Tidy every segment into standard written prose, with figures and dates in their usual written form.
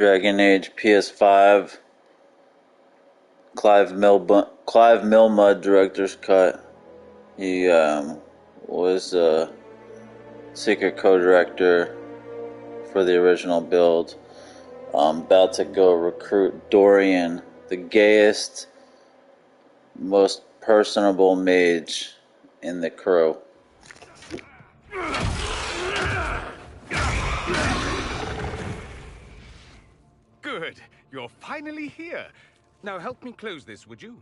Dragon Age PS5. Clive Milmud director's cut. He was a secret co-director for the original build. About to go recruit Dorian, the gayest, most personable mage in the crew. Good. You're finally here. Now help me close this, would you?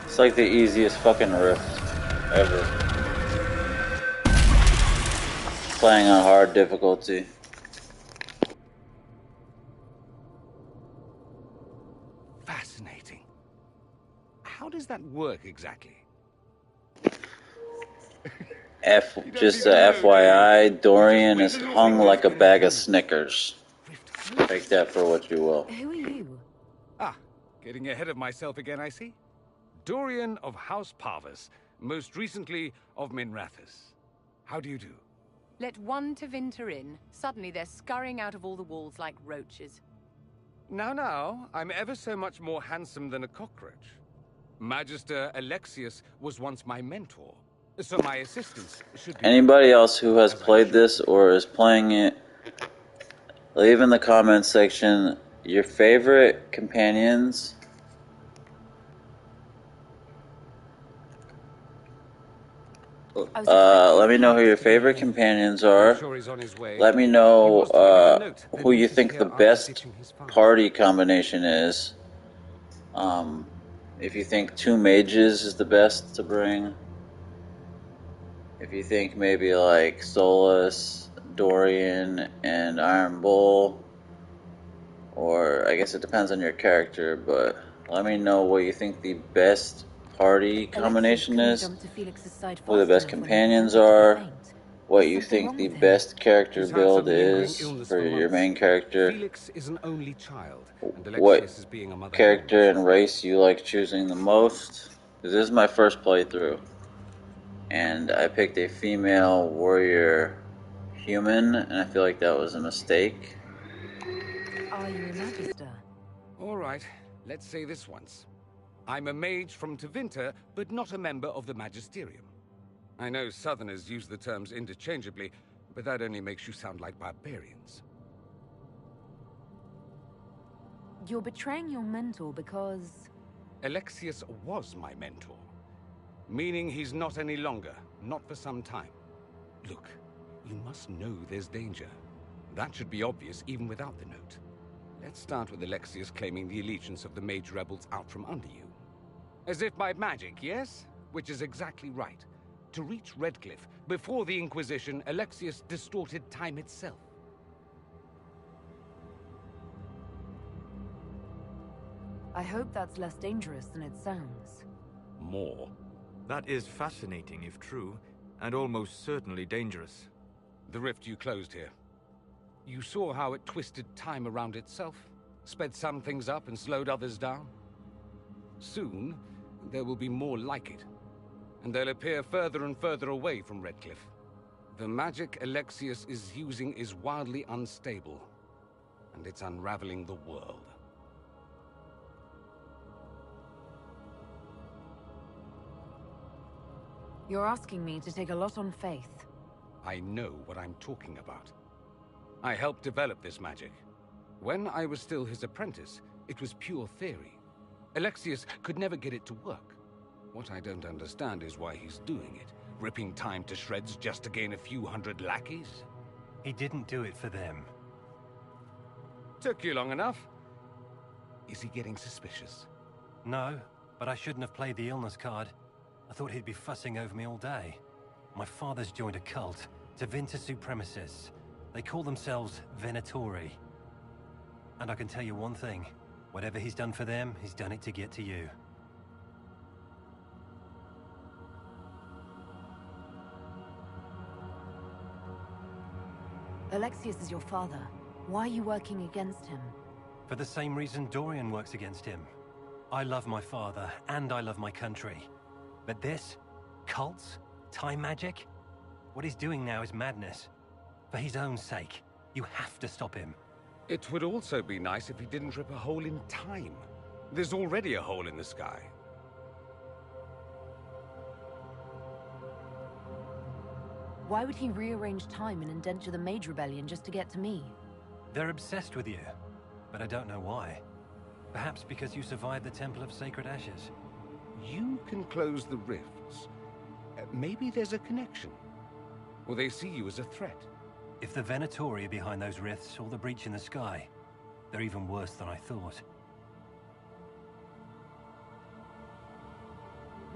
It's like the easiest fucking rift ever. Playing on hard difficulty. Fascinating. How does that work exactly? Just a FYI, Dorian is hung like a bag of Snickers. Take that for what you will. Who are you? Ah, getting ahead of myself again, I see. Dorian of House Parvis, most recently of Minrathous. How do you do? Let one to Vinter in. Suddenly they're scurrying out of all the walls like roaches. Now, I'm ever so much more handsome than a cockroach. Magister Alexius was once my mentor, so my assistants should be... Anybody else who has played this or is playing it, leave in the comments section your favorite companions. Let me know who your favorite companions are. Let me know who you think the best party combination is. If you think 2 mages is the best to bring. If you think maybe like Solus, Dorian, and Iron Bull. Or I guess it depends on your character, but let me know what you think the best party combination is, who the best companions are, what you think the best character build is for your main character, what character and race you like choosing the most. This is my first playthrough, and I picked a female warrior human, and I feel like that was a mistake. Are you a Magister? All right, let's say this once. I'm a mage from Tevinter, but not a member of the Magisterium. I know Southerners use the terms interchangeably, but that only makes you sound like barbarians. You're betraying your mentor because... Alexius was my mentor. Meaning he's not any longer, not for some time. Look, you must know there's danger. That should be obvious even without the note. Let's start with Alexius claiming the allegiance of the mage rebels out from under you. As if by magic, yes? Which is exactly right. To reach Redcliffe, before the Inquisition, Alexius distorted time itself. I hope that's less dangerous than it sounds. More. That is fascinating if true, and almost certainly dangerous. The rift you closed here. You saw how it twisted time around itself, sped some things up and slowed others down. Soon, there will be more like it. And they'll appear further and further away from Redcliffe. The magic Alexius is using is wildly unstable, and it's unraveling the world. You're asking me to take a lot on faith. I know what I'm talking about. I helped develop this magic. When I was still his apprentice, it was pure theory. Alexius could never get it to work. What I don't understand is why he's doing it, ripping time to shreds just to gain a few hundred lackeys. He didn't do it for them. Took you long enough. Is he getting suspicious? No, but I shouldn't have played the illness card. I thought he'd be fussing over me all day. My father's joined a cult, Tevinter Supremacists. They call themselves Venatori. And I can tell you one thing. Whatever he's done for them, he's done it to get to you. Alexius is your father. Why are you working against him? For the same reason Dorian works against him. I love my father, and I love my country. But this? Cults? Time magic? What he's doing now is madness. For his own sake, you have to stop him. It would also be nice if he didn't rip a hole in time. There's already a hole in the sky. Why would he rearrange time and indenture the Mage Rebellion just to get to me? They're obsessed with you, but I don't know why. Perhaps because you survived the Temple of Sacred Ashes. You can close the rifts. Maybe there's a connection. Or they see you as a threat. If the Venatori are behind those rifts or the breach in the sky, they're even worse than I thought.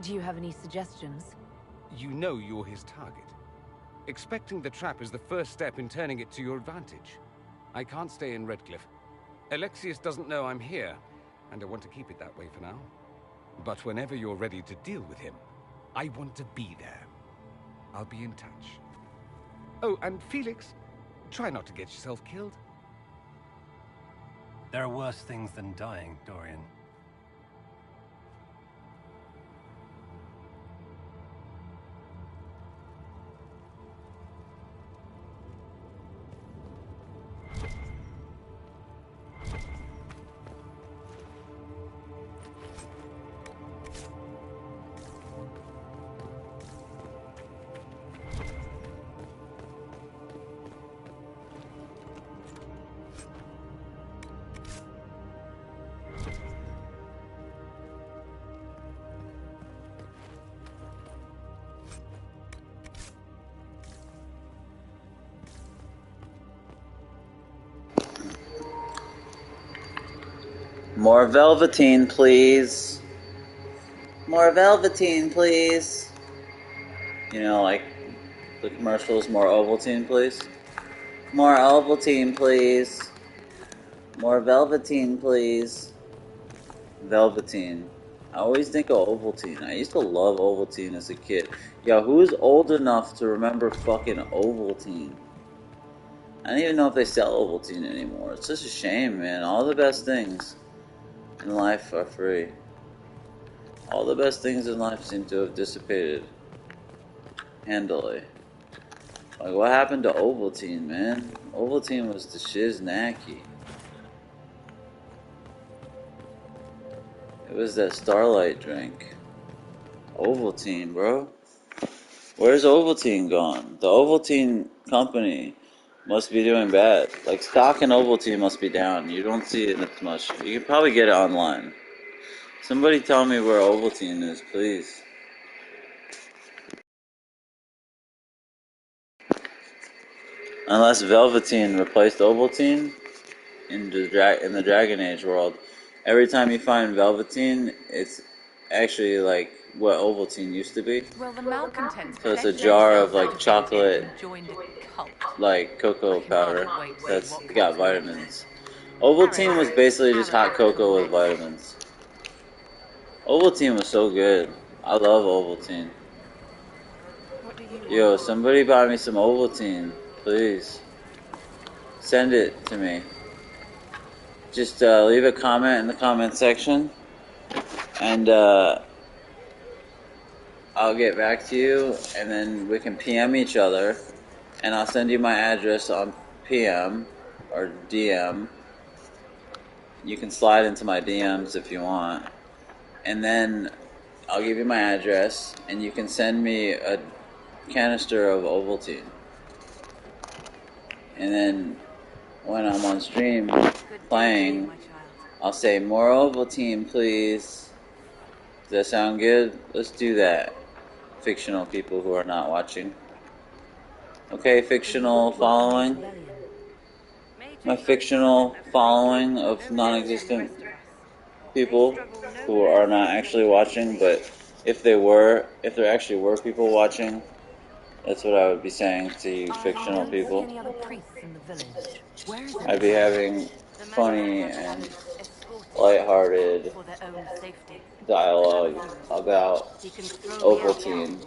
Do you have any suggestions? You know you're his target. Expecting the trap is the first step in turning it to your advantage. I can't stay in Redcliffe. Alexius doesn't know I'm here, and I want to keep it that way for now. But whenever you're ready to deal with him, I want to be there. I'll be in touch. Oh, and Felix, try not to get yourself killed. There are worse things than dying, Dorian. More Velveteen, please. More Velveteen, please. You know, like the commercials, more Ovaltine, please. More Ovaltine, please. More Velveteen, please. Velveteen. I always think of Ovaltine. I used to love Ovaltine as a kid. Yo, who's old enough to remember fucking Ovaltine? I don't even know if they sell Ovaltine anymore. It's such a shame, man. All the best things in life are free. All the best things in life seem to have dissipated handily. Like, what happened to Ovaltine, man? Ovaltine was the shiznacky. It was that Starlight drink. Ovaltine, bro. Where's Ovaltine gone? The Ovaltine company must be doing bad. Like, stock in Ovaltine must be down. You don't see it as much. You can probably get it online. Somebody tell me where Ovaltine is, please. Unless Velveteen replaced Ovaltine in the Dragon Age world. Every time you find Velveteen, it's actually like what Ovaltine used to be. Well, the malcontents. So it's a jar of like chocolate, like cocoa powder that's got vitamins. Ovaltine was basically just hot cocoa with vitamins. Ovaltine was so good. I love Ovaltine. Yo, somebody buy me some Ovaltine, please. Send it to me. Just leave a comment in the comment section, and I'll get back to you, and then we can PM each other, and I'll send you my address on PM or DM. You can slide into my DMs if you want, and then I'll give you my address, and you can send me a canister of Ovaltine. And then when I'm on stream playing, I'll say, more Ovaltine, please. Does that sound good? Let's do that. Fictional people who are not watching. Okay, fictional following. My fictional following of non-existent people who are not actually watching, but if there actually were people watching, that's what I would be saying to you fictional people. Any other priests in the village? Where is I'd be having funny and lighthearted for their own safety? dialogue about Ovaltine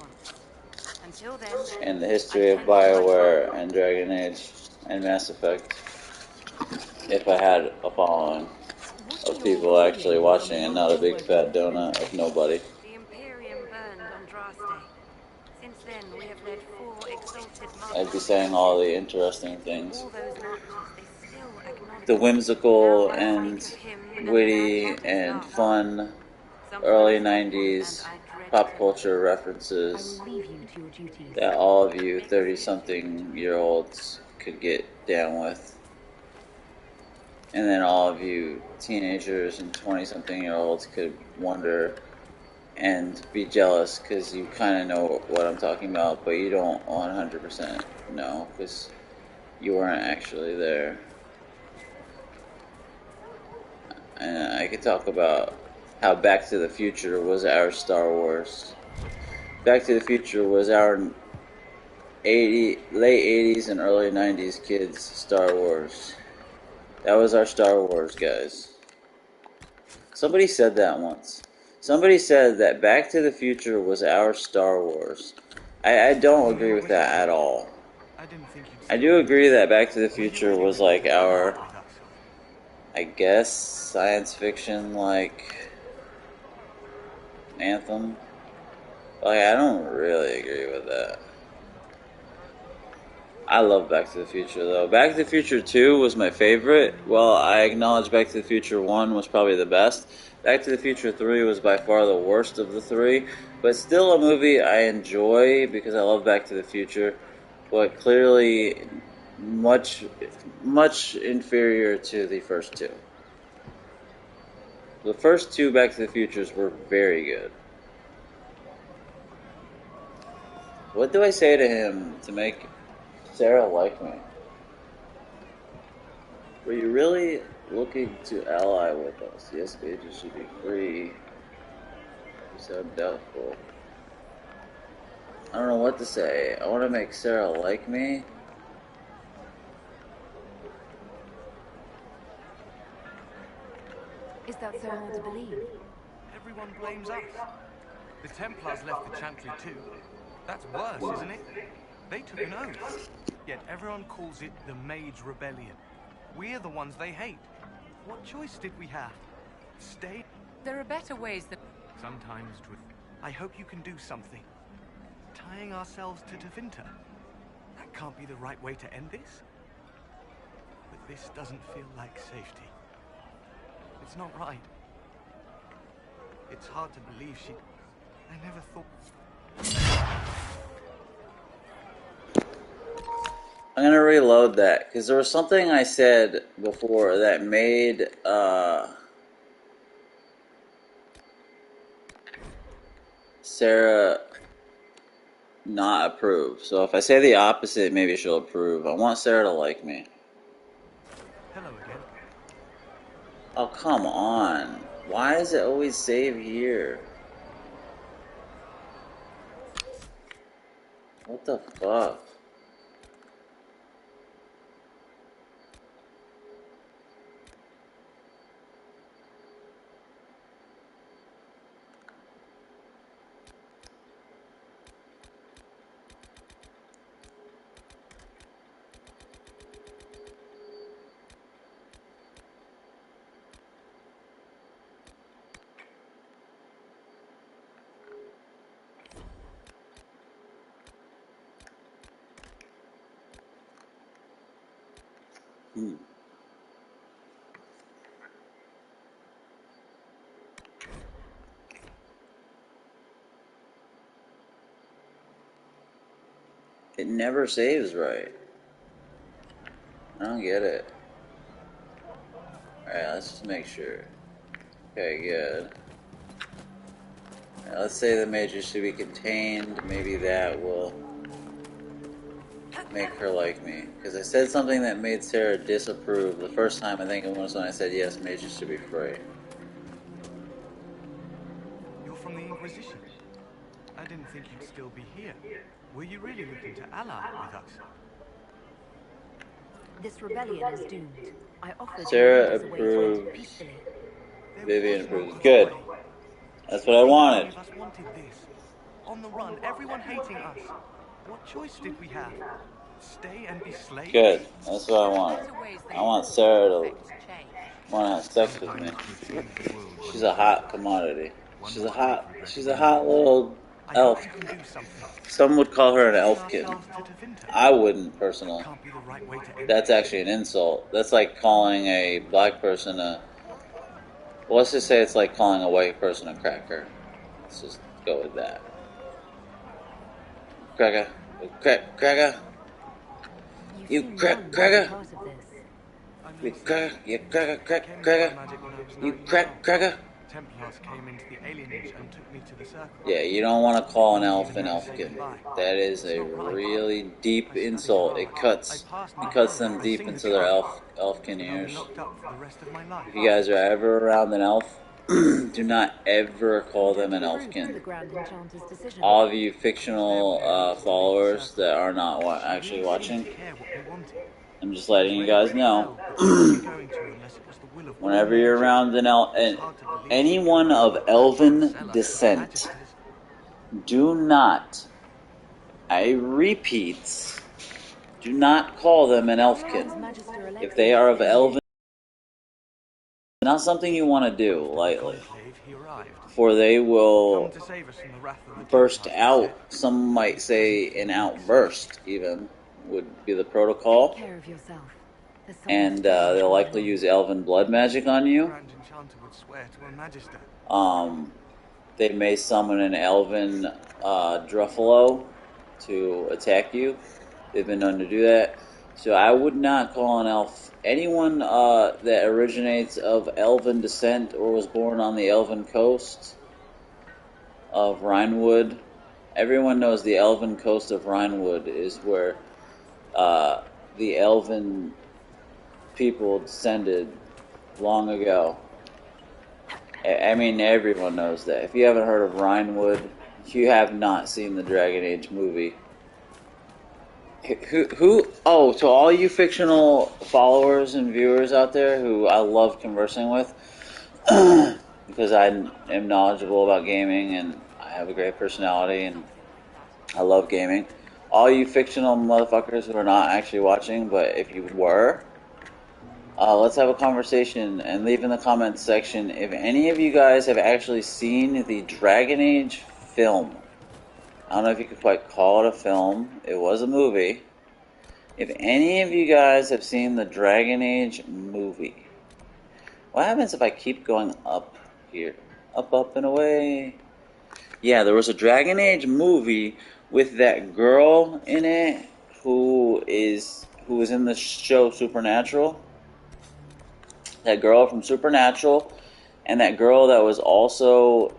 Until then, and the history of BioWare and Dragon Age and Mass Effect, if I had a following of people actually watching and not a big fat donut of nobody. The Imperium burned on Draste. Since then, we have led 4 exalted I'd be saying all the interesting things. All those marches, they still acknowledge The whimsical and witty and fun early 90s pop culture references that all of you 30-something-year-olds could get down with. And then all of you teenagers and 20-something-year-olds could wonder and be jealous because you kind of know what I'm talking about, but you don't 100% know because you weren't actually there. And I could talk about how Back to the Future was our Star Wars. Back to the Future was our late 80s and early 90s kids' Star Wars. That was our Star Wars, guys. Somebody said that once. Somebody said that Back to the Future was our Star Wars. I don't agree with that at all. I do agree that Back to the Future was like our, I guess, science fiction, like, anthem. Like, I don't really agree with that. I love Back to the Future, though. Back to the Future 2 was my favorite. Well, I acknowledge Back to the Future 1 was probably the best. Back to the Future 3 was by far the worst of the three. But still a movie I enjoy because I love Back to the Future. But clearly much inferior to the first two. The first two Back to the Futures were very good. What do I say to him to make Sarah like me? Were you really looking to ally with us? Yes, agents should be free. You sound doubtful. I don't know what to say. I want to make Sarah like me. Is that so hard to believe? Everyone blames us. The Templars left the Chantry too. That's worse, isn't it? They took an oath. Yet everyone calls it the Mage Rebellion. We're the ones they hate. What choice did we have? Stay? There are better ways than... Sometimes, I hope you can do something. Tying ourselves to Tevinter. That can't be the right way to end this. But this doesn't feel like safety. It's not right. It's hard to believe she... I never thought... I'm gonna reload that because there was something I said before that made Sarah not approve. So if I say the opposite, maybe she'll approve. I want Sarah to like me. Hello again. Oh, come on. Why does it always save here? What the fuck? Hmm. It never saves right. I don't get it. Alright, let's just make sure. Okay, good. Alright, let's say the mages should be contained. Maybe that will make her like me. Because I said something that made Sarah disapprove. The first time I think it was when I said yes, mages should be free. You're from the Inquisition. I didn't think you'd still be here. Were you really looking to ally with us? This rebellion is doomed. I offered Sarah you leaders a way to end it approves. peacefully. Vivian approves. Good. That's what I wanted. None of us wanted this. On the run, everyone hating us. What choice did we have? Stay and be slaves? Good. That's what I wanted. I want Sarah to want to have sex with me. She's a hot commodity. She's a hot little elf. Some would call her an elfkin. I wouldn't, personally. That's actually an insult. That's like calling a black person a... Well, let's just say it's like calling a white person a cracker. Let's just go with that. Cracker. Cracker. You cracker. You cracker. You cracker. You cracker. Templars came into the alienage and took me to the circle. Yeah, you don't want to call an elf an elfkin. That is a really deep insult. It cuts them deep into their elfkin ears. If you guys are ever around an elf, do not ever call them an elfkin. All of you fictional followers that are not actually watching, I'm just letting you guys know. Whenever you're around anyone of elven descent, do not, I repeat, do not call them an elfkin. If they are of elven, not something you want to do lightly, for they will burst out. Some might say an outburst, even, would be the protocol. And they'll likely use elven blood magic on you. They may summon an elven Druffalo to attack you. They've been known to do that. So I would not call an elf anyone that originates of elven descent or was born on the elven coast of Rhinewood. Everyone knows the elven coast of Rhinewood is where the elven people descended long ago. I mean, everyone knows that. If you haven't heard of Rhinewood, if you have not seen the Dragon Age movie, oh, to all you fictional followers and viewers out there who I love conversing with, because I am knowledgeable about gaming and I have a great personality and I love gaming. All you fictional motherfuckers who are not actually watching, but if you were, let's have a conversation and leave in the comments section if any of you guys have actually seen the Dragon Age film. I don't know if you could quite call it a film. It was a movie. If any of you guys have seen the Dragon Age movie, what happens if I keep going up here? Up, and away. Yeah, there was a Dragon Age movie with that girl in it who was in the show Supernatural. That girl from Supernatural, and that girl that was also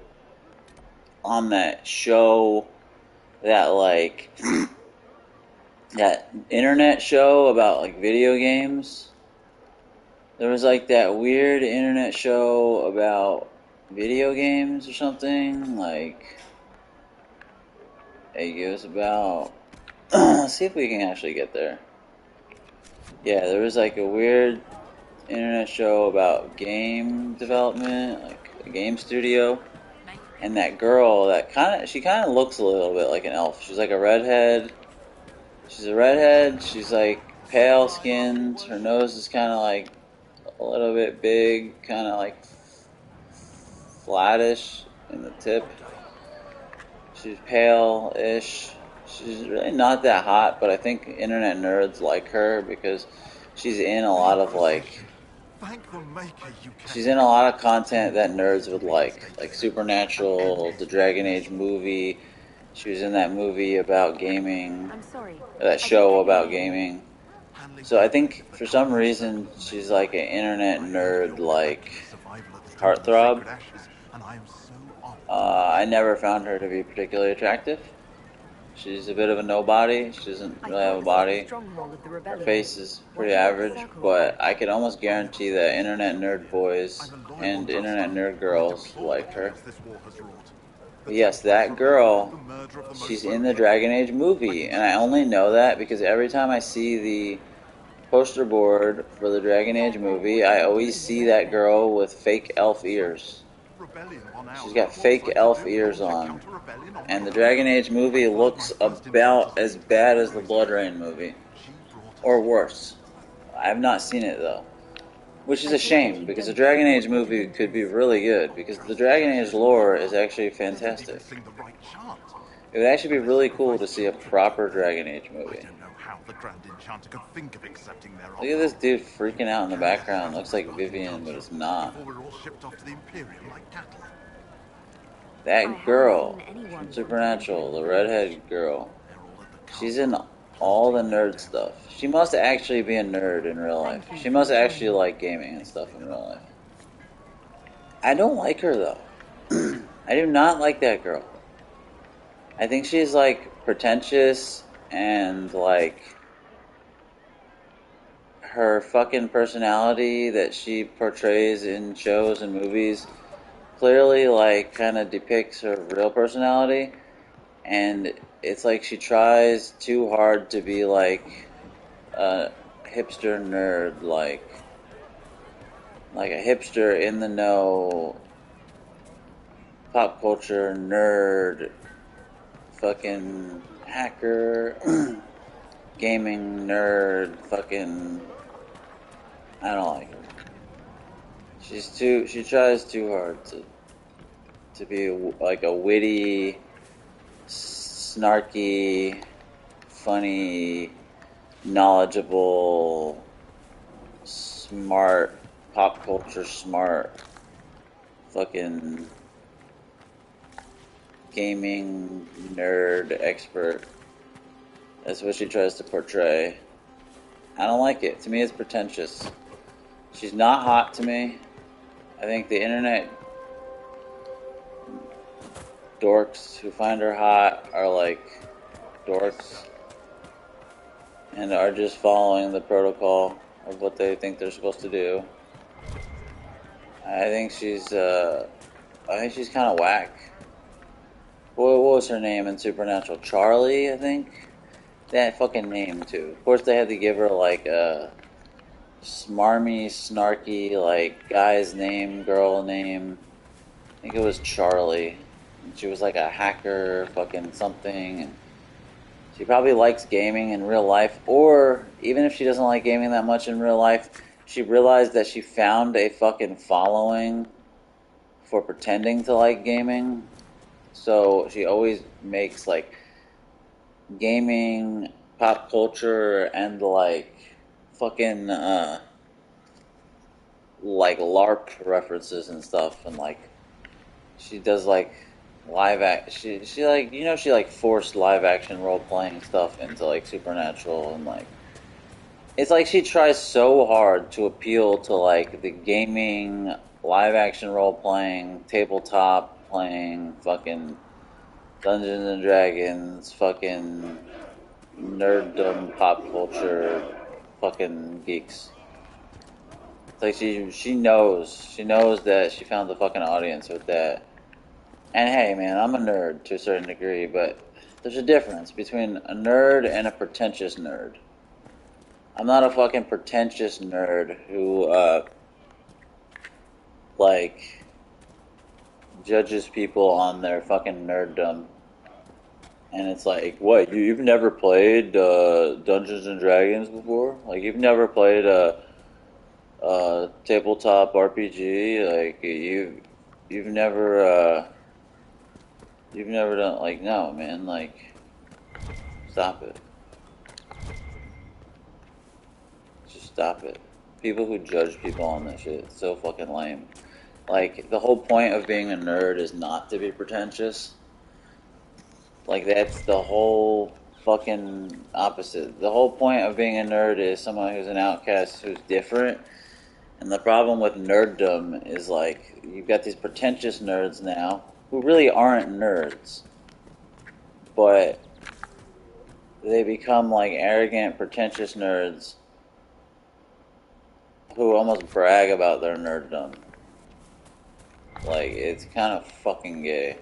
on that show, that like that internet show about like video games. There was like that weird internet show about video games or something. Like it was about. Let's see if we can actually get there. Yeah, there was like a weird internet show about game development, like a game studio, and that girl that she kind of looks a little bit like an elf. She's like a redhead. She's a redhead. She's like pale skinned. Her nose is kind of like a little bit big, kind of like flattish in the tip. She's pale-ish. She's really not that hot, but I think internet nerds like her because she's in a lot of like, Thank the Maker you can. she's in a lot of content that nerds would like Supernatural, the Dragon Age movie. She was in that movie about gaming, I'm sorry. that show about gaming. So I think for some reason she's like an internet nerd, like heartthrob. I never found her to be particularly attractive. She's a bit of a nobody. She doesn't really have a body. Her face is pretty average, but I could almost guarantee that internet nerd boys and internet nerd girls like her. But yes, that girl, she's in the Dragon Age movie, and I only know that because every time I see the poster board for the Dragon Age movie, I always see that girl with fake elf ears. She's got fake elf ears on. And the Dragon Age movie looks about as bad as the Blood Rain movie. Or worse. I've not seen it though. Which is a shame, because the Dragon Age movie could be really good, because the Dragon Age lore is actually fantastic. It would actually be really cool to see a proper Dragon Age movie. Look at this dude freaking out in the background. Looks like Vivian, but it's not. That girl from Supernatural, the redhead girl, she's in all the nerd stuff. She must actually be a nerd in real life. She must actually like gaming and stuff in real life. I don't like her though. I do not like that girl. I think she's like pretentious and like her fucking personality that she portrays in shows and movies clearly like kind of depicts her real personality, and it's like she tries too hard to be like a hipster nerd, like a hipster in the know, pop culture nerd, fucking hacker, gaming nerd, fucking, I don't like her. She tries too hard to be like a witty, snarky, funny, knowledgeable, smart, pop culture smart, fucking gaming nerd expert. That's what she tries to portray. I don't like it. To me, it's pretentious. She's not hot to me. I think the internet dorks who find her hot are like dorks and are just following the protocol of what they think they're supposed to do. I think she's kind of whack. What was her name in Supernatural? Charlie, I think? That fucking name too. Of course they had to give her like a smarmy, snarky, like guy's name, girl name. I think it was Charlie. And she was like a hacker, fucking something. And she probably likes gaming in real life, or even if she doesn't like gaming that much in real life, she realized that she found a fucking following for pretending to like gaming. So she always makes like gaming, pop culture, and like fucking like LARP references and stuff, and like she does like she like, you know, she like forced live action role playing stuff into like Supernatural, and like it's like she tries so hard to appeal to like the gaming, live action role playing, tabletop playing, fucking Dungeons and Dragons, fucking nerddom, pop culture, fucking geeks. It's like she knows that she found the fucking audience with that. And hey, man, I'm a nerd to a certain degree, but there's a difference between a nerd and a pretentious nerd. I'm not a fucking pretentious nerd who like judges people on their fucking nerddom. And it's like, what, you've never played Dungeons and Dragons before? Like, you've never played a tabletop RPG? Like, you've never done, like, no, man, like, stop it. Just Stop it. People who judge people on this shit, it's so fucking lame. Like, the whole point of being a nerd is not to be pretentious. Like, that's the whole fucking opposite. The whole point of being a nerd is someone who's an outcast who's different. And the problem with nerddom is, like, you've got these pretentious nerds now who really aren't nerds. But they become, like, arrogant, pretentious nerds who almost brag about their nerddom. Like, it's kind of fucking gay.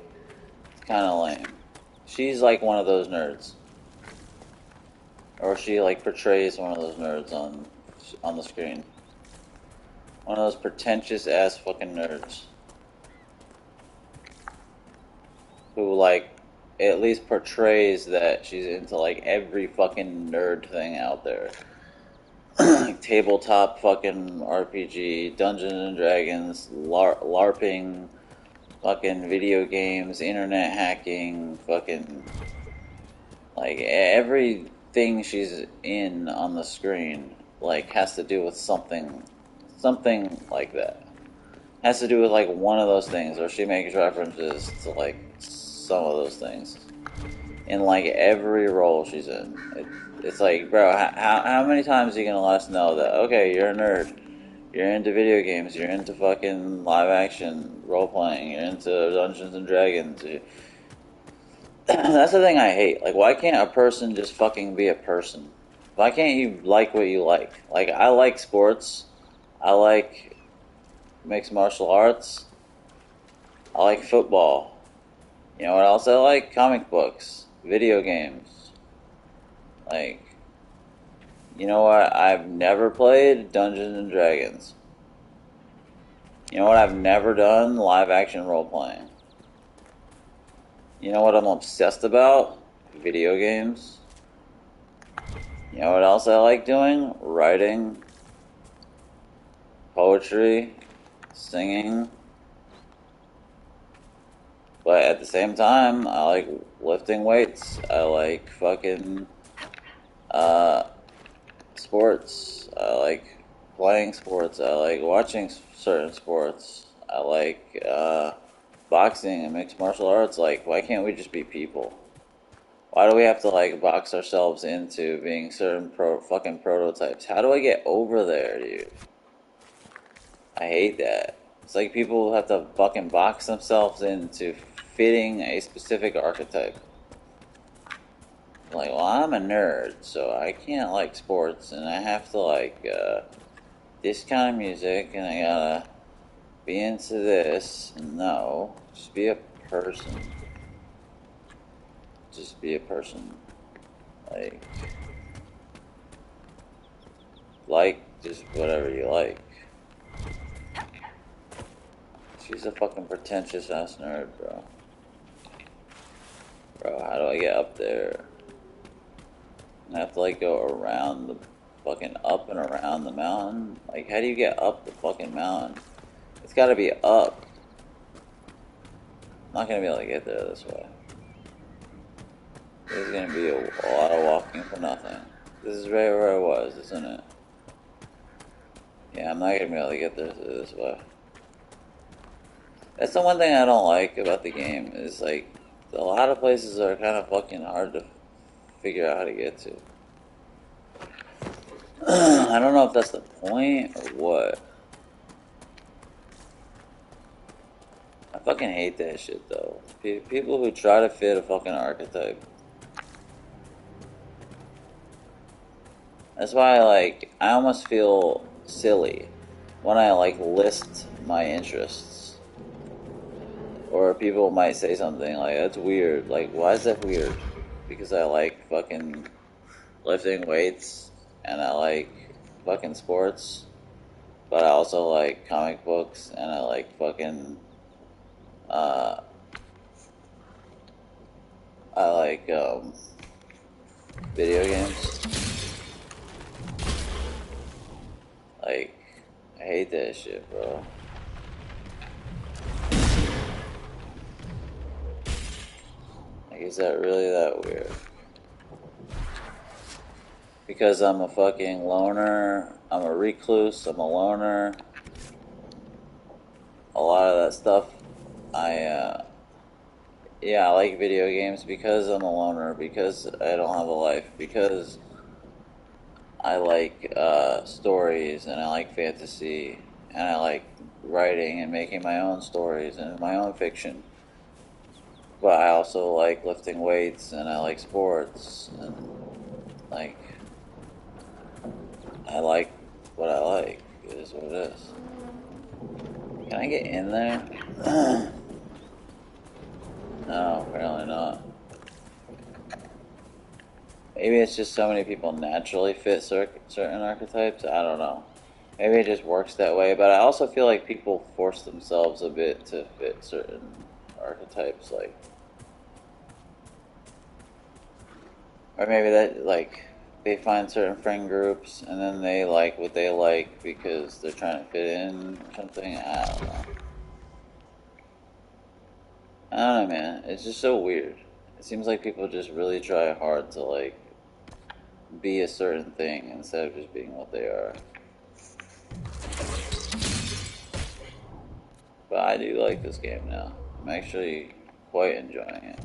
It's kind of lame. She's like one of those nerds. Or she, like, portrays one of those nerds on the screen. One of those pretentious ass fucking nerds. Who, like, at least portrays that she's into, like, every fucking nerd thing out there. Like, tabletop fucking RPG, Dungeons and Dragons, LARPing, fucking video games, internet hacking, fucking, like, everything she's in on the screen, like, has to do with something like that. Has to do with, like, one of those things, or she makes references to, like, some of those things in, like, every role she's in. It's like, bro, how many times are you gonna let us know that, okay, you're a nerd, you're into video games, you're into fucking live action role playing, you're into Dungeons and Dragons. That's the thing I hate. Like, why can't a person just fucking be a person? Why can't you like what you like? Like, I like sports, I like mixed martial arts, I like football. You know what else I like? Comic books, video games. Like, you know what? I've never played Dungeons and Dragons. You know what I've never done? Live action role playing. You know what I'm obsessed about? Video games. You know what else I like doing? Writing, poetry, singing. But at the same time, I like lifting weights. I like fucking sports. I like playing sports. I like watching certain sports. I like boxing and mixed martial arts. Like, why can't we just be people? Why do we have to, like, box ourselves into being certain fucking prototypes? How do I get over there, dude? I hate that. It's like people have to fucking box themselves into fitting a specific archetype. Like, well, I'm a nerd, so I can't like sports, and I have to like this kind of music, and I gotta be into this. No, just be a person. Just be a person. Like just whatever you like. She's a fucking pretentious ass nerd, bro. Bro, how do I get up there? I have to, like, go around the fucking up and around the mountain. Like, how do you get up the fucking mountain? It's gotta be up. I'm not gonna be able to get there this way. There's gonna be a lot of walking for nothing. This is right where I was, isn't it? Yeah, I'm not gonna be able to get there this way. That's the one thing I don't like about the game, is, like, a lot of places are kind of fucking hard to figure out how to get to. I don't know if that's the point or what. I fucking hate that shit, though. People who try to fit a fucking archetype. That's why, like, I almost feel silly when I, like, list my interests. Or people might say something like, that's weird. Like, why is that weird? Because I like fucking lifting weights, and I like fucking sports, but I also like comic books, and I like fucking, I like, video games. Like, I hate that shit, bro. Like, is that really that weird? because I'm a fucking loner. I'm a recluse. I'm a loner. A lot of that stuff, yeah, I like video games because I'm a loner, because I don't have a life, because I like stories, and I like fantasy, and I like writing and making my own stories and my own fiction. But I also like lifting weights, and I like sports, and like I like what I like. It is what it is. Can I get in there? No, apparently not. Maybe it's just so many people naturally fit certain archetypes. I don't know. Maybe it just works that way. But I also feel like people force themselves a bit to fit certain archetypes, like, or maybe that like they find certain friend groups and then they like what they like because they're trying to fit in or something. I don't know. I don't know, man. It's just so weird. It seems like people just really try hard to like be a certain thing instead of just being what they are. But I do like this game now. I'm actually quite enjoying it.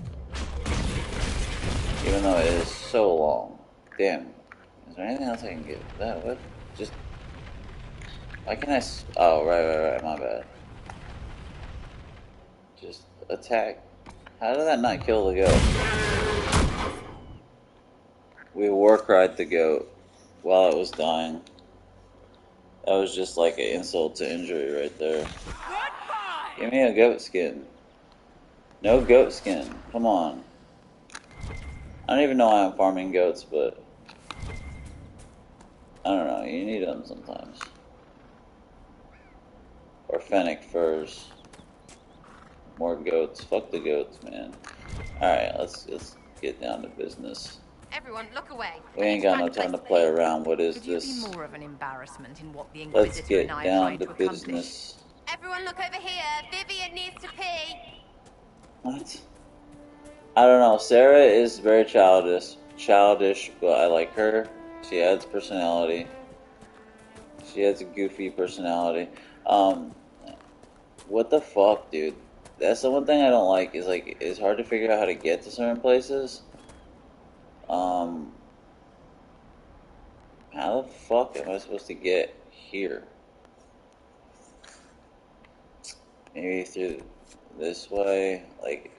Even though it is so long. Damn. Is there anything else I can get? That what? Just... Why can't I... Oh, right. My bad. Just attack. How did that not kill the goat? We war cried the goat while it was dying. That was just like an insult to injury right there. Give me a goat skin. No goat skin. Come on. I don't even know why I'm farming goats, but I don't know. You need them sometimes. Or fennec furs. More goats. Fuck the goats, man. Alright, let's get down to business. Everyone, look away. We ain't got no time to play around. What is Could you this? be more of an embarrassment in what the Let's Inquisitor get and I are down trying to to accomplish? business. Everyone look over here. Vivian needs to pee. What? I don't know. Sarah is very childish, but I like her. She adds personality. She has a goofy personality. What the fuck, dude? That's the one thing I don't like, is like, it's hard to figure out how to get to certain places. How the fuck am I supposed to get here? Maybe through this way? Like,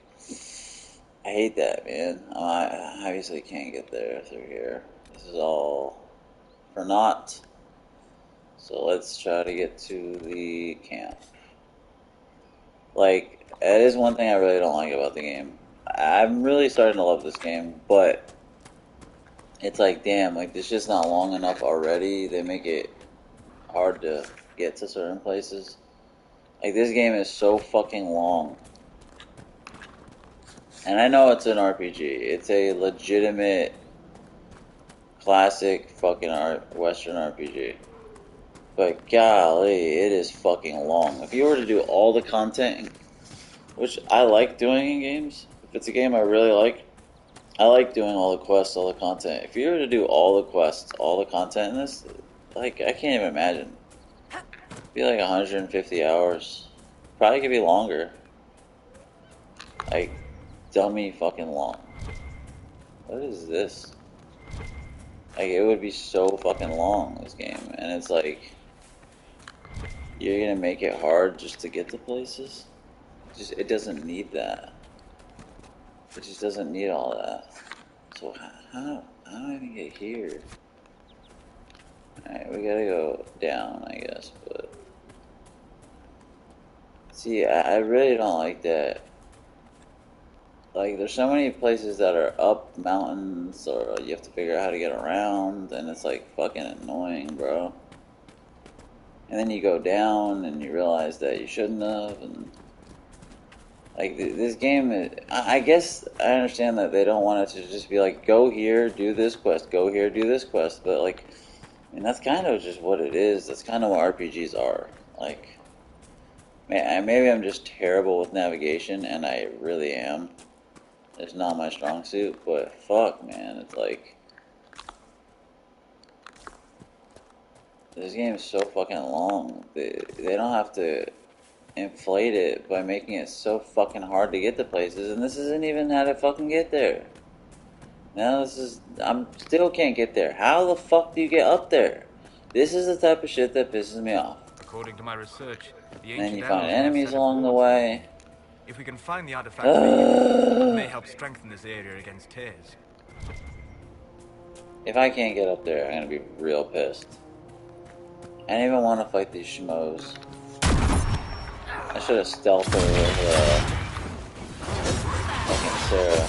I hate that, man. I obviously can't get there through here. This is all for naught. So let's try to get to the camp. Like, that is one thing I really don't like about the game. I'm really starting to love this game, but it's like, damn, like, it's just not long enough already. They make it hard to get to certain places. Like, this game is so fucking long. And I know it's an RPG. It's a legitimate, classic fucking Western RPG. But golly, it is fucking long. If you were to do all the content, which I like doing in games, if it's a game I really like, I like doing all the quests, all the content. If you were to do all the quests, all the content in this, like, I can't even imagine. It'd be like 150 hours. Probably could be longer. Like, dummy fucking long. What is this? Like, it would be so fucking long, this game. And it's like, you're gonna make it hard just to get to places? It doesn't need that. It just doesn't need all that. So how do I even get here? Alright, we gotta go down, I guess, but... See, I really don't like that. Like, there's so many places that are up mountains, or you have to figure out how to get around, and it's like fucking annoying, bro. And then you go down, and you realize that you shouldn't have, and... Like, this game, I guess I understand that they don't want it to just be like, go here, do this quest, go here, do this quest, but like, I mean, that's kind of just what it is. That's kind of what RPGs are. Like, man, maybe I'm just terrible with navigation, and I really am. It's not my strong suit, but fuck, man, it's like, This game is so fucking long. They don't have to inflate it by making it so fucking hard to get to places, and this isn't even how to fucking get there. Now I'm still can't get there. How the fuck do you get up there? This is the type of shit that pisses me off. According to my research, the And then ancient you find elves may have enemies set up along the wards way. here. If we can find the artifact it may help strengthen this area against tears. If I can't get up there, I'm gonna be real pissed. I don't even want to fight these schmoes. I should have stealthed her with fucking Sarah.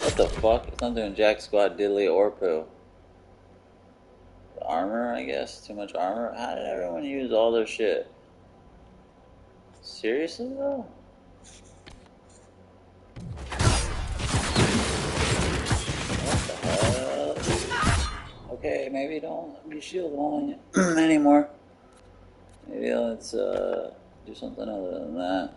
What the fuck? It's not doing jack squat diddly or poo. The armor, I guess? Too much armor? How did everyone use all their shit? Seriously though? What the hell? Okay, maybe don't be shield walling anymore. Maybe let's do something other than that.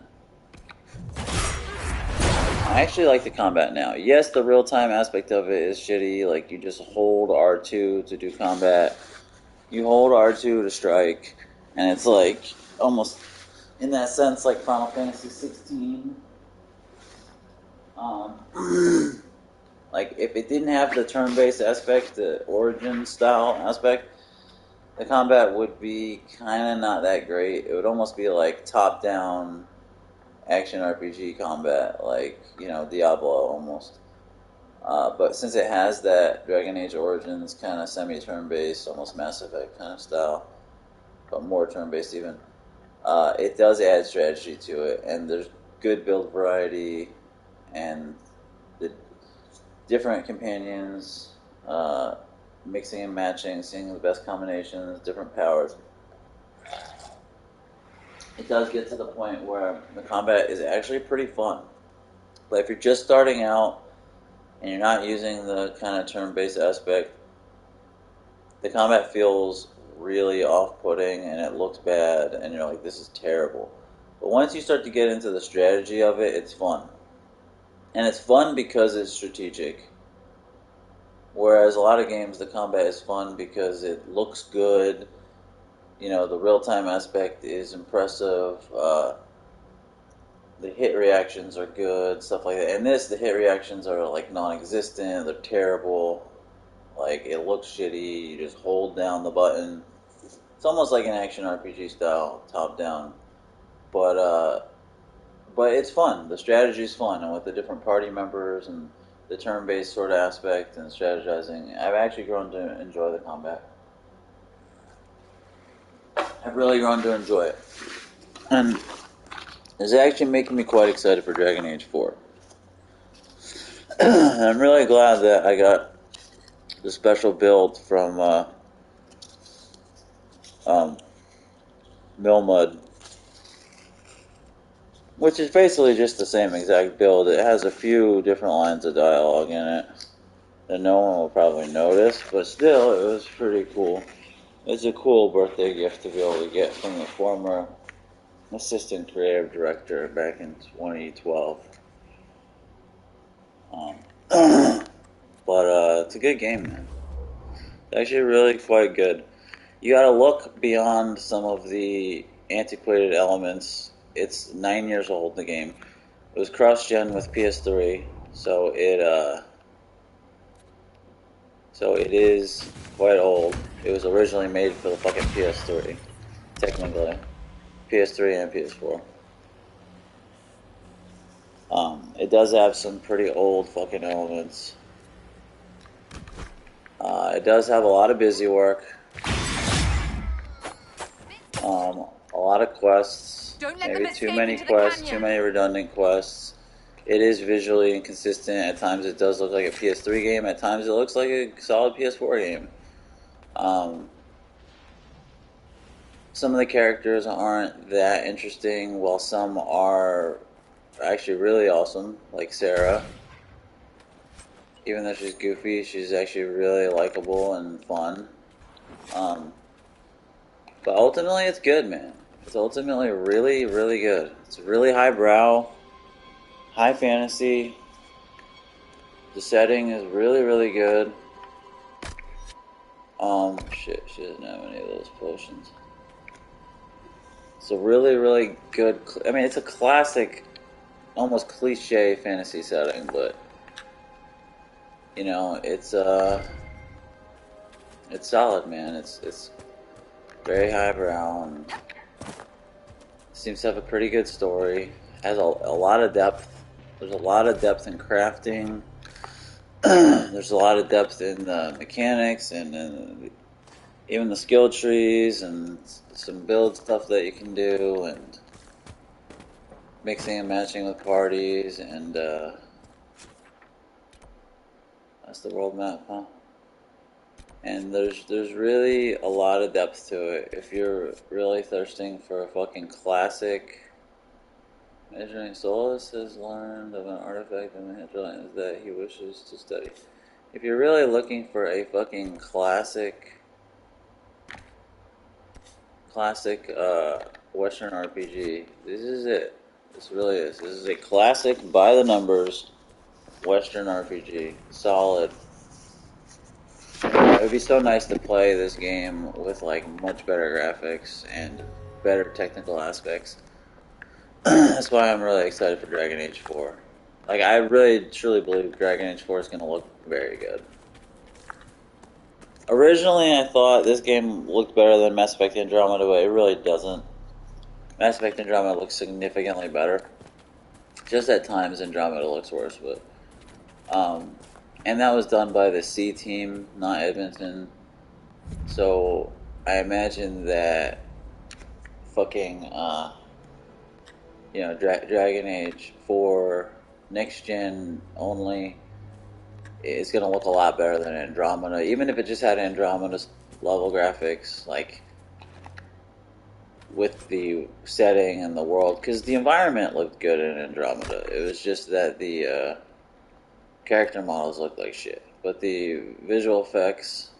I actually like the combat now. Yes, the real-time aspect of it is shitty. Like, you just hold R2 to do combat. You hold R2 to strike. And it's like, almost, in that sense, like Final Fantasy 16. Like, if it didn't have the turn-based aspect, the origin-style aspect, the combat would be kind of not that great. It would almost be like top-down action RPG combat, like, you know, Diablo almost. But since it has that Dragon Age Origins kind of semi-turn-based, almost Mass Effect kind of style, but more turn-based even, it does add strategy to it, and there's good build variety, and the different companions, mixing and matching, seeing the best combinations, different powers. It does get to the point where the combat is actually pretty fun. But if you're just starting out and you're not using the kind of turn-based aspect, the combat feels really off-putting and it looks bad and you're like, this is terrible. But once you start to get into the strategy of it, it's fun. And it's fun because it's strategic. Whereas a lot of games, the combat is fun because it looks good. You know, the real-time aspect is impressive. The hit reactions are good, stuff like that. And the hit reactions are like non-existent. They're terrible. Like, it looks shitty. You just hold down the button. It's almost like an action RPG style, top-down. But it's fun. The strategy is fun, and with the different party members and the turn-based sort of aspect and strategizing, I've actually grown to enjoy the combat. I've really grown to enjoy it. And it's actually making me quite excited for Dragon Age 4. And I'm really glad that I got the special build from Milmud, which is basically just the same exact build. It has a few different lines of dialogue in it that no one will probably notice, but still, it was pretty cool. It's a cool birthday gift to be able to get from the former assistant creative director back in 2012. But it's a good game, man. It's actually really quite good. You gotta look beyond some of the antiquated elements. It's 9 years old, the game. It was cross-gen with PS3, so it is quite old. It was originally made for the fucking PS3, technically. PS3 and PS4. It does have some pretty old fucking elements. It does have a lot of busy work. A lot of quests. Maybe too many quests, too many redundant quests. It is visually inconsistent. At times it does look like a PS3 game. At times it looks like a solid PS4 game. Some of the characters aren't that interesting, while some are actually really awesome, like Sarah. Even though she's goofy, she's actually really likable and fun. But ultimately, it's good, man. It's ultimately really, really good. It's really highbrow, high fantasy. The setting is really, really good. Shit, she doesn't have any of those potions. It's a really, really good. I mean, it's a classic, almost cliche fantasy setting, but you know, it's solid, man. It's very highbrow and seems to have a pretty good story. Has a lot of depth. There's a lot of depth in crafting. There's a lot of depth in the mechanics and even the skill trees and some build stuff that you can do and mixing and matching with parties and that's the world map, huh? And there's really a lot of depth to it. If you're really thirsting for a fucking classic. Measuring Solus has learned of an artifact in the Hinterlands that he wishes to study. If you're really looking for a fucking classic Western RPG, this is it. This really is. This is a classic, by the numbers, Western RPG. Solid. It would be so nice to play this game with like much better graphics and better technical aspects. That's why I'm really excited for Dragon Age 4. Like, I really, truly believe Dragon Age 4 is going to look very good. Originally, I thought this game looked better than Mass Effect Andromeda, but it really doesn't. Mass Effect Andromeda looks significantly better. Just at times, Andromeda looks worse, but... and that was done by the C team, not Edmonton. So, I imagine that fucking, you know, Dragon Age 4 next gen only is going to look a lot better than Andromeda, even if it just had Andromeda's level graphics, like with the setting and the world, because the environment looked good in Andromeda. It was just that the character models looked like shit, but the visual effects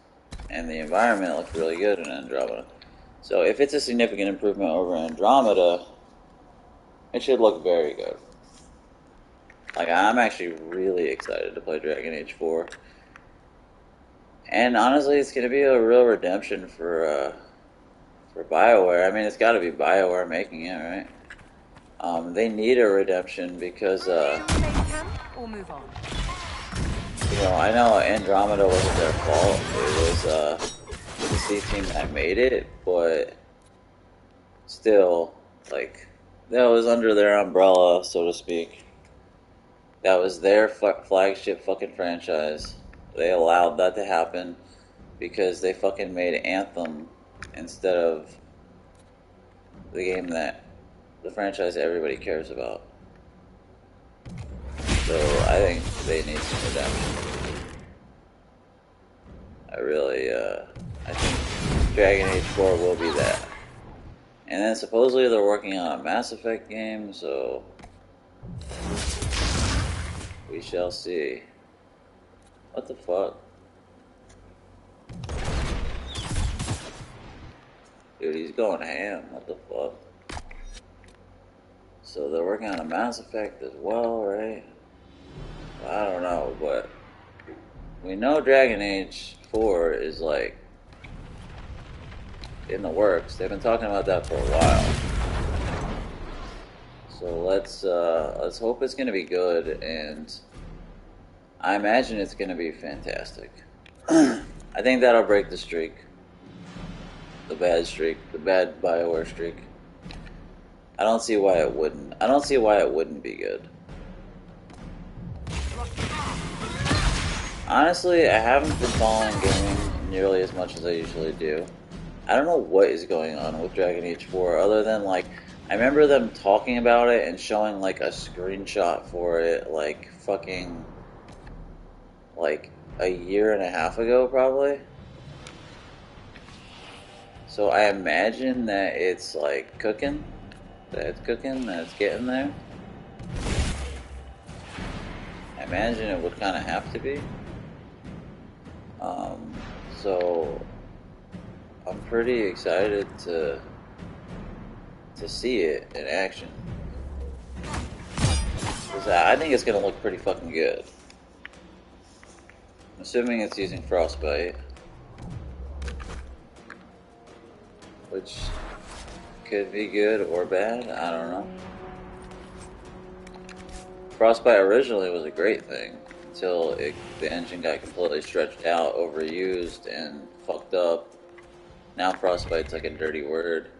and the environment looked really good in Andromeda. So if it's a significant improvement over Andromeda, it should look very good. Like, I'm actually really excited to play Dragon Age 4. And honestly, it's going to be a real redemption for BioWare. I mean, it's got to be BioWare making it, right? They need a redemption because, Or move on. you know, I know Andromeda wasn't their fault. It was the C team that made it, but still, like, that was under their umbrella, so to speak. That was their flagship fucking franchise. They allowed that to happen because they fucking made Anthem instead of the game that the franchise everybody cares about. So I think they need some redemption. I think Dragon Age 4 will be that. And then supposedly they're working on a Mass Effect game, so we shall see. What the fuck? Dude, he's going ham. What the fuck? So they're working on a Mass Effect as well, right? I don't know, but we know Dragon Age 4 is like in the works. They've been talking about that for a while. So let's hope it's gonna be good, and I imagine it's gonna be fantastic. I think that'll break the streak. The bad streak. The bad BioWare streak. I don't see why it wouldn't. I don't see why it wouldn't be good. Honestly, I haven't been following gaming nearly as much as I usually do. I don't know what is going on with Dragon Age 4 other than, like, I remember them talking about it and showing, like, a screenshot for it, like, fucking, like, a year and a half ago, probably. So I imagine that it's, like, cooking. That it's getting there. I imagine it would kind of have to be. So I'm pretty excited to see it in action. 'Cause I think it's gonna look pretty fucking good. I'm assuming it's using Frostbite. which could be good or bad, I don't know. Frostbite originally was a great thing until the engine got completely stretched out, overused, and fucked up. Now Frostbite's like a dirty word.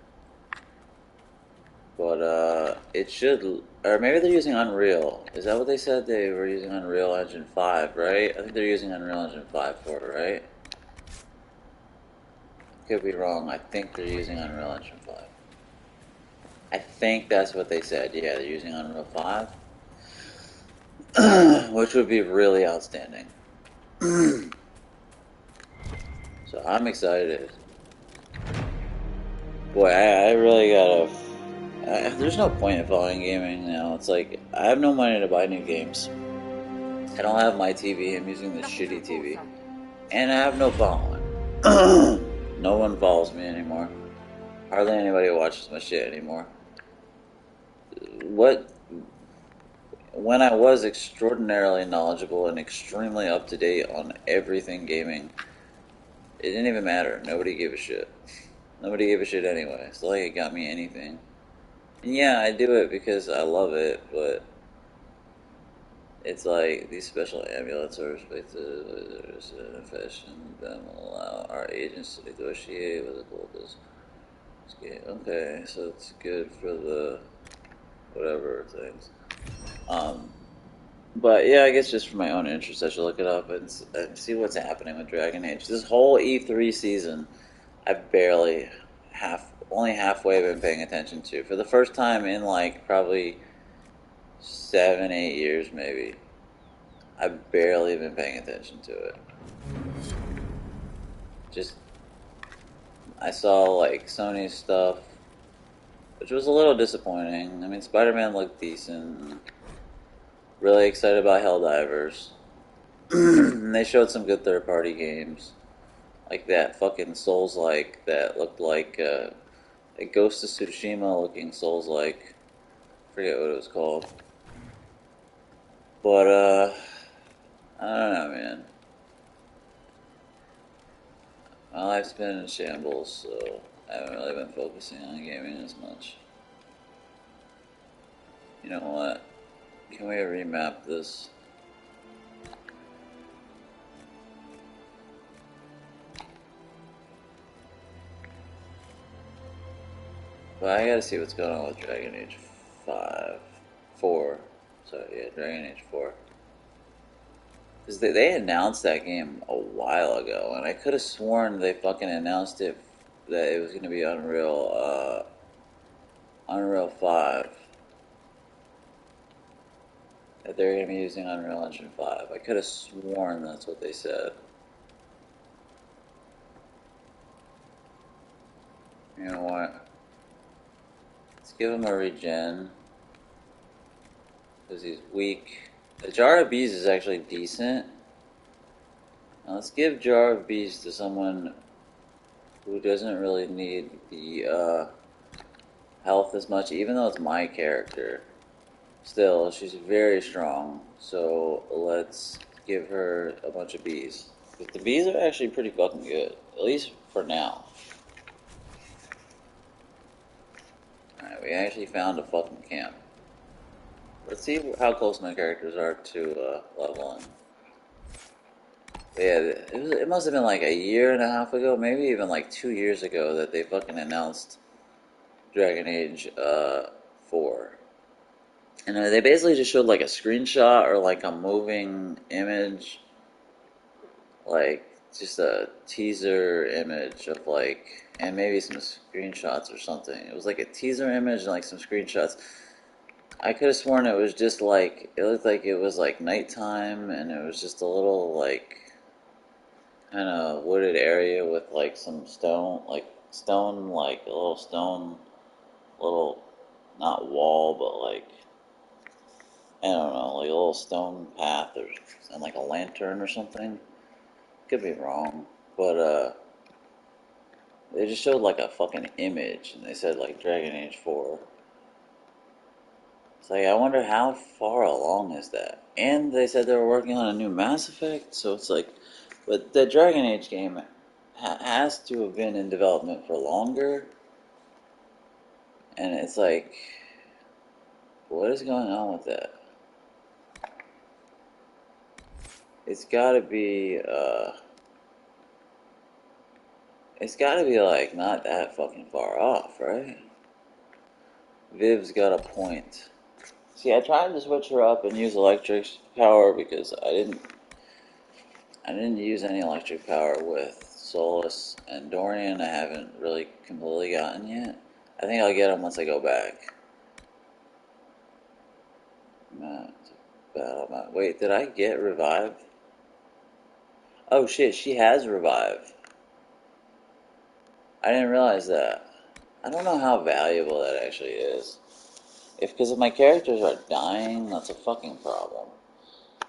But it should, or maybe they're using Unreal. Is that what they said? They were using Unreal Engine 5, right? I think they're using Unreal Engine 5 for it, right? Could be wrong. I think they're using Unreal Engine 5. I think that's what they said. Yeah, they're using Unreal 5. Which would be really outstanding. So I'm excited. Boy, I really gotta... there's no point in following gaming now. It's like, I have no money to buy new games. I don't have my TV. I'm using this shitty TV. And I have no following. No one follows me anymore. Hardly anybody watches my shit anymore. When I was extraordinarily knowledgeable and extremely up to date on everything gaming, it didn't even matter. Nobody gave a shit. Nobody gave a shit anyway. It's like it got me anything. And yeah, I do it because I love it, but it's like these special amulets are respected in fashion that will allow our agents to negotiate with the cultists. Okay, so it's good for the whatever things. But yeah, I guess just for my own interest, I should look it up and see what's happening with Dragon Age. This whole E3 season, I've only halfway been paying attention to. For the first time in like probably 7, 8 years maybe, I've barely been paying attention to it. I saw like Sony's stuff, which was a little disappointing. I mean, Spider-Man looked decent. Really excited about Helldivers. And they showed some good third-party games. Like that fucking Souls-like that looked like a Ghost of Tsushima looking Souls-like. Forget what it was called. But, I don't know, man. My life's been in shambles, so I haven't really been focusing on gaming as much. You know what? Can we remap this? But I gotta see what's going on with Dragon Age 4. Sorry, yeah, Dragon Age 4. Because they announced that game a while ago, and I could have sworn they fucking announced it, that it was gonna be Unreal 5. That they're gonna be using Unreal Engine 5. I could have sworn that's what they said. You know what? Let's give him a regen. Because he's weak. The Jar of Bees is actually decent. Now let's give Jar of Bees to someone who doesn't really need the health as much, even though it's my character. Still, she's very strong, so let's give her a bunch of bees. But the bees are actually pretty fucking good, at least for now. Alright, we actually found a fucking camp. Let's see how close my characters are to leveling. But yeah, it must have been like a year and a half ago, maybe even like 2 years ago, that they fucking announced Dragon Age 4. And they basically just showed like a screenshot or like a moving image, like just a teaser image of like, and maybe some screenshots or something. It was like a teaser image and like some screenshots. I could have sworn it was just like, it looked like it was like nighttime and it was just a little like kind of wooded area with like some stone, like a little stone, little, not wall, but like, I don't know, like a little stone path and like a lantern or something. Could be wrong, but they just showed like a fucking image and they said like Dragon Age 4. It's like, I wonder how far along is that? And they said they were working on a new Mass Effect, so it's like, but the Dragon Age game has to have been in development for longer. And it's like, what is going on with that? It's gotta be, like, not that fucking far off, right? Viv's got a point. See, I tried to switch her up and use electric power because I didn't use any electric power with Solus and Dorian. I haven't really completely gotten yet. I think I'll get them once I go back. Wait, did I get Revive? Oh shit, she has Revive. I didn't realize that. I don't know how valuable that actually is. Because if my characters are dying, that's a fucking problem.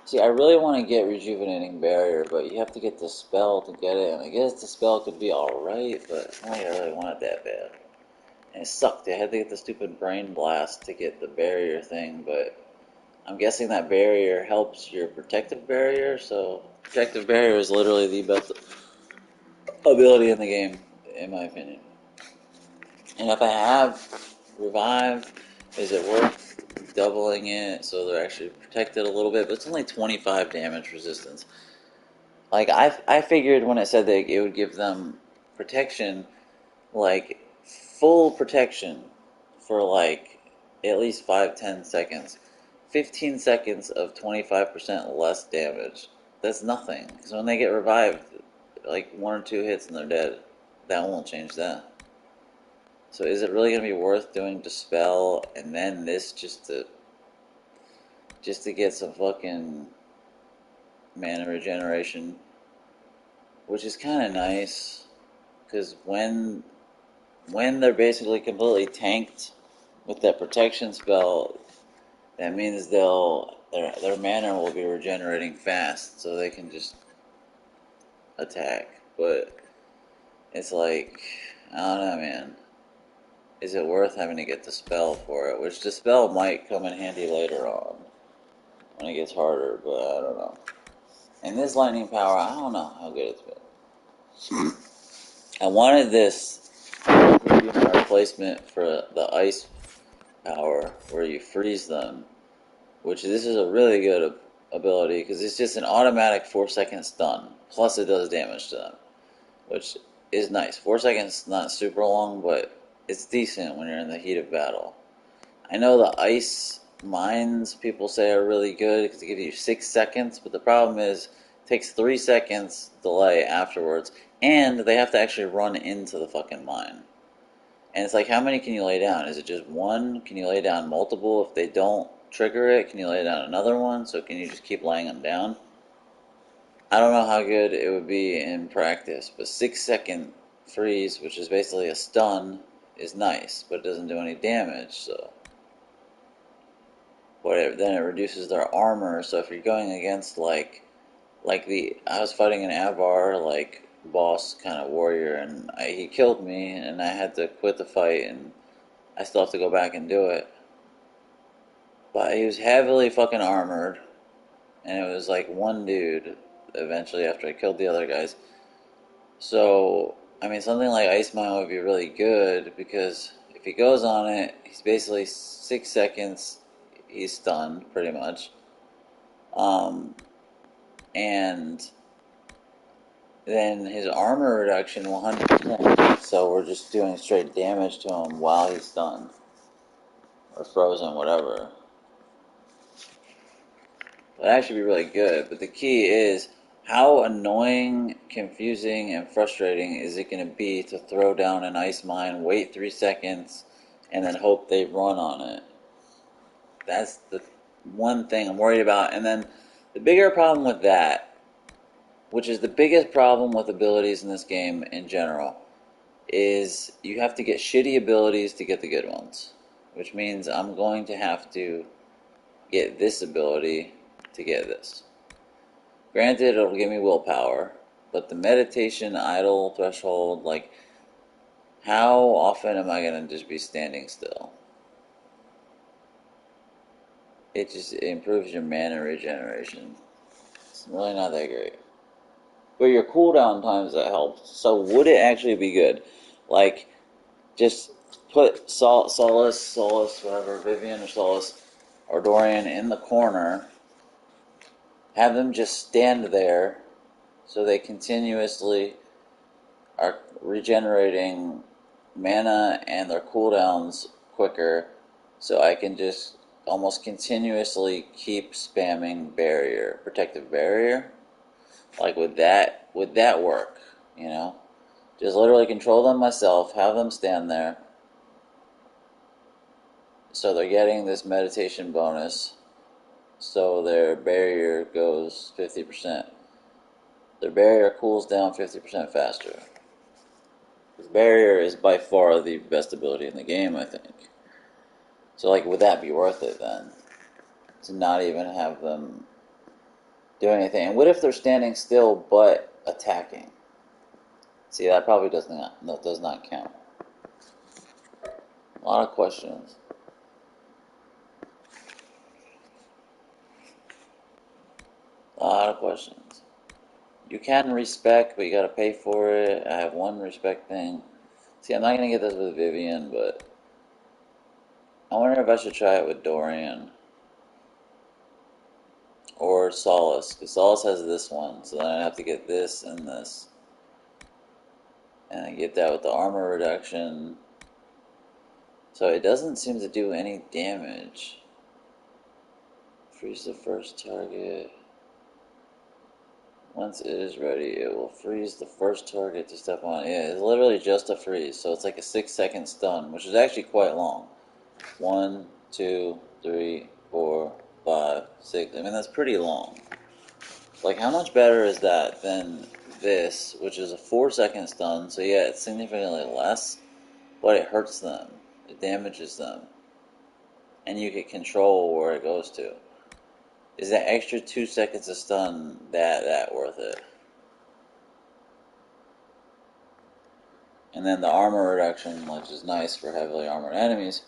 See, I really want to get Rejuvenating Barrier, but you have to get the spell to get it, and I guess the spell could be alright, but I don't really want it that bad. And it sucked. I had to get the stupid Brain Blast to get the barrier thing, but I'm guessing that barrier helps your protective barrier, so protective barrier is literally the best ability in the game, in my opinion. And if I have Revive, is it worth doubling it so they're actually protected a little bit? But it's only 25 damage resistance. Like, I figured when I said that it would give them protection, like, full protection for, like, at least 5-10 seconds. 15 seconds of 25% less damage. That's nothing. Because when they get revived, like, 1 or 2 hits and they're dead. That won't change that. So is it really going to be worth doing Dispel and then this just to get some fucking mana regeneration? Which is kind of nice, because when they're basically completely tanked with that protection spell, that means their mana will be regenerating fast, so they can just attack. But it's like, I don't know, man. Is it worth having to get the spell for it? Which the spell might come in handy later on when it gets harder, but I don't know. And this lightning power, I don't know how good it's been. I wanted this to be my replacement for the ice power where you freeze them, which this is a really good ability because it's just an automatic 4-second stun, plus it does damage to them, which is nice. 4 seconds not super long, but it's decent when you're in the heat of battle. I know the ice mines people say are really good because they give you 6 seconds, but the problem is it takes 3 seconds delay afterwards, and they have to actually run into the fucking mine. And it's like, how many can you lay down? Is it just one? Can you lay down multiple? If they don't trigger it, can you lay down another one? So can you just keep laying them down? I don't know how good it would be in practice, but 6-second freeze, which is basically a stun, is nice, but it doesn't do any damage, so. But then it reduces their armor, so if you're going against, I was fighting an Avar, boss kind of warrior, and he killed me, and I had to quit the fight, and I still have to go back and do it. But he was heavily fucking armored, and it was like one dude, eventually, after I killed the other guys. So, I mean, something like Ice Mine would be really good, because if he goes on it, he's basically 6 seconds, he's stunned, pretty much. And then his armor reduction 100%, so we're just doing straight damage to him while he's stunned. Or frozen, whatever. That'd actually be really good, but the key is, how annoying, confusing, and frustrating is it going to be to throw down an ice mine, wait 3 seconds, and then hope they run on it? That's the one thing I'm worried about. And then the bigger problem with that, which is the biggest problem with abilities in this game in general, is you have to get shitty abilities to get the good ones. Which means I'm going to have to get this ability to get this. Granted, it'll give me willpower, but the meditation, idle, threshold, how often am I going to just be standing still? It just improves your mana regeneration. It's really not that great. But your cooldown times, that helps. So would it actually be good? Just put Solus, whatever, Vivian or Solus, or Dorian in the corner, have them just stand there so they continuously are regenerating mana and their cooldowns quicker, so I can just almost continuously keep spamming barrier, protective barrier. Like would that work, you know? Just literally control them myself, have them stand there, so they're getting this meditation bonus, so their barrier goes 50%. Their barrier cools down 50% faster. Because barrier is by far the best ability in the game, I think. So, like, would that be worth it then? To not even have them do anything? And what if they're standing still but attacking? See, that probably does not count. A lot of questions. A lot of questions. You can respect, but you gotta pay for it. I have one respect thing. See, I'm not gonna get this with Vivian, but I wonder if I should try it with Dorian. Or Solus, because Solus has this one, so then I have to get this and this. And I get that with the armor reduction. So it doesn't seem to do any damage. Freeze the first target. Once it is ready, it will freeze the first target to step on. Yeah, it's literally just a freeze, so it's like a 6-second stun, which is actually quite long. 1, 2, 3, 4, 5, 6. I mean, that's pretty long. Like, how much better is that than this, which is a 4-second stun? So yeah, it's significantly less, but it hurts them. It damages them. And you can control where it goes to. Is that extra 2 seconds of stun that worth it? And then the armor reduction, which is nice for heavily armored enemies.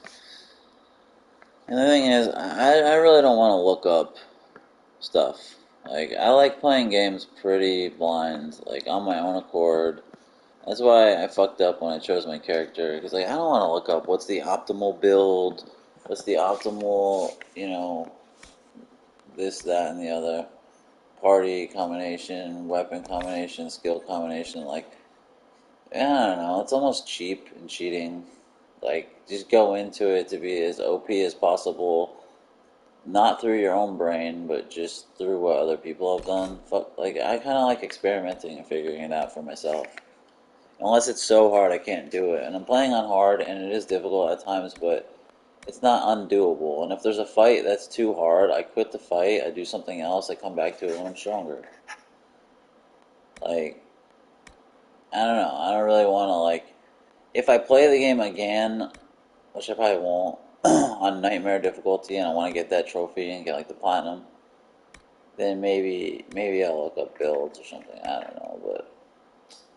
And the thing is, I really don't want to look up stuff. Like, I like playing games pretty blind, like, on my own accord. That's why I fucked up when I chose my character, because, like, I don't want to look up what's the optimal build, what's the optimal, you know, this, that, and the other, party combination, weapon combination, skill combination, like, I don't know, it's almost cheap and cheating. Like, just go into it to be as OP as possible, not through your own brain, but just through what other people have done. Fuck, like, I kind of like experimenting and figuring it out for myself. Unless it's so hard I can't do it. And I'm playing on hard, and it is difficult at times, but it's not undoable. And if there's a fight that's too hard, I quit the fight, I do something else, I come back to it when I'm stronger. Like, I don't know, I don't really want to, like, if I play the game again, which I probably won't, on Nightmare difficulty, and I want to get that trophy and get, like, the platinum, then maybe I'll look up builds or something, I don't know, but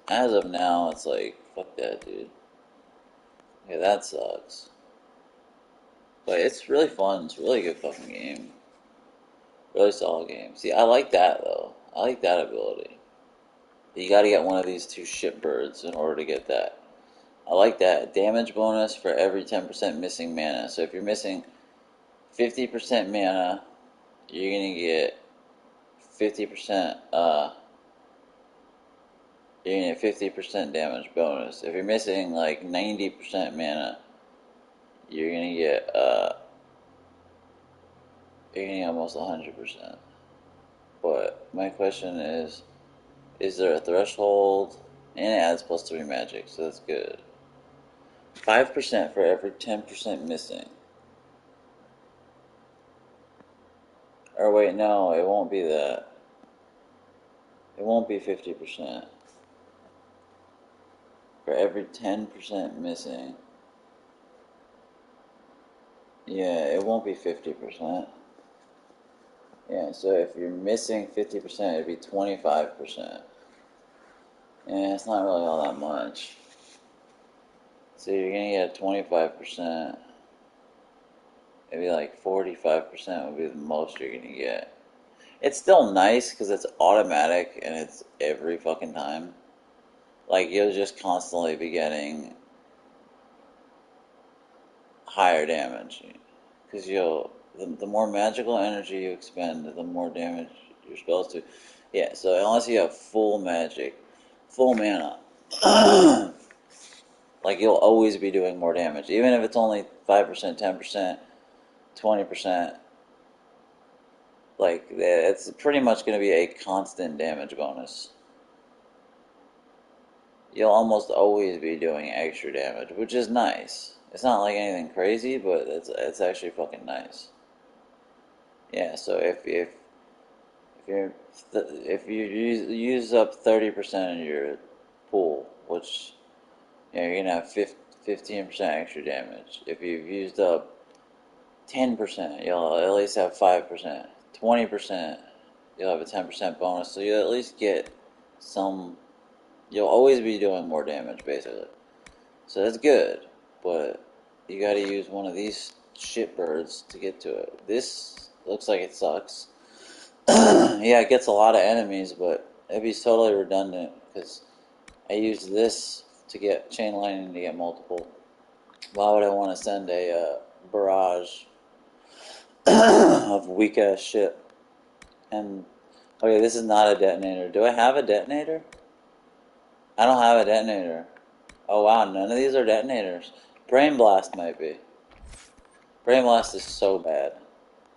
as of now, it's like, fuck that, dude. Yeah, that sucks. But it's really fun, it's a really good fucking game. Really solid game. See, I like that, though. I like that ability. You gotta get one of these 2 shitbirds in order to get that. I like that. Damage bonus for every 10% missing mana. So if you're missing 50% mana, you're gonna get 50%, you're gonna get 50% damage bonus. If you're missing like 90% mana, you're gonna get, you're gonna get almost 100%. But my question is there a threshold? And it adds +3 magic, so that's good. 5% for every 10% missing. Or wait, no, it won't be that. It won't be 50%. For every 10% missing. Yeah, it won't be 50%. Yeah, so if you're missing 50%, it'd be 25%. Yeah, it's not really all that much. So you're gonna get 25%. Maybe like 45% would be the most you're gonna get. It's still nice because it's automatic and it's every fucking time. Like, you'll just constantly be getting higher damage. Because the more magical energy you expend, the more damage your spells do. Yeah, so unless you have full magic, full mana, like you'll always be doing more damage. Even if it's only 5%, 10%, 20%, like it's pretty much going to be a constant damage bonus. You'll almost always be doing extra damage, which is nice. It's not like anything crazy, but it's actually fucking nice. Yeah, so if you use up 30% of your pool, which you're gonna have 15% extra damage. If you've used up 10%, you'll at least have 5%. 20%, you'll have a 10% bonus. So you'll at least get some. You'll always be doing more damage, basically. So that's good, but you gotta use one of these shitbirds to get to it. This looks like it sucks. Yeah, it gets a lot of enemies, but it'd be totally redundant, because I use this to get chain lightning to get multiple. Why would I want to send a barrage of weak ass shit? And, okay, this is not a detonator. Do I have a detonator? I don't have a detonator. Oh wow, none of these are detonators. Brain Blast might be. Brain Blast is so bad.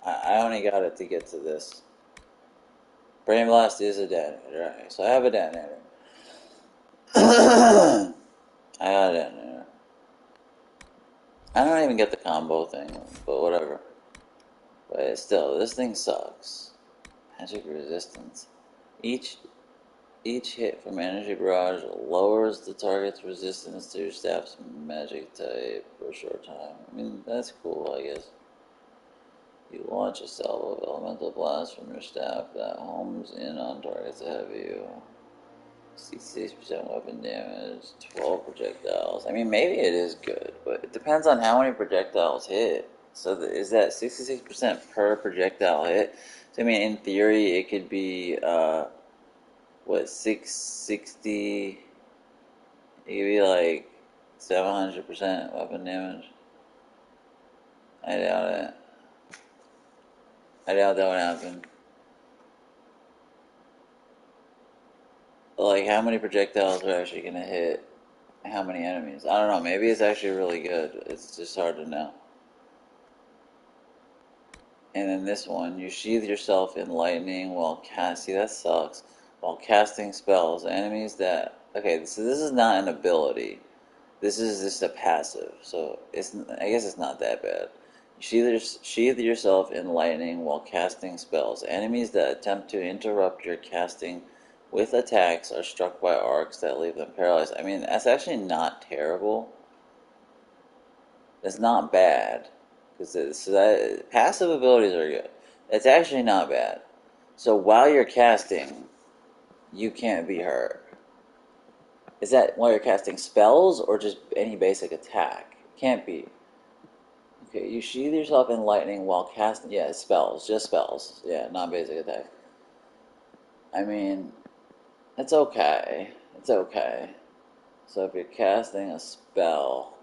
I only got it to get to this. Brain Blast is a detonator. Right, so I have a detonator. I got a detonator. I don't even get the combo thing, but whatever. But still, this thing sucks. Magic resistance. Each hit from Energy Barrage lowers the target's resistance to your staff's magic type for a short time. I mean, that's cool, I guess. You launch a salvo of elemental blast from your staff that homes in on targets ahead of you. 66% weapon damage, 12 projectiles. I mean, maybe it is good, but it depends on how many projectiles hit. So is that 66% per projectile hit? So I mean, in theory, it could be, 660? It could be like 700% weapon damage. I doubt it. I doubt that would happen. Like, how many projectiles are actually going to hit how many enemies? I don't know. Maybe it's actually really good. It's just hard to know. And then this one, you sheathe yourself in lightning while see, that sucks. While casting spells. Enemies that... Okay, so this is not an ability. This is just a passive. So, I guess it's not that bad. You sheathe yourself in lightning while casting spells. Enemies that attempt to interrupt your casting with attacks are struck by arcs that leave them paralyzed. I mean, that's actually not terrible. It's not bad. So passive abilities are good. It's actually not bad. So while you're casting, you can't be hurt. Is that while you're casting spells or just any basic attack? Can't be. Okay, you sheathe yourself in lightning while casting... Yeah, spells. Just spells. Yeah, not basic attack. I mean... It's okay. It's okay. So if you're casting a spell,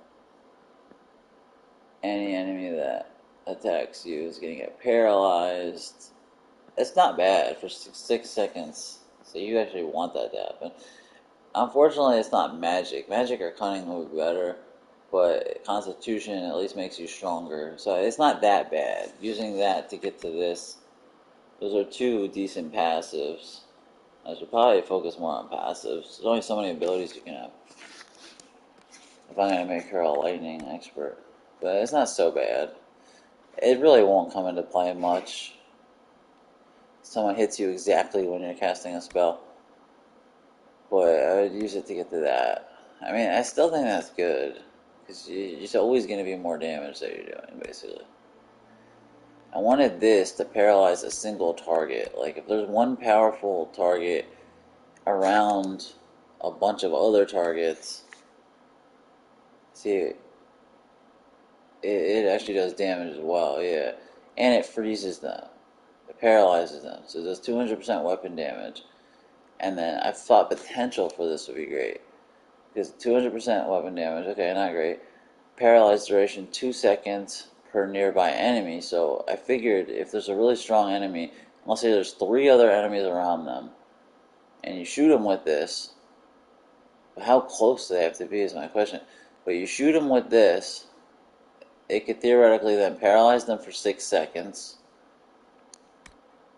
any enemy that attacks you is going to get paralyzed. It's not bad for 6 seconds. So you actually want that to happen. Unfortunately, it's not magic. Magic or cunning would be better, but Constitution at least makes you stronger. So it's not that bad. Using that to get to this, those are two decent passives. I should probably focus more on passives. There's only so many abilities you can have. If I'm going to make her a lightning expert. But it's not so bad. It really won't come into play much. Someone hits you exactly when you're casting a spell. But I would use it to get to that. I mean, I still think that's good. Because you're always going to be more damage that you're doing, basically. I wanted this to paralyze a single target. Like, if there's one powerful target around a bunch of other targets, see, it actually does damage as well, yeah. And it freezes them. It paralyzes them. So it does 200% weapon damage. And then I thought potential for this would be great. Because 200% weapon damage, okay, not great. paralyzed duration 2 seconds per nearby enemy. So I figured if there's a really strong enemy, let's say there's 3 other enemies around them, and you shoot them with this, how close do they have to be is my question. But you shoot them with this, it could theoretically then paralyze them for 6 seconds,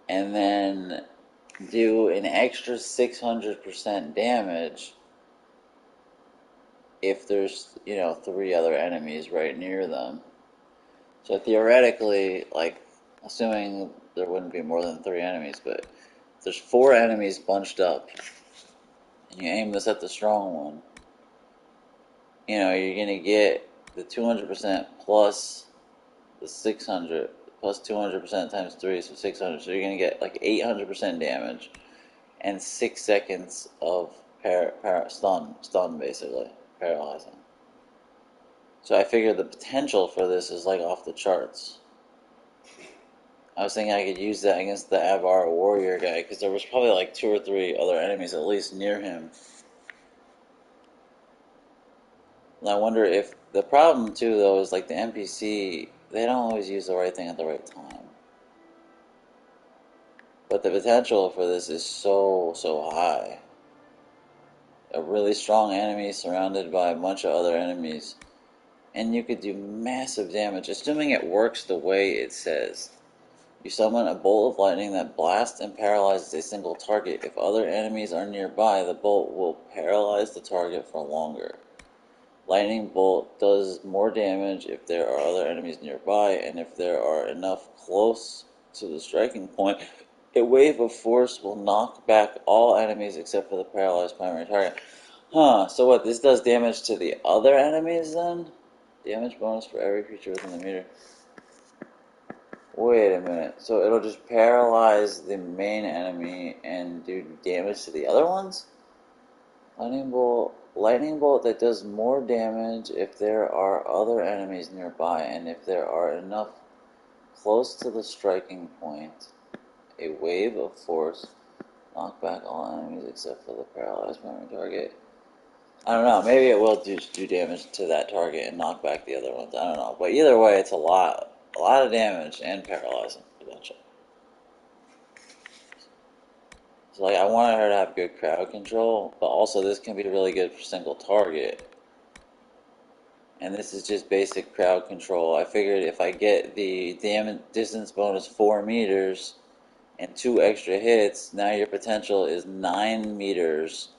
and then do an extra 600% damage if there's, 3 other enemies right near them. So theoretically, like, assuming there wouldn't be more than 3 enemies, but if there's 4 enemies bunched up, and you aim this at the strong one, you're going to get the 200% plus the 600, plus 200% times 3, so 600, so you're going to get like 800% damage, and 6 seconds of stun, basically, paralyzing. So I figured the potential for this is like off the charts. I was thinking I could use that against the Avar warrior guy, because there was probably like 2 or 3 other enemies at least near him. And I wonder if, the problem too though is like the NPC, they don't always use the right thing at the right time. But the potential for this is so high. A really strong enemy surrounded by a bunch of other enemies, and you could do massive damage, assuming it works the way it says. You summon a bolt of lightning that blasts and paralyzes a single target. If other enemies are nearby, the bolt will paralyze the target for longer. Lightning bolt does more damage if there are other enemies nearby, and if there are enough close to the striking point, a wave of force will knock back all enemies except for the paralyzed primary target. So what, this does damage to the other enemies then? Damage bonus for every creature within the meter. Wait a minute, so it'll just paralyze the main enemy and do damage to the other ones? Lightning bolt that does more damage if there are other enemies nearby, and if there are enough close to the striking point. A wave of force knock back all enemies except for the paralyzed primary target. I don't know, maybe it will do damage to that target and knock back the other ones, I don't know. But either way, it's a lot of damage and paralyzing potential. So like, I wanted her to have good crowd control, but also this can be really good for single target. And this is just basic crowd control. I figured if I get the damage distance bonus 4 meters and 2 extra hits, now your potential is 9 meters.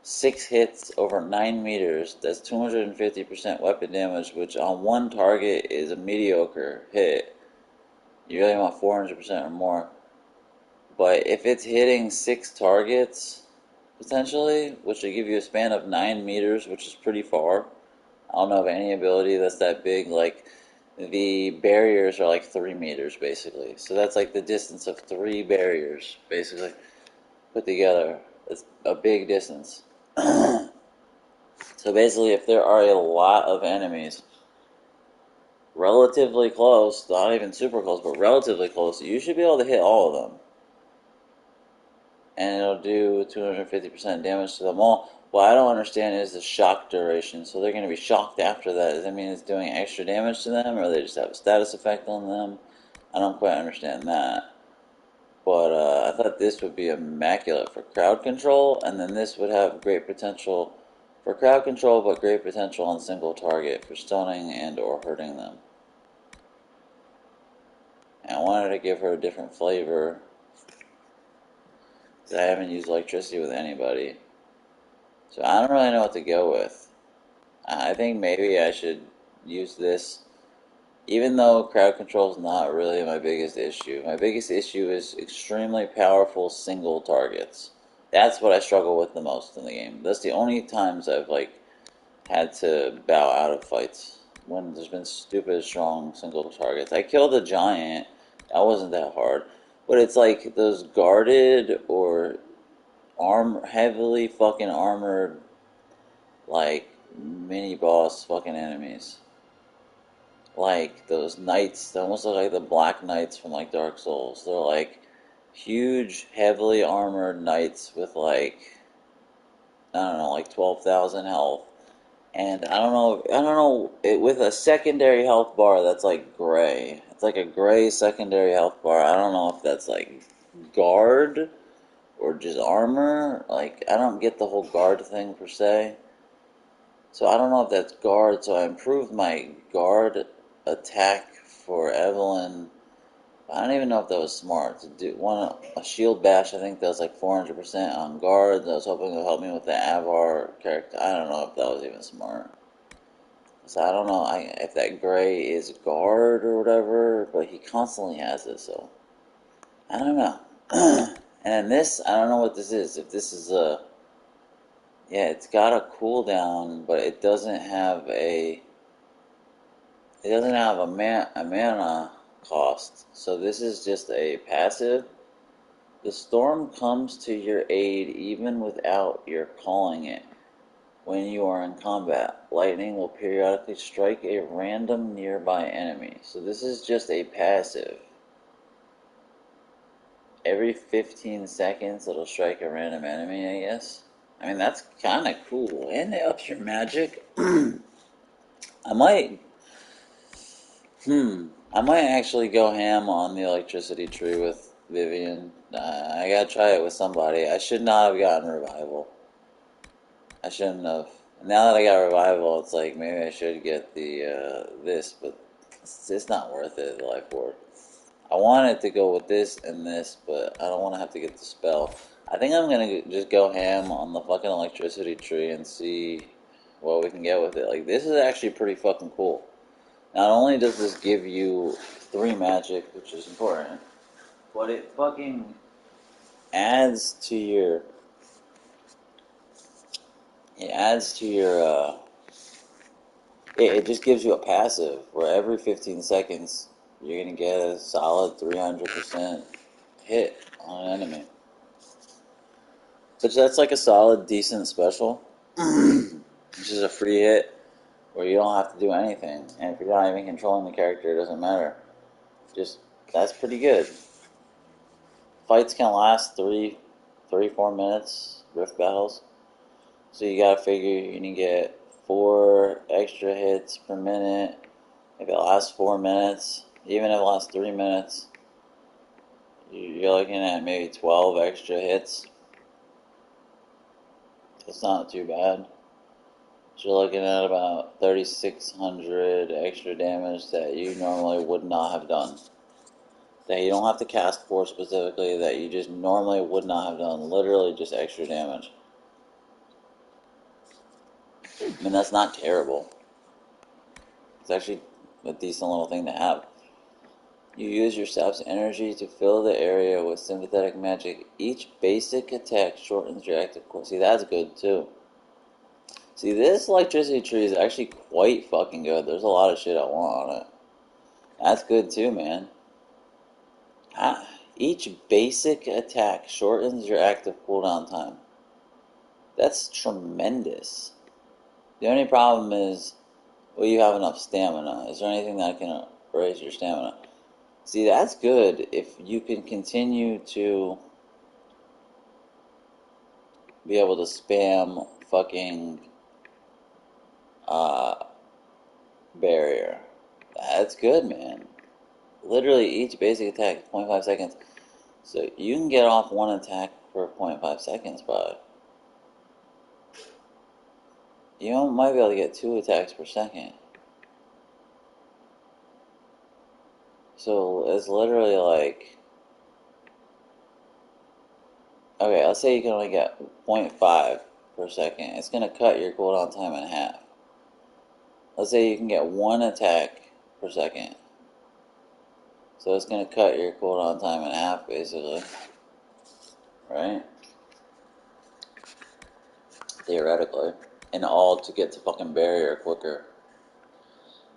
6 hits over 9 meters, that's 250% weapon damage, which on one target is a mediocre hit. You really want 400% or more. But if it's hitting 6 targets, potentially, which will give you a span of 9 meters, which is pretty far. I don't know of any ability that's that big. Like, the barriers are like 3 meters, basically. So that's like the distance of 3 barriers, basically, put together. It's a big distance. So basically, if there are a lot of enemies relatively close, not even super close, but relatively close, you should be able to hit all of them. And it'll do 250% damage to them all. What I don't understand is the shock duration. So they're going to be shocked after that. Does that mean it's doing extra damage to them, or they just have a status effect on them? I don't quite understand that. But I thought this would be immaculate for crowd control, and then this would have great potential for crowd control, but great potential on single target for stunning and or hurting them. And I wanted to give her a different flavor, because I haven't used electricity with anybody. So I don't really know what to go with. I think maybe I should use this, even though crowd control is not really my biggest issue. My biggest issue is extremely powerful single targets. That's what I struggle with the most in the game. That's the only times I've had to bow out of fights, when there's been stupid strong single targets. I killed a giant. That wasn't that hard. But it's like those guarded or heavily fucking armored, like, mini boss fucking enemies. Like those knights, they almost look like the black knights from like Dark Souls. They're like huge, heavily armored knights with like, I don't know, like 12,000 health. And I don't know, with a secondary health bar that's like gray. It's like a gray secondary health bar. I don't know if that's like guard or just armor. Like, I don't get the whole guard thing per se. So I don't know if that's guard. So I improved my guard attack for Evelyn. I don't even know if that was smart. To do a shield bash, I think that was like 400% on guards. I was hoping it would help me with the Avar character. I don't know if that was even smart. So I don't know if that gray is guard or whatever, but he constantly has it, so I don't know. And this, I don't know what this is. If this is yeah, it's got a cooldown, but it doesn't have a mana cost. So this is just a passive. The storm comes to your aid even without your calling it. When you are in combat, lightning will periodically strike a random nearby enemy. So this is just a passive. Every 15 seconds it'll strike a random enemy, I guess. I mean, that's kind of cool. And it ups your magic. I might actually go ham on the electricity tree with Vivian. I gotta try it with somebody. I should not have gotten revival. I shouldn't have. Now that I got revival, it's like maybe I should get the this, but it's not worth it. The life ward. I wanted to go with this and this, but I don't want to have to get the spell. I think I'm gonna just go ham on the fucking electricity tree and see what we can get with it. Like, this is actually pretty fucking cool. Not only does this give you 3 magic, which is important, but it fucking adds to your it just gives you a passive where every 15 seconds you're going to get a solid 300% hit on an enemy. Which that's like a solid, decent special. Which is a free hit where you don't have to do anything. And if you're not even controlling the character, it doesn't matter. That's pretty good. Fights can last 4 minutes, rift battles. So you gotta figure you need to get 4 extra hits per minute. If it lasts 4 minutes, even if it lasts 3 minutes, you're looking at maybe 12 extra hits. That's not too bad. So you're looking at about 3,600 extra damage that you normally would not have done. That you don't have to cast for specifically, that you just normally would not have done. Literally just extra damage. I mean, that's not terrible. It's actually a decent little thing to have. You use your staff's energy to fill the area with sympathetic magic. Each basic attack shortens your active course. See, that's good too. See, this electricity tree is actually quite fucking good. There's a lot of shit I want on it. That's good too, man. Each basic attack shortens your active cooldown time. That's tremendous. The only problem is, will you have enough stamina? Is there anything that can raise your stamina? See, that's good if you can continue to be able to spam fucking barrier. That's good, man. Literally, each basic attack is 0.5 seconds. So you can get off 1 attack for 0.5 seconds, probably. You might be able to get 2 attacks per second. So it's literally like... Okay, let's say you can only get 0.5 per second. It's going to cut your cooldown time in half. Let's say you can get 1 attack per second. So it's going to cut your cooldown time in half, basically. Right? Theoretically. And all to get to fucking barrier quicker.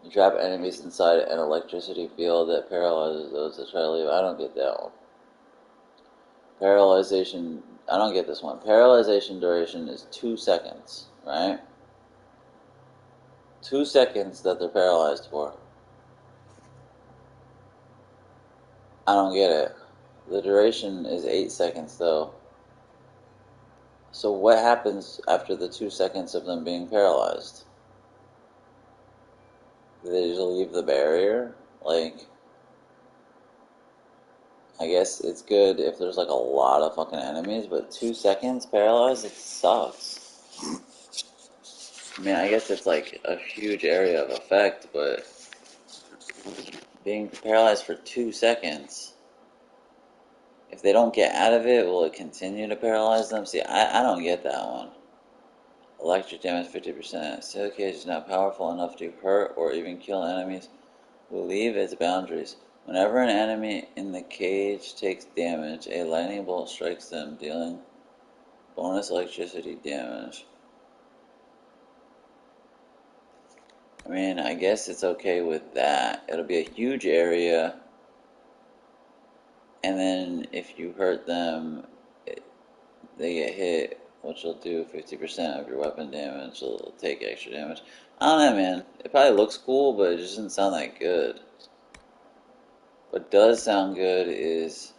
You trap enemies inside an electricity field that paralyzes those that try to leave. I don't get that one. Paralyzation, I don't get this one. Paralyzation duration is 2 seconds, right? 2 seconds that they're paralyzed for. I don't get it. The duration is 8 seconds though. So what happens after the 2 seconds of them being paralyzed? They just leave the barrier? Like, I guess it's good if there's like a lot of fucking enemies, but 2 seconds paralyzed, it sucks. I mean, I guess it's like a huge area of effect, but being paralyzed for 2 seconds, if they don't get out of it, will it continue to paralyze them? See, I don't get that one. Electric damage 50%. Steel cage is not powerful enough to hurt or even kill enemies who leave its boundaries. Whenever an enemy in the cage takes damage, a lightning bolt strikes them, dealing bonus electricity damage. I mean, I guess it's okay with that. It'll be a huge area, and then if you hurt them, they get hit, which will do 50% of your weapon damage, so it'll take extra damage. I don't know, man. It probably looks cool, but it just doesn't sound that good. What does sound good is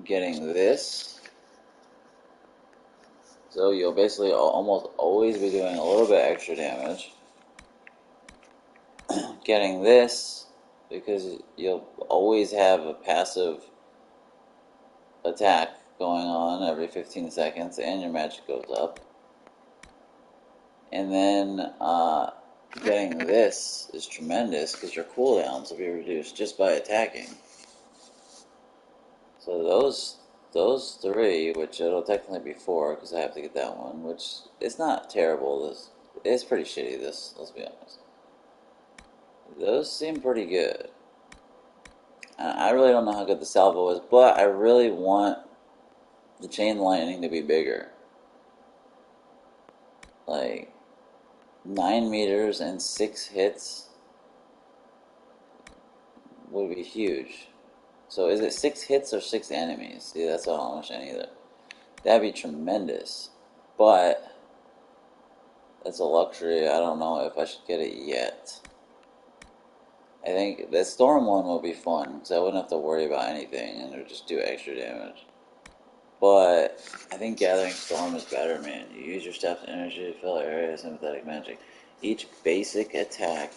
getting this. So you'll basically almost always be doing a little bit extra damage. Getting this, because you'll always have a passive attack going on every 15 seconds, and your magic goes up. And then getting this is tremendous, because your cooldowns will be reduced just by attacking. So those three, which it'll technically be 4, because I have to get that one, which it's not terrible. It's pretty shitty, this, let's be honest. Those seem pretty good. I really don't know how good the salvo is, but I really want the chain lightning to be bigger. Like, 9 meters and 6 hits would be huge. So is it 6 hits or 6 enemies? See, that's not how much either. That'd be tremendous. But that's a luxury. I don't know if I should get it yet. I think the storm one will be fun, because I wouldn't have to worry about anything, and it would just do extra damage. But I think Gathering Storm is better, man. You use your staff's energy to fill areas of sympathetic magic. Each basic attack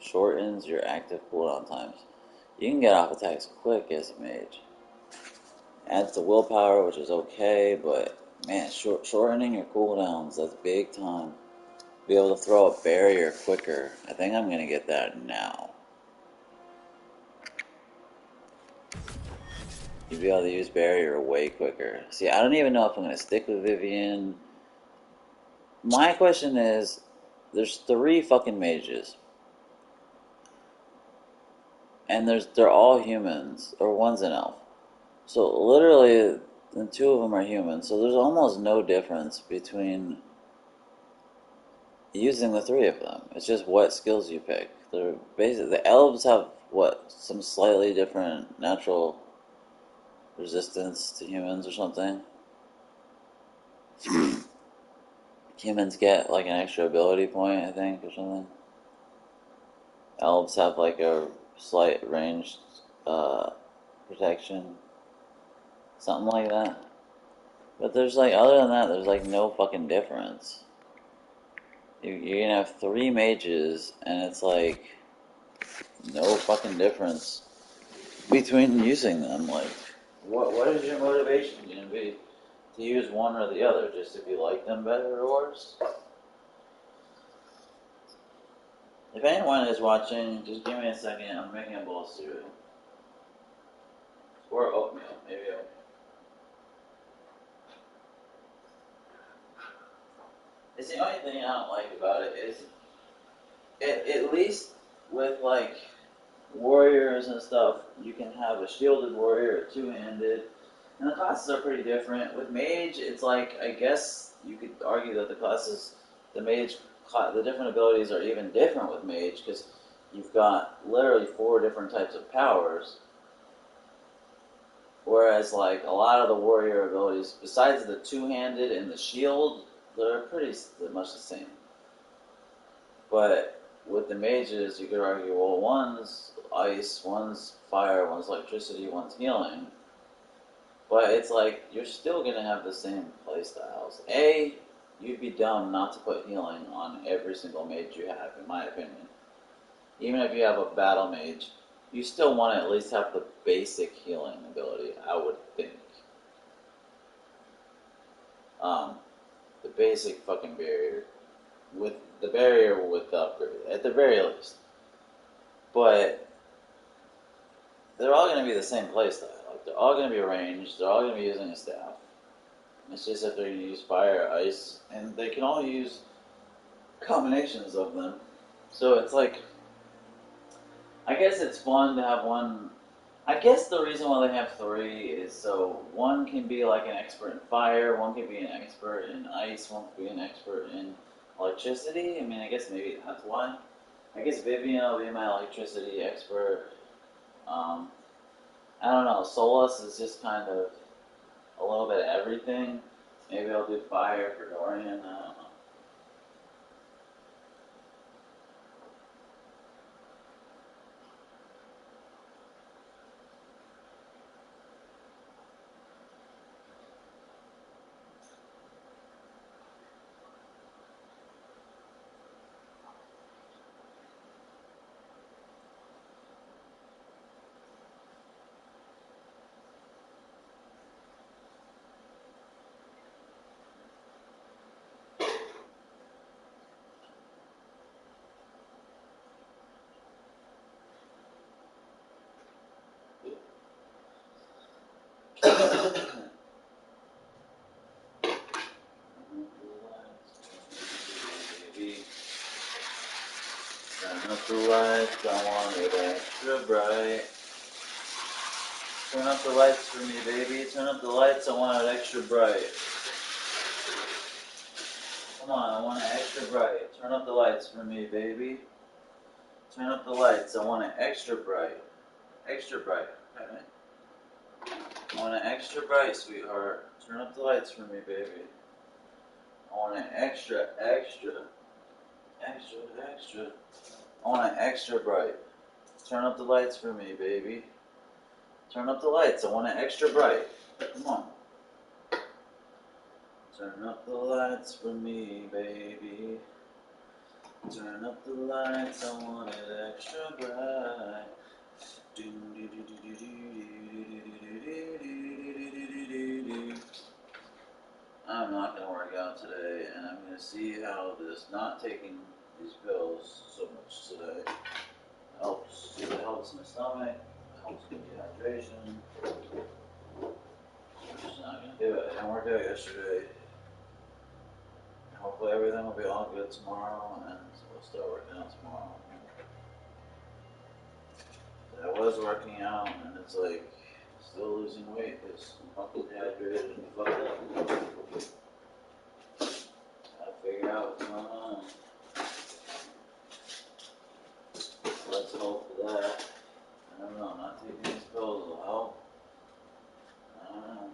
shortens your active cooldown times. You can get off attacks quick as a mage. Adds to willpower, which is okay, but man, shortening your cooldowns, that's big time. Be able to throw a barrier quicker. I think I'm going to get that now. You'd be able to use barrier way quicker. See, I don't even know if I'm going to stick with Vivian. My question is, there's 3 fucking mages. And they're all humans, or one's an elf. So literally, the 2 of them are humans. So there's almost no difference between using the 3 of them. It's just what skills you pick. They're basically, the elves have some slightly different natural resistance to humans or something. Humans get like an extra ability point, I think, or something. Elves have like a slight ranged protection, something like that. But there's like, other than that, there's like no fucking difference. You're gonna have 3 mages, and it's like no fucking difference between using them. Like, what is your motivation gonna be to use one or the other? Just if you like them better or worse? If anyone is watching, just give me a second. I'm making a bowl of cereal. Or oatmeal, maybe oatmeal. It's the only thing I don't like about it is, at least with like warriors and stuff, you can have a shielded warrior, a 2-handed, and the classes are pretty different. With mage, it's like, I guess you could argue that the different abilities are even different with mage, because you've got literally 4 different types of powers. Whereas like a lot of the warrior abilities, besides the 2-handed and the shield, they're much the same. But with the mages, you could argue, well, one's ice, one's fire, one's electricity, one's healing. But it's like, you're still going to have the same playstyles. you'd be dumb not to put healing on every single mage you have, in my opinion. Even if you have a battle mage, you still want to at least have the basic healing ability, I would think. The basic fucking barrier. With the barrier with the upgrade, at the very least. But they're all going to be the same playstyle. Like, they're all going to be ranged, they're all going to be using a staff. It's just that they're going to use fire, ice, and they can all use combinations of them. So it's like, I guess it's fun to have one. I guess the reason why they have three is so one can be like an expert in fire, one can be an expert in ice, one can be an expert in electricity. I mean, I guess maybe that's why. I guess Vivian will be my electricity expert. I don't know. Solus is just kind of a little bit of everything. Maybe I'll do fire for Dorian. I don't know. Turn up the lights, I want it extra bright. Turn up the lights for me, baby. Turn up the lights, I want it extra bright. Come on, I want it extra bright. Turn up the lights for me, baby. Turn up the lights, I want it extra bright. Extra bright, okay? I want it extra bright, sweetheart. Turn up the lights for me, baby. I want it extra, extra, extra, extra. I want it extra bright. Turn up the lights for me, baby. Turn up the lights. I want it extra bright. Come on. Turn up the lights for me, baby. Turn up the lights. I want it extra bright. I'm not going to work out today, and I'm going to see how this not taking these pills so much today helps. It helps my stomach, it helps with dehydration. I'm just not going to do it. I didn't work out yesterday. Hopefully everything will be all good tomorrow, and we'll start working out tomorrow. But I was working out, and it's like, still losing weight because I'm fucking dehydrated and fucked up. Gotta figure out what's going on. Let's hope for that. I don't know, not taking these pills will help. I don't know, man.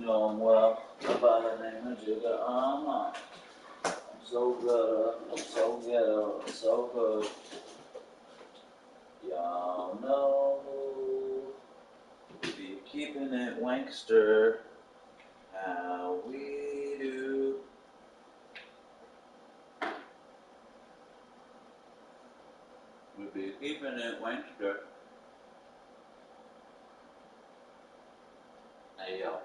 know him well. By the name of Jigga. I'm so good. I'm so ghetto. I'm so good. Y'all know we be keeping it wankster. How we do. We be keeping it wankster. Hey yo,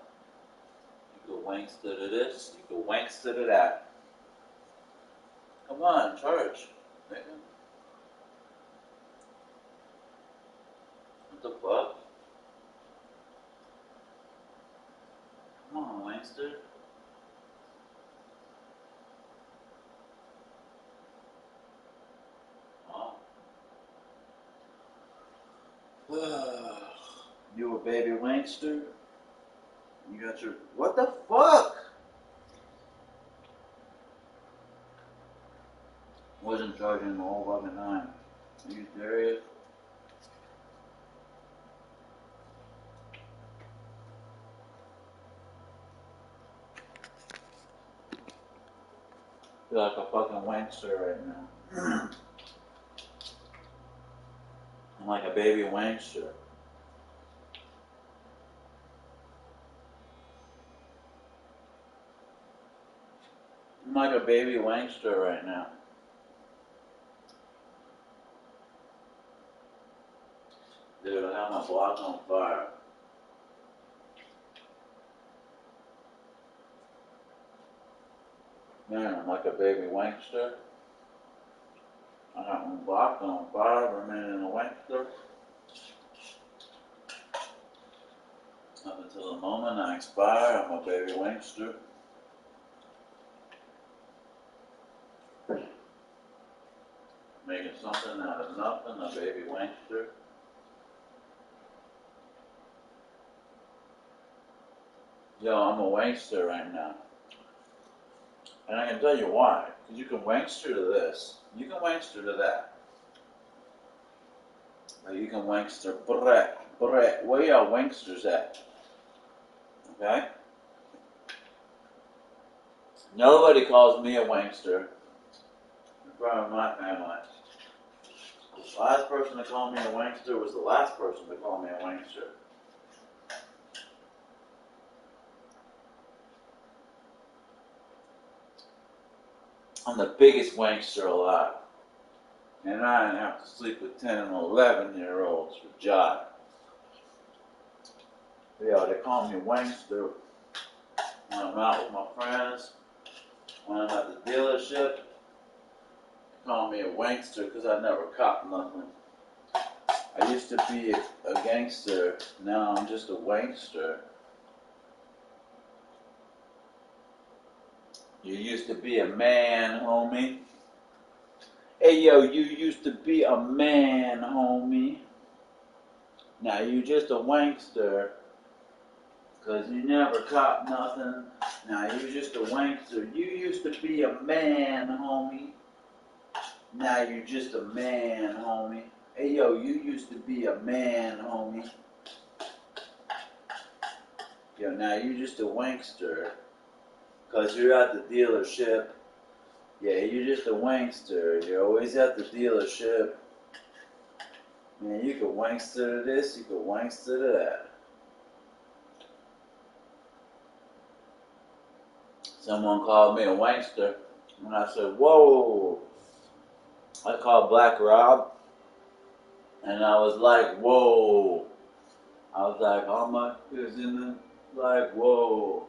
you go wankster to this, you go wankster to that. Come on, charge, nigga. What the fuck? Come on, wankster. Oh. You a baby wankster? You got your... What the fuck? Wasn't charging the whole fucking time. Are you serious? I feel like a fucking wankster right now. I'm like a baby wankster. I'm like a baby wankster right now. Dude, I got my block on fire. Man, I'm like a baby wankster. I got my block on fire, remaining a wankster. Up until the moment I expire, I'm a baby wankster. Making something out of nothing, a baby wankster. Yo, I'm a wankster right now. And I can tell you why. Because you can wankster to this. You can wankster to that. Or you can wankster Brett. Where y'all wanksters at? Okay? Nobody calls me a wankster in front of my family. The last person to call me a wankster was the last person to call me a wankster. I'm the biggest wankster alive. And I didn't have to sleep with 10 and 11-year-olds for jive. Yeah, they call me wankster when I'm out with my friends, when I'm at the dealership. They call me a wankster because I never caught nothing. I used to be a gangster, now I'm just a wankster. You used to be a man, homie. Hey yo, you used to be a man, homie. Now you just a wankster, cause you never caught nothing. Now you just a wankster. You used to be a man, homie. Now you just a man, homie. Hey yo, you used to be a man, homie. Yo, now you just a wankster, cause you're at the dealership. Yeah, you're just a wankster. You're always at the dealership. Man, you could wankster to this, you could wankster to that. Someone called me a wankster, and I said, whoa. I called Black Rob, and I was like, whoa. I was like, how much is in the, like, whoa.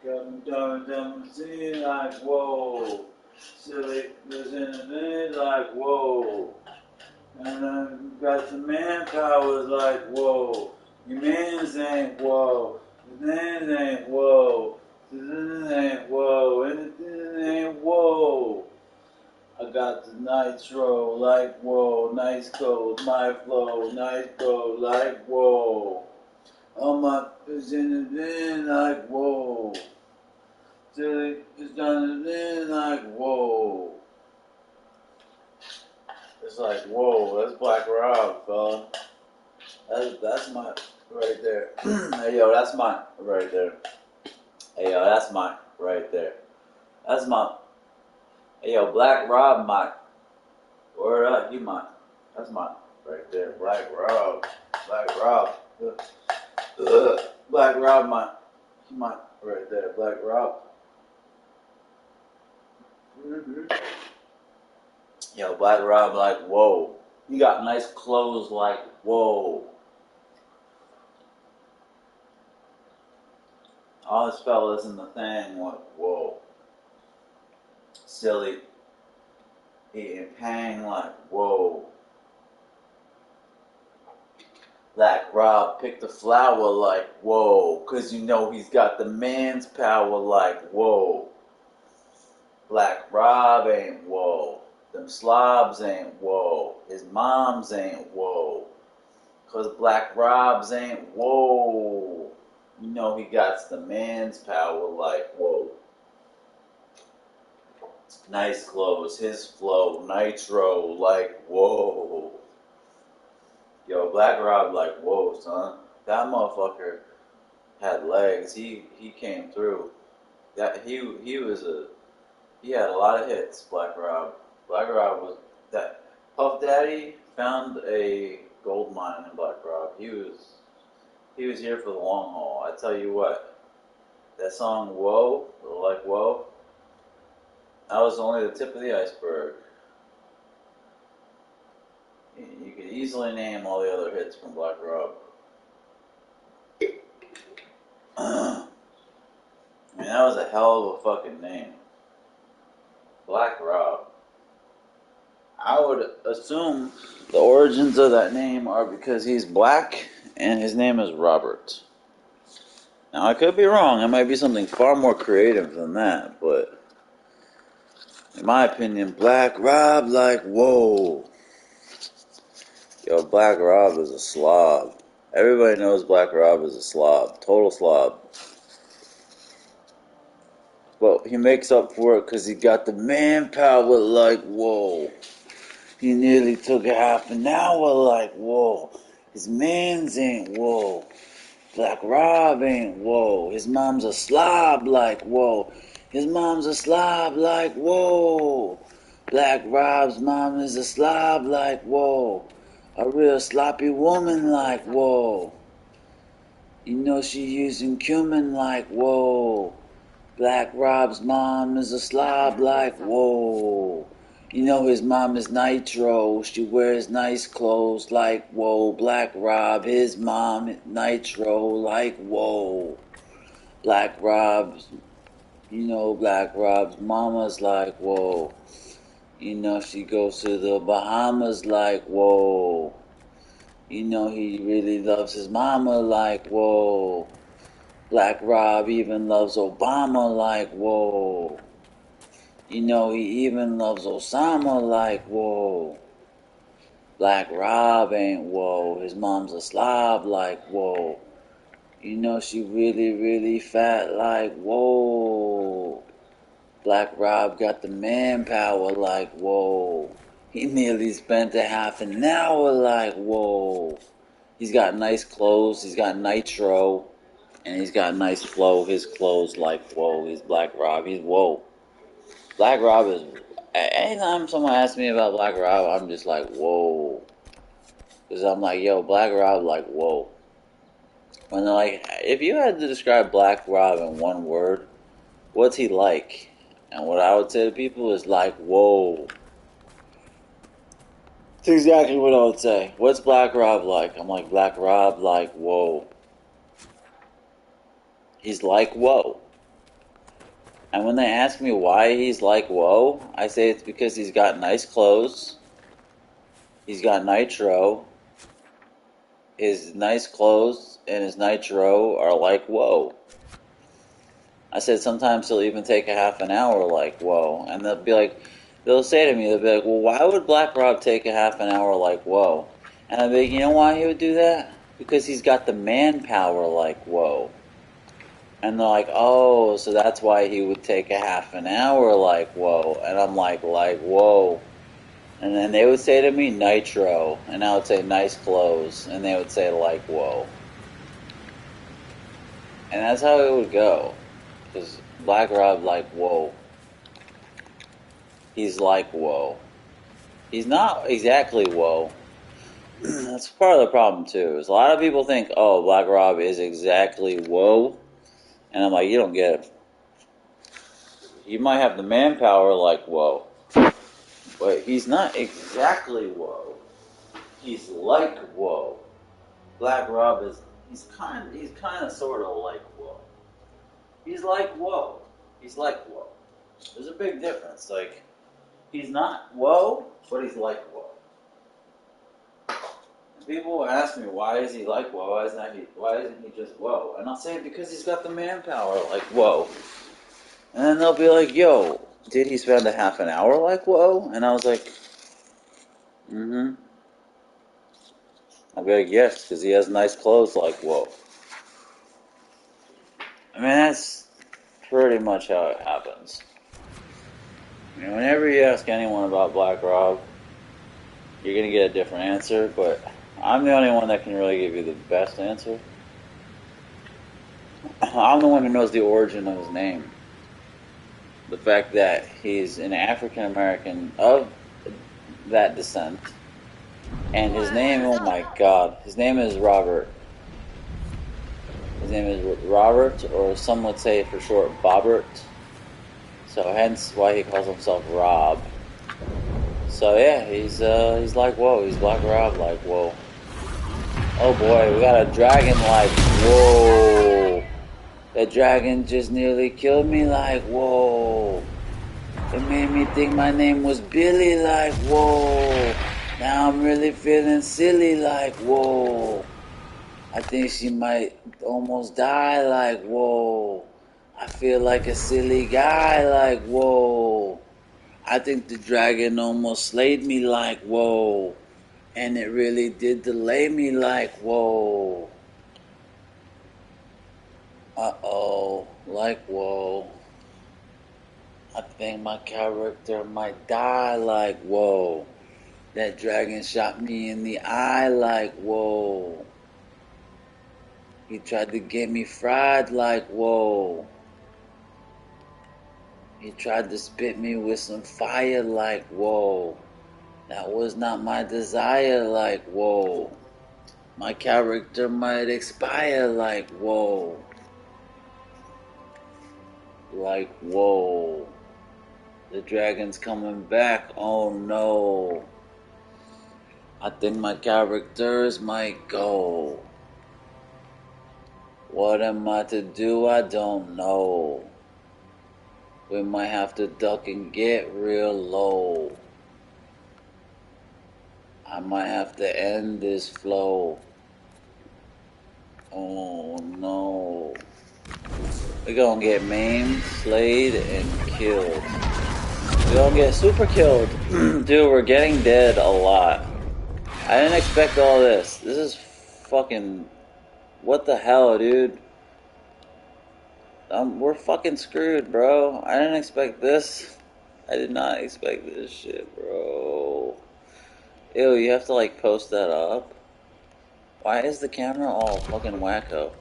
Got me down scene, like, whoa. Silly was in the mid, like, whoa. And then got the manpower, like, whoa. Your man's ain't whoa. Your man's ain't whoa. This ain't whoa. Anything ain't whoa. I got the nitro, like, whoa. Nice code, my flow, nice code, like, whoa. All my is in the bin, like, whoa. Silly is done the bin, like, whoa. It's like, whoa, that's Black Rob, fella. That's my right there. Hey, yo, that's mine right there. Hey, yo, that's mine right there. That's mine. Hey, yo, Black Rob mine. Word up, you mine. That's mine right there. Black Rob. Black Rob. Black Rob mine. You mine right there. Black Rob. Mm-hmm. Yo, Black Rob, like, whoa. You got nice clothes, like, whoa. All his fellas in the thing, like, whoa. Silly. Eating pang, like, whoa. Black Rob picked the flower, like, whoa. Cause you know he's got the man's power, like, whoa. Black Rob ain't whoa. Them slobs ain't whoa. His moms ain't whoa. Cause Black Rob's ain't whoa. You know he got the man's power, like, whoa. Nice clothes, his flow, nitro, like, whoa. Yo, Black Rob, like, whoa, son. That motherfucker had legs. He came through. That he had a lot of hits, Black Rob. Black Rob was that Puff Daddy found a gold mine in Black Rob. He was here for the long haul. I tell you what, that song Whoa, like Whoa, that was only the tip of the iceberg. You could easily name all the other hits from Black Rob. I mean, that was a hell of a fucking name. Black Rob. I would assume the origins of that name are because he's black and his name is Robert. Now, I could be wrong. It might be something far more creative than that, but in my opinion, Black Rob, like, whoa. Yo, Black Rob is a slob. Everybody knows Black Rob is a slob. Total slob. But he makes up for it because he got the manpower, like, whoa. He nearly took a half an hour, like, whoa. His mans ain't whoa. Black Rob ain't whoa. His mom's a slob, like, whoa. His mom's a slob, like, whoa. Black Rob's mom is a slob, like, whoa. A real sloppy woman, like, whoa. You know she using cumin, like, whoa. Black Rob's mom is a slob, like, whoa. You know his mom is Nitro. She wears nice clothes, like, whoa. Black Rob, his mom is Nitro, like, whoa. Black Rob's, you know, Black Rob's mama's like, whoa. You know she goes to the Bahamas, like, whoa. You know he really loves his mama, like, whoa. Black Rob even loves Obama, like, whoa. You know he even loves Osama, like, whoa. Black Rob ain't whoa. His mom's a slob, like, whoa. You know she really, really fat, like, whoa. Black Rob got the manpower, like, whoa. He nearly spent a half an hour, like, whoa. He's got nice clothes, he's got nitro, and he's got nice flow. His clothes, like, whoa. He's Black Rob, he's whoa. Black Rob is... Anytime someone asks me about Black Rob, I'm just like, whoa. Because I'm like, yo, Black Rob, like, whoa. When they're like, if you had to describe Black Rob in one word, what's he like? And what I would say to people is like, whoa. That's exactly what I would say. What's Black Rob like? I'm like, Black Rob, like, whoa. He's like, whoa. And when they ask me why he's like, whoa, I say it's because he's got nice clothes. He's got nitro. His nice clothes and his nitro are like, whoa. I said sometimes he'll even take a half an hour like, whoa. And they'll be like, they'll say to me, they'll be like, well, why would Black Rob take a half an hour like, whoa? And I'll be like, you know why he would do that? Because he's got the manpower like, whoa. And they're like, oh, so that's why he would take a half an hour like, whoa. And I'm like, whoa. And then they would say to me, nitro. And I would say, nice clothes. And they would say, like, whoa. And that's how it would go. Because Black Rob, like, whoa. He's like, whoa. He's not exactly whoa. That's part of the problem, too. Is a lot of people think, oh, Black Rob is exactly whoa. And I'm like, you don't get it. You might have the manpower like whoa. But he's not exactly whoa. He's like whoa. Black Rob is he's kind of sort of like whoa. He's like whoa. He's like whoa. There's a big difference. Like he's not whoa, but he's like whoa. And people will ask me why is he like whoa? Why isn't he just whoa? And I'll say because he's got the manpower like whoa. And then they'll be like, yo, did he spend a half an hour like whoa? And I was like, mm-hmm. I'll be like, yes, because he has nice clothes like whoa. I mean, that's pretty much how it happens. You know, whenever you ask anyone about Black Rob, you're going to get a different answer, but I'm the only one that can really give you the best answer. I'm the one who knows the origin of his name. The fact that he's an African American of that descent. And his name, oh my god, his name is Robert. His name is Robert, or some would say for short, Bobbert. So hence why he calls himself Rob. So yeah, he's like whoa, he's Black Rob like whoa. Oh boy, we got a dragon like whoa. That dragon just nearly killed me like whoa. It made me think my name was Billy like whoa. Now I'm really feeling silly like whoa. I think she might almost die like whoa. I feel like a silly guy like whoa. I think the dragon almost slayed me like whoa. And it really did delay me like whoa. Uh-oh, like whoa. I think my character might die like whoa. That dragon shot me in the eye like whoa. He tried to get me fried like whoa. He tried to spit me with some fire like whoa. That was not my desire like whoa. My character might expire like whoa. Like whoa. The dragon's coming back, oh no. I think my characters might go. What am I to do? I don't know. We might have to duck and get real low. I might have to end this flow. Oh no. We're gonna get maimed, slayed, and killed. We're gonna get super killed. Dude, we're getting dead a lot. I didn't expect all this. This is fucking... What the hell, dude? We're fucking screwed, bro. I didn't expect this. I did not expect this shit, bro. Ew, you have to, like, post that up? Why is the camera all fucking wacko?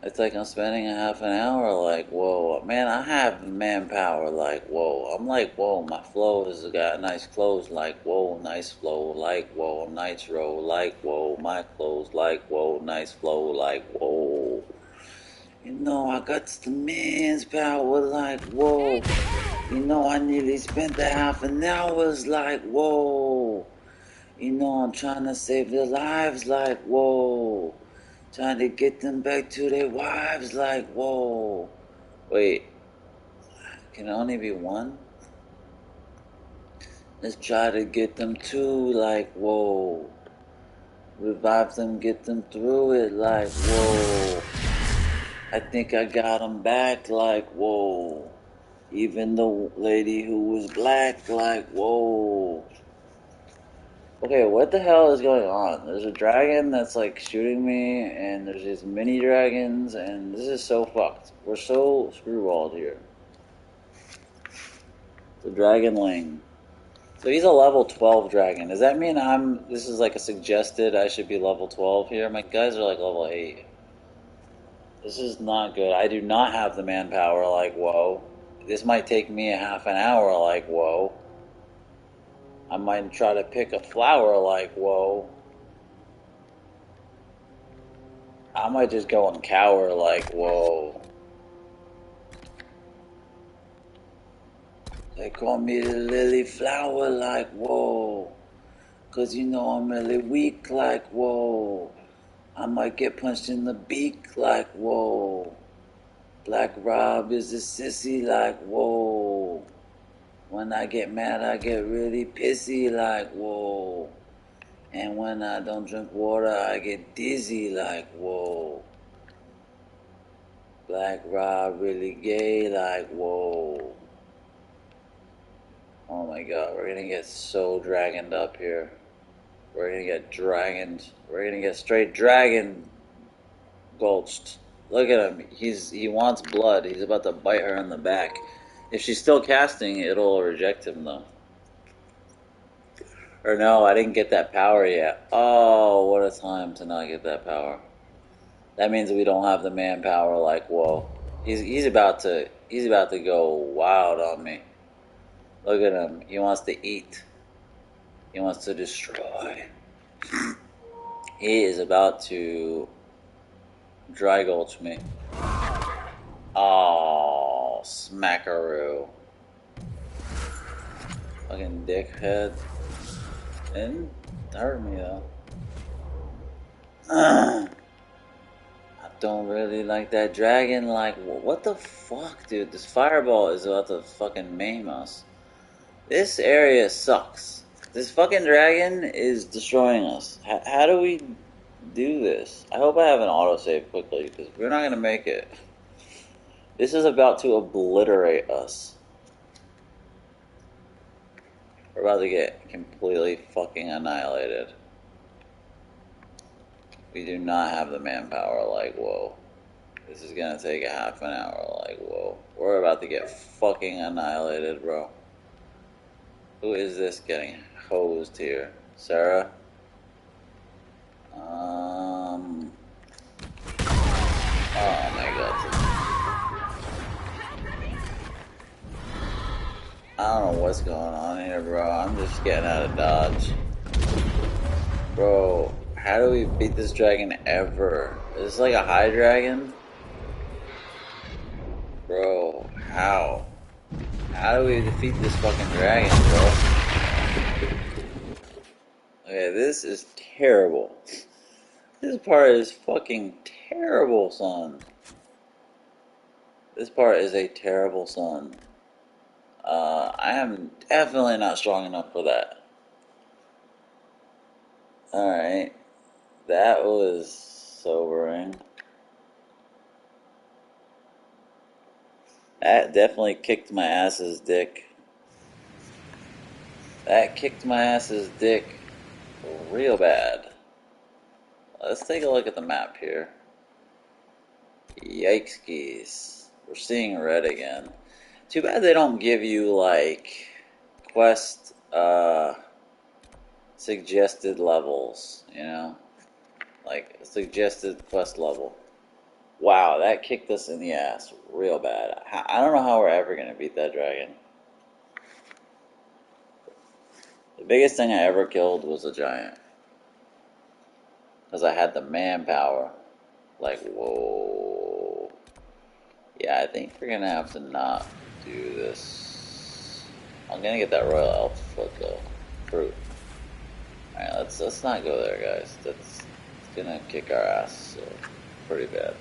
It's like I'm spending a half an hour like, whoa, man, I have manpower like, whoa. I'm like, whoa, my flow has got nice clothes like, whoa, nice flow like, whoa, nice roll like, whoa, my clothes like, whoa, nice flow like, whoa. You know, I got the man's power like, whoa. You know, I nearly spent a half an hour like, whoa. You know, I'm trying to save their lives like, whoa. Trying to get them back to their wives like, whoa. Wait, can it only be one? Let's try to get them two like, whoa. Revive them, get them through it like, whoa. I think I got them back like, whoa. Even the lady who was black like, whoa. Okay, what the hell is going on? There's a dragon that's like shooting me, and there's these mini dragons, and this is so fucked. We're so screwballed here. The dragonling. So he's a level 12 dragon. Does that mean this is like a suggested I should be level 12 here? My guys are like level 8. This is not good. I do not have the manpower, like, whoa. This might take me a half an hour, like, whoa. I might try to pick a flower, like, whoa. I might just go and cower, like, whoa. They call me the lily flower, like, whoa. 'Cause you know I'm really weak, like, whoa. I might get punched in the beak, like, whoa. Black Rob is a sissy, like, whoa. When I get mad, I get really pissy, like, whoa. And when I don't drink water, I get dizzy, like, whoa. Black Rob really gay, like, whoa. Oh my god, we're gonna get so dragoned up here. We're gonna get dragoned. We're gonna get straight dragon gulched. Look at him. He wants blood. He's about to bite her in the back. If she's still casting, it'll reject him though. Or no, I didn't get that power yet. Oh, what a time to not get that power. That means we don't have the manpower. Like, whoa, he's about to go wild on me. Look at him. He wants to eat. He wants to destroy. He is about to dry gulch me. Oh, smackaroo. Fucking dickhead. Didn't hurt me though. I don't really like that dragon. Like, what the fuck, dude? This fireball is about to fucking maim us. This area sucks. This fucking dragon is destroying us. How do we do this? I hope I have an autosave quickly, because we're not gonna make it. This is about to obliterate us. We're about to get completely fucking annihilated. We do not have the manpower, like, whoa. This is gonna take a half an hour, like, whoa. We're about to get fucking annihilated, bro. Who is this getting hosed here? Sarah? Oh my god. I don't know what's going on here, bro. I'm just getting out of dodge. Bro, how do we beat this dragon ever? Is this like a high dragon? Bro, how? How do we defeat this fucking dragon, bro? Okay, this is terrible. This part is fucking terrible, son. This part is a terrible son. I am definitely not strong enough for that. Alright. That was sobering. That definitely kicked my ass's dick. That kicked my ass's dick real bad. Let's take a look at the map here. Yikes geese. We're seeing red again. Too bad they don't give you, like, quest, suggested levels, you know? Like, a suggested quest level. Wow, that kicked us in the ass real bad. I don't know how we're ever going to beat that dragon. The biggest thing I ever killed was a giant. Because I had the manpower. Like, whoa. Yeah, I think we're going to have to not do this. I'm going to get that royal elf foot, though. Fruit. Alright, let's not go there, guys. That's going to kick our ass pretty bad.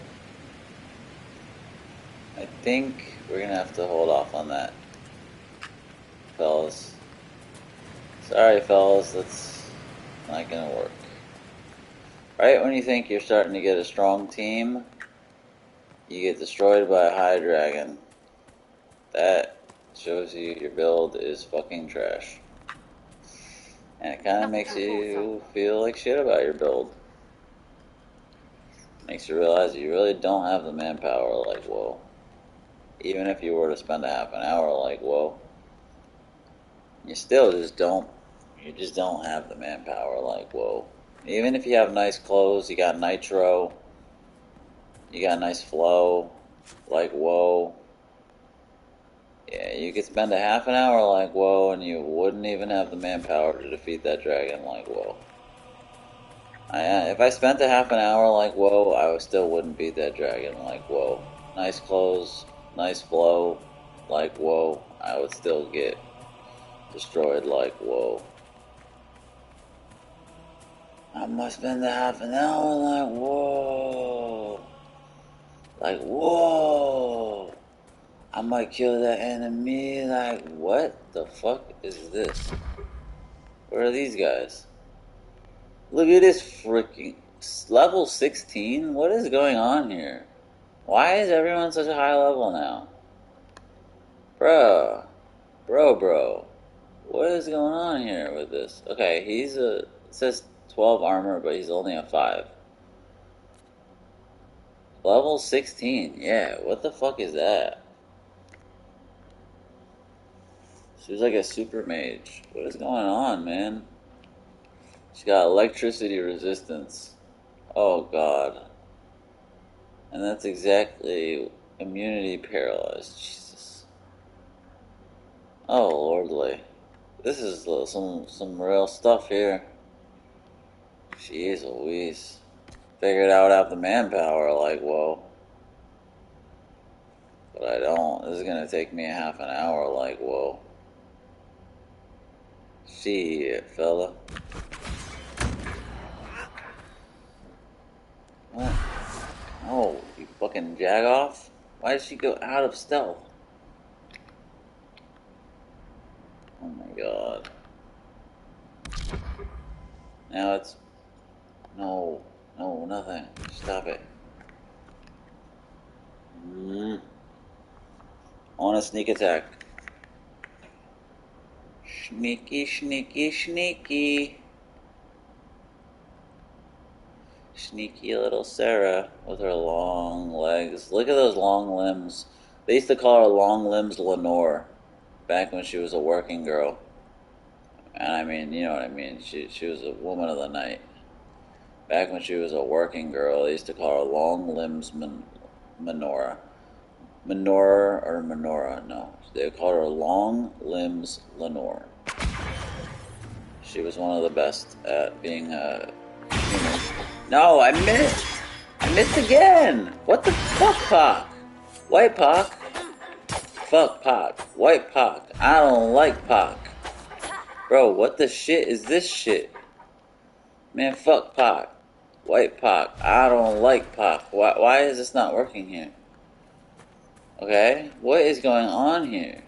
I think we're going to have to hold off on that, fellas. Sorry, fellas, that's not going to work. Right when you think you're starting to get a strong team, you get destroyed by a high dragon. That shows you your build is fucking trash. And it kind of makes you feel like shit about your build. Makes you realize you really don't have the manpower, like, whoa. Even if you were to spend a half an hour, like, whoa. You still just don't have the manpower, like, whoa. Even if you have nice clothes, you got nitro, You got a nice flow. Like, whoa. Yeah, you could spend a half an hour like, whoa, and you wouldn't even have the manpower to defeat that dragon like, whoa. If I spent a half an hour like, whoa, I still wouldn't beat that dragon like, whoa. Nice clothes, nice flow, like, whoa. I would still get destroyed like, whoa. I must spend a half an hour like, whoa. Like, whoa. I might kill that enemy, like, what the fuck is this? Where are these guys? Look at this freaking level 16? What is going on here? Why is everyone such a high level now? Bro. What is going on here with this? Okay, it says 12 armor, but he's only a 5. Level 16, yeah, what the fuck is that? She's like a super mage. What is going on, man? She got electricity resistance. Oh god. And that's exactly immunity paralyzed. Jesus. Oh lordly. This is some real stuff here. Jeez Louise. Figured I would have the manpower, like, whoa. But I don't. This is gonna take me a half an hour, like, whoa. Shit, fella. What? Oh, you fucking jag off? Why did she go out of stealth? Oh my god. Now it's... No, nothing. Stop it. I want a sneak attack. Sneaky. Sneaky little Sarah with her long legs. Look at those long limbs. They used to call her Long Limbs Lenore back when she was a working girl. And I mean, you know what I mean. She was a woman of the night. Back when she was a working girl, they used to call her Long Limbs Menorah. Menorah or Menorah? No. They called her Long Limbs Lenore. She was one of the best at being a human. No, I missed! I missed again! What the fuck, Pac? White Pac? Fuck Pac. White Pac. I don't like Pac. Bro, what the shit is this shit? Man, fuck Pac. White Pac. I don't like Pac. Why is this not working here? Okay? What is going on here?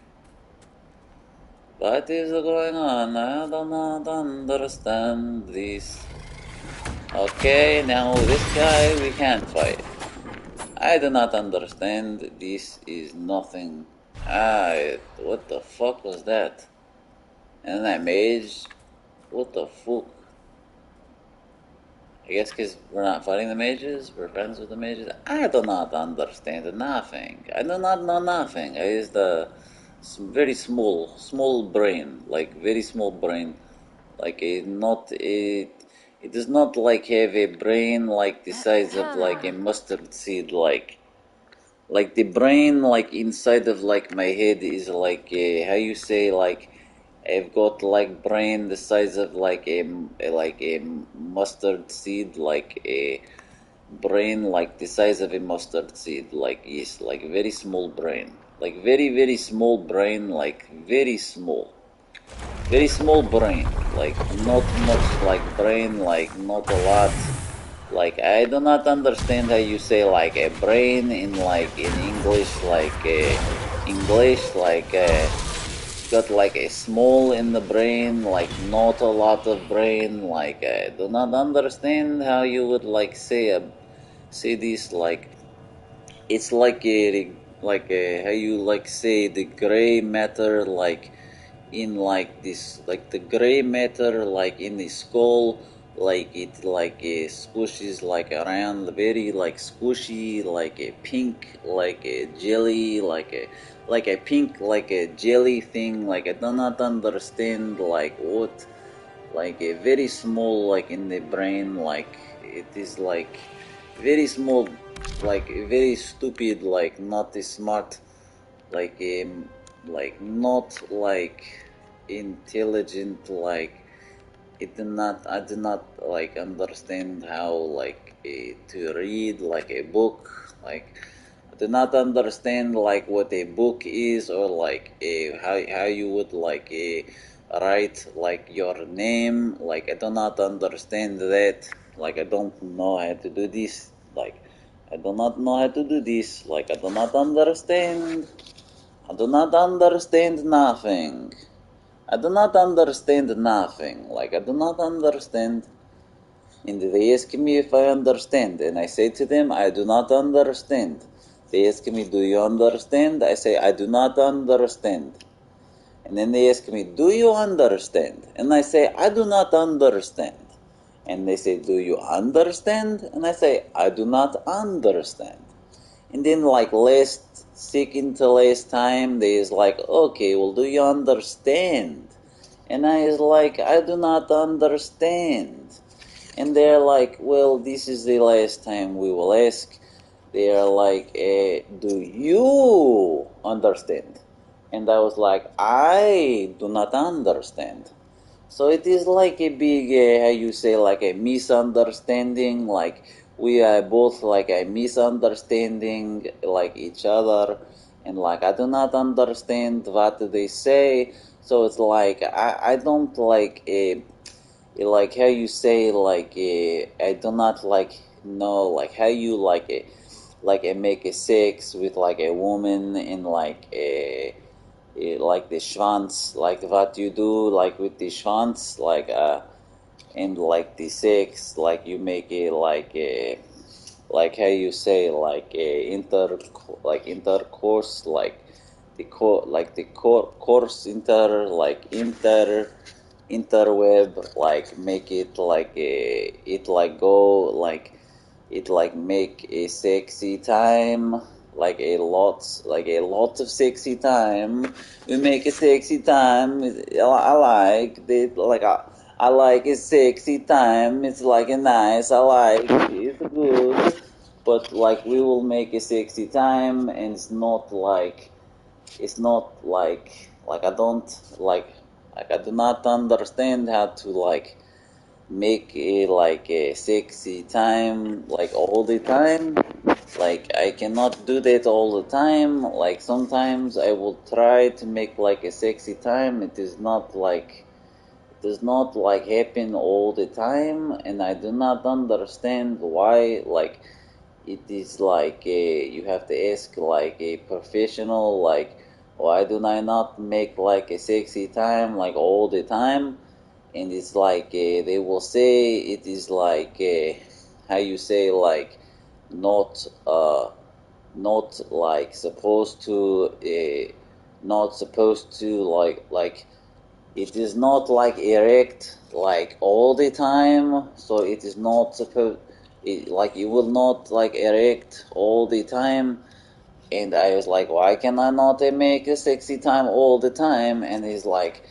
What is going on? I don't understand this. Okay, now this guy we can't fight. I do not understand. This is nothing. What the fuck was that? And that mage? What the fuck? I guess because we're not fighting the mages, we're friends with the mages. I do not understand nothing. I do not know nothing. I use the very small brain, like very small brain, like it does not like have a brain like the size of like a mustard seed, like the brain like inside of like my head is like a, how you say, like I've got like brain the size of like a mustard seed, like a brain like the size of a mustard seed, like yes, like very small brain, like very small brain, like very small brain, like not much like brain, like not a lot. Like I do not understand how you say like a brain in like in English, like got like a small in the brain, like not a lot of brain. Like I do not understand how you would like say this, like it's like a how you like say the gray matter, like in like this, like the gray matter like in the skull, like it like a squishes like around the very like squishy, like a pink, like a jelly, like a pink, like a jelly thing. Like I do not understand like what, like a very small like in the brain, like it is like very small, like very stupid, like not smart, like not like intelligent, like I did not like understand how like to read like a book, like I did not understand like what a book is, or like how you would like write like your name. Like I do not understand that. Like I don't know how to do this. Like I do not know how to do this. Like I do not understand. I do not understand nothing. I do not understand nothing. Like I do not understand. And they ask me if I understand, and I say to them, I do not understand. They ask me, do you understand? I say, I do not understand. And then they ask me, do you understand? And I say, I do not understand. And they say, do you understand? And I say, I do not understand. And then like second to last time, they is like, okay, well, do you understand? And I is like, I do not understand. And they're like, well, this is the last time we will ask. They are like, do you understand? And I was like, I do not understand. So it is like a big, how you say, like a misunderstanding. Like we are both like a misunderstanding, like each other. And like I do not understand what they say. So it's like I don't like how you say I do not like know like how you make a sex with like a woman in like like the schwanz, like what you do like with the schwanz, and like the sex, like you make it like how you say intercourse, like the course interweb, like make it it like go like it like make a sexy time, like a lot of sexy time. We make a sexy time. I like the I like a sexy time. It's like a nice. I like it's good, but like we will make a sexy time, and it's not like I don't like I do not understand how to like make a sexy time like all the time. Like I cannot do that all the time. Like sometimes I will try to make like a sexy time. It does not like happen all the time, and I do not understand why. Like it is like you have to ask like a professional, like why do I not make like a sexy time like all the time? And it's like they will say it is like how you say like not not like supposed to not supposed to like it is not like erect like all the time, so it is not supposed like you will not like erect all the time. And I was like, why can I not make a sexy time all the time? And he's like,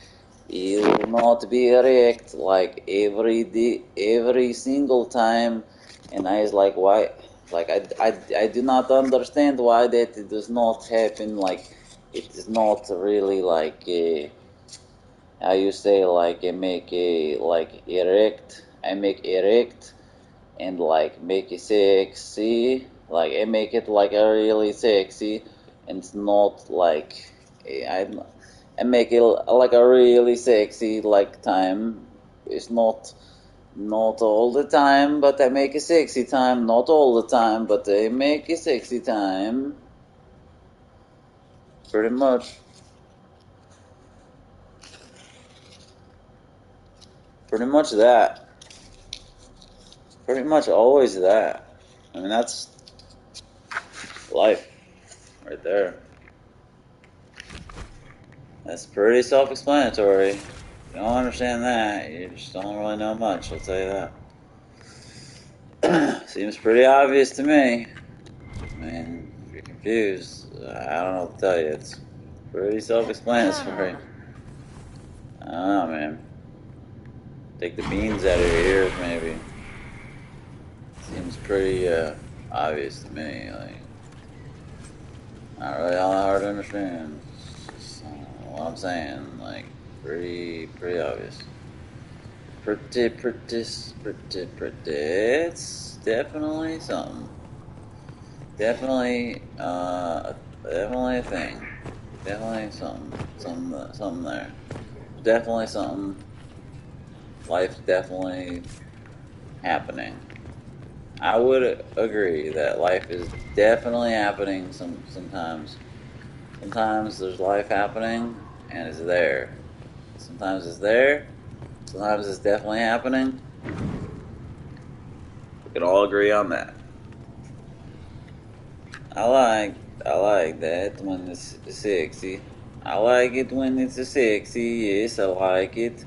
you will not be erect like every single time. And I was like, why? Like I do not understand why that it does not happen. Like it is not really like how you say like make a like erect. I make erect and like make it sexy. Like I make it like a really sexy, and it's not like I make it like a really sexy like time. It's not all the time, but I make a sexy time. Not all the time, but I make a sexy time. Pretty much. Pretty much that. Pretty much always that. I mean, that's life right there. That's pretty self-explanatory. If you don't understand that, you just don't really know much, I'll tell you that. Seems pretty obvious to me. I mean, if you're confused, I don't know what to tell you. It's pretty self-explanatory. I don't know, man. Take the beans out of your ears, maybe. Seems pretty obvious to me. Like, not really all that hard to understand. Just, what I'm saying, like, pretty obvious. Pretty. It's definitely something. Definitely a thing. Definitely something there. Definitely something. Life's definitely happening. I would agree that life is definitely happening sometimes. Sometimes there's life happening and it's there. Sometimes it's there. Sometimes it's definitely happening. We can all agree on that. I like that when it's sexy. I like it when it's sexy. Yes, I like it.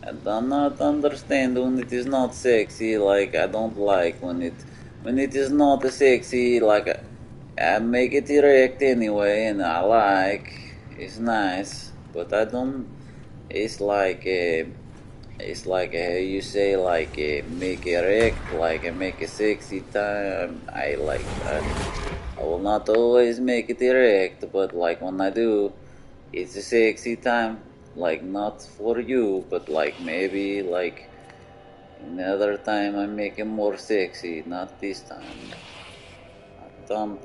I do not understand when it is not sexy. Like, I don't like when it is not sexy. Like, I make it erect anyway, and I like. It's nice, but I don't. It's like you say, like make erect, like make a sexy time. I like that. I will not always make it erect, but like when I do, it's a sexy time. Like not for you, but like maybe like another time I make it more sexy. Not this time. I don't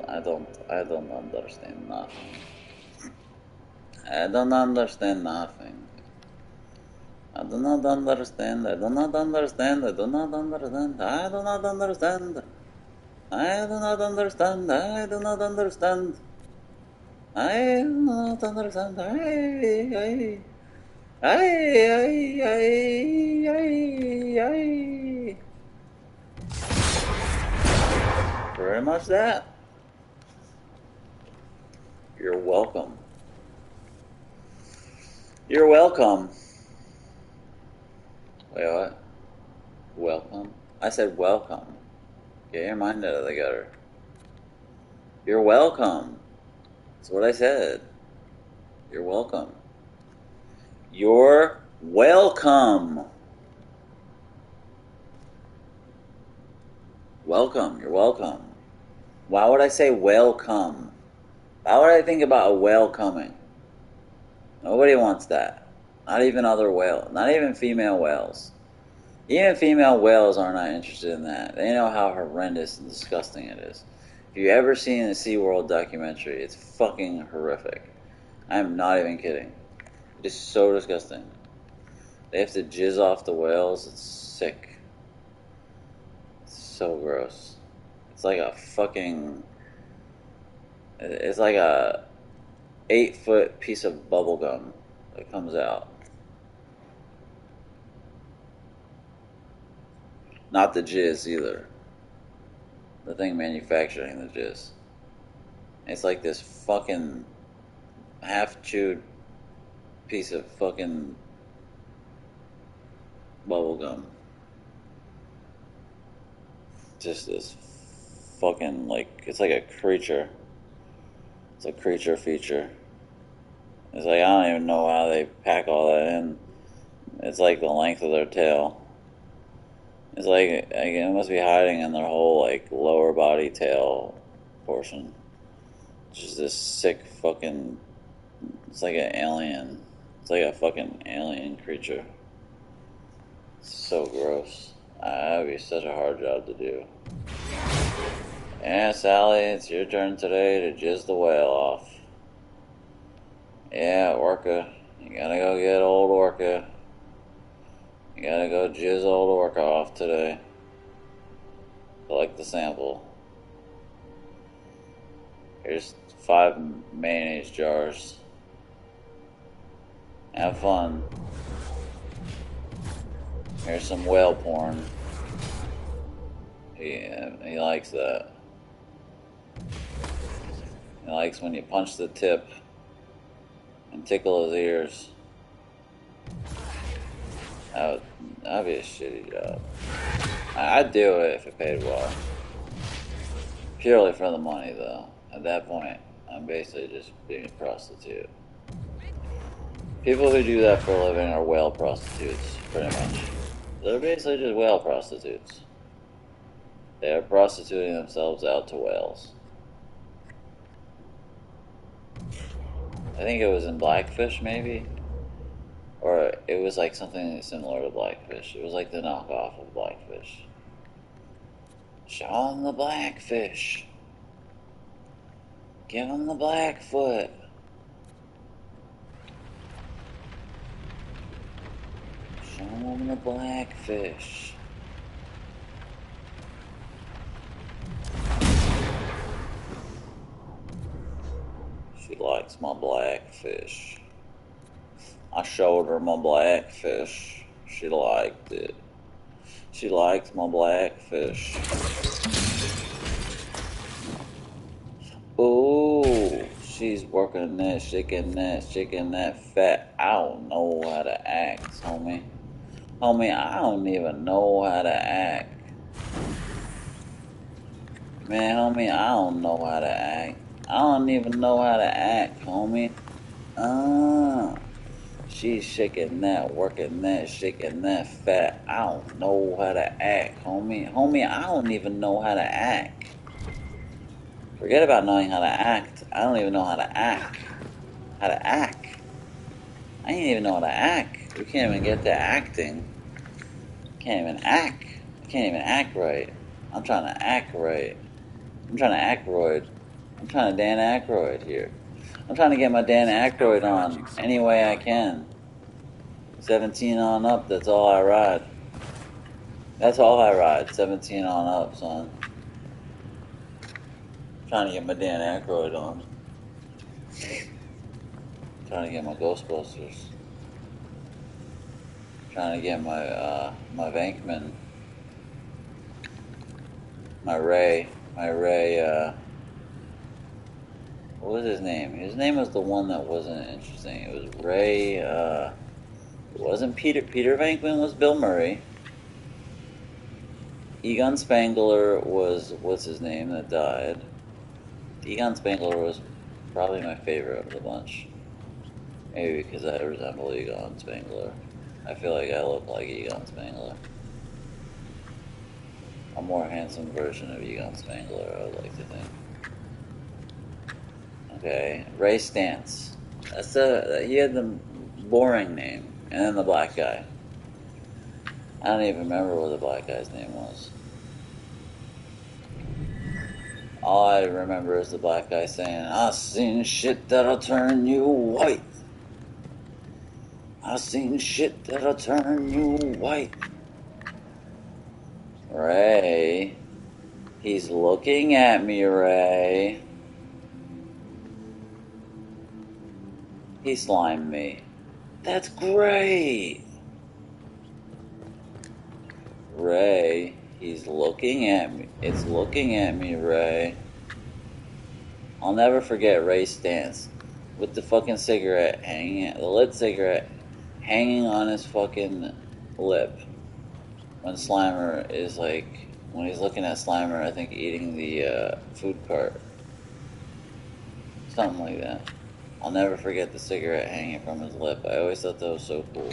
understand nothing. I don't understand nothing. I do not understand. I do not understand. I do not understand. I do not understand. I do not understand. I do not understand. I do not understand. I. Very much that. You're welcome. You're welcome. Wait, what? Welcome? I said welcome. Get your mind out of the gutter. You're welcome. That's what I said. You're welcome. You're welcome. Welcome. You're welcome. Why would I say welcome? Why would I think about a whale coming? Nobody wants that. Not even other whales. Not even female whales. Even female whales are not interested in that. They know how horrendous and disgusting it is. If you've ever seen a SeaWorld documentary, it's fucking horrific. I am not even kidding. It is so disgusting. They have to jizz off the whales. It's sick. It's so gross. It's like a fucking... It's like a 8-foot piece of bubble gum that comes out. Not the jizz either. The thing manufacturing the jizz. It's like this fucking half-chewed piece of fucking bubble gum. Just this fucking, like, it's like a creature. It's a creature feature. It's like, I don't even know how they pack all that in. It's like the length of their tail. It's like it must be hiding in their whole, like, lower body tail portion. Just this sick fucking... It's like an alien. It's like a fucking alien creature. It's so gross. That would be such a hard job to do. Yeah, Sally, it's your turn today to jizz the whale off. Yeah, Orca. You gotta go get old Orca. You gotta go jizz old Orca off today. Collect the sample. Here's 5 mayonnaise jars. Have fun. Here's some whale porn. He likes that. He likes when you punch the tip and tickle his ears. That'd be a shitty job. I'd do it if it paid well. Purely for the money, though. At that point, I'm basically just being a prostitute. People who do that for a living are whale prostitutes, pretty much. They're basically just whale prostitutes. They are prostituting themselves out to whales. I think it was in Blackfish, maybe? Or it was like something similar to Blackfish. It was like the knockoff of Blackfish. Show 'em the Blackfish. Give 'em the Blackfoot. Show 'em the Blackfish. She likes my Blackfish. I showed her my Blackfish. She liked it. She likes my Blackfish. Ooh, she's working that, shaking that fat. I don't know how to act, homie. Homie, I don't even know how to act. Man, homie, I don't know how to act. I don't even know how to act, homie. She's shaking that, working that, shaking that fat. I don't know how to act, homie. Homie, I don't even know how to act. Forget about knowing how to act. I don't even know how to act. How to act. I ain't even know how to act. We can't even get to acting. Can't even act. I can't even act right. I'm trying to act right. I'm trying to Aykroyd. I'm trying to Dan Aykroyd here. I'm trying to get my Dan Aykroyd on any way I can. 17 on up, that's all I ride. That's all I ride, 17 on up, son. Trying to get my Dan Aykroyd on. Trying to get my Ghostbusters. Trying to get my my Venkman. My Ray. What was his name? His name was the one that wasn't interesting. It was Ray, it wasn't Peter. Peter Venkman was Bill Murray. Egon Spangler was, what's his name that died? Egon Spangler was probably my favorite of the bunch. Maybe because I resemble Egon Spangler. I feel like I look like Egon Spangler. A more handsome version of Egon Spangler, I would like to think. Okay, Ray Stantz. He had the boring name, and then the black guy. I don't even remember what the black guy's name was. All I remember is the black guy saying, "I seen shit that'll turn you white. I seen shit that'll turn you white." Ray, he's looking at me, Ray. He slimed me. That's great. Ray, he's looking at me. It's looking at me, Ray. I'll never forget Ray's stance with the fucking cigarette hanging, the lit cigarette hanging on his fucking lip. When Slimer is like, when he's looking at Slimer, I think eating the food cart. Something like that. I'll never forget the cigarette hanging from his lip. I always thought that was so cool.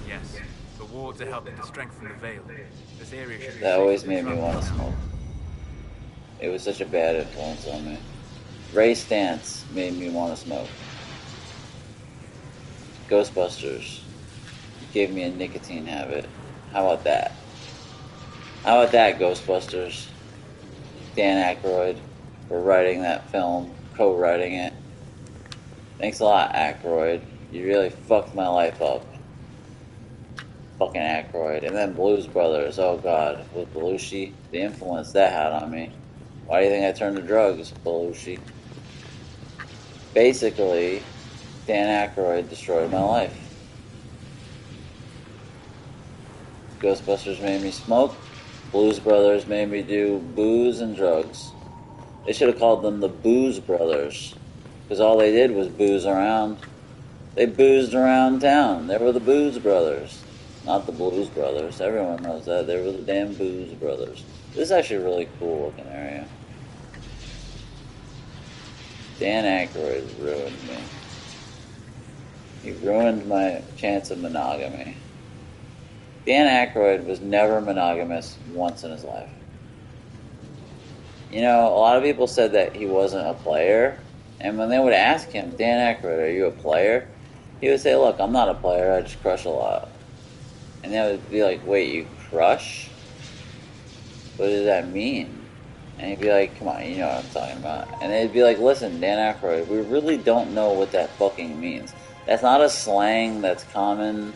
Yes, the wards are helping to strengthen the veil. This area should be That always made me want to smoke. It was such a bad influence on me. Ray Stantz made me want to smoke. Ghostbusters gave me a nicotine habit. How about that? How about that, Ghostbusters? Dan Aykroyd for writing that film, co-writing it. Thanks a lot, Aykroyd. You really fucked my life up. Fucking Aykroyd. And then Blues Brothers, oh god, with Belushi, the influence that had on me. Why do you think I turned to drugs, Belushi? Basically, Dan Aykroyd destroyed my life. Ghostbusters made me smoke. Blues Brothers made me do booze and drugs. They should have called them the Booze Brothers, because all they did was booze around. They boozed around town. They were the Booze Brothers, not the Blues Brothers. Everyone knows that. They were the damn Booze Brothers. This is actually a really cool looking area. Dan Aykroyd ruined me. He ruined my chance of monogamy. Dan Aykroyd was never monogamous once in his life. You know, a lot of people said that he wasn't a player, and when they would ask him, Dan Aykroyd, are you a player? He would say, look, I'm not a player, I just crush a lot. And they would be like, wait, you crush? What does that mean? And he'd be like, come on, you know what I'm talking about. And they'd be like, listen, Dan Aykroyd, we really don't know what that fucking means. That's not a slang that's common.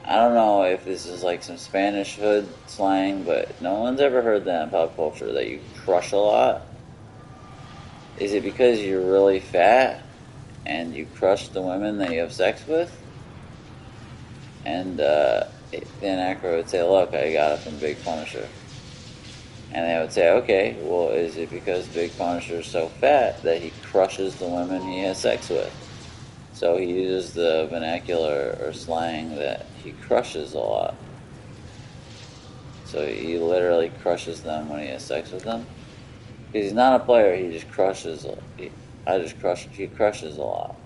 I don't know if this is like some Spanish hood slang, but no one's ever heard that in pop culture, that you crush a lot. Is it because you're really fat and you crush the women that you have sex with? And Dan Aykroyd would say, look, I got it from Big Punisher. And they would say, okay, well, is it because Big Punisher is so fat that he crushes the women he has sex with? So he uses the vernacular or slang that he crushes a lot. So he literally crushes them when he has sex with them. Because he's not a player, he just crushes. He crushes a lot.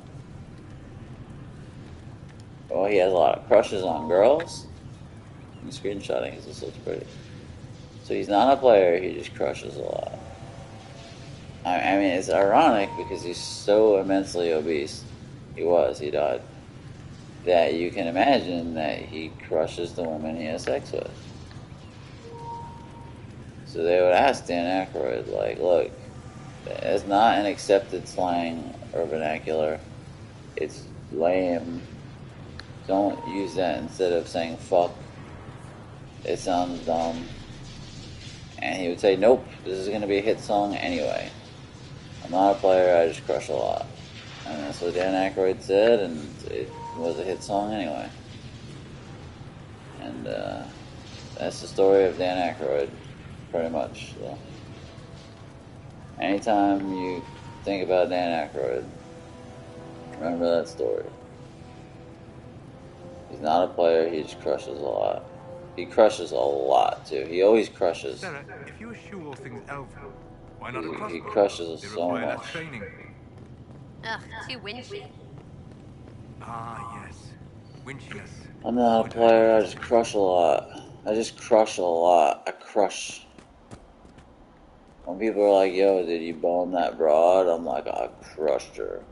Well, he has a lot of crushes on girls. I'm screenshotting because this looks pretty. So he's not a player, he just crushes a lot. I mean, it's ironic because he's so immensely obese. He died. That you can imagine that he crushes the woman he has sex with. So they would ask Dan Aykroyd, like, look, it's not an accepted slang or vernacular. It's lame. Don't use that instead of saying fuck. It sounds dumb. And he would say, nope, this is going to be a hit song anyway. I'm not a player, I just crush a lot. And that's what Dan Aykroyd said, and it was a hit song anyway. And that's the story of Dan Aykroyd, pretty much. So. Anytime you think about Dan Aykroyd, remember that story. He's not a player, he just crushes a lot. He crushes a lot, too. He always crushes. Sarah, if you eschew all things elven, why not a crossbow? He crushes They so require less much. training. Ugh, too winchy. Ah, yes. Winchiness. I'm not a player, I just crush a lot. I just crush a lot. I crush. When people are like, yo, did you bone that broad? I'm like, I crushed her.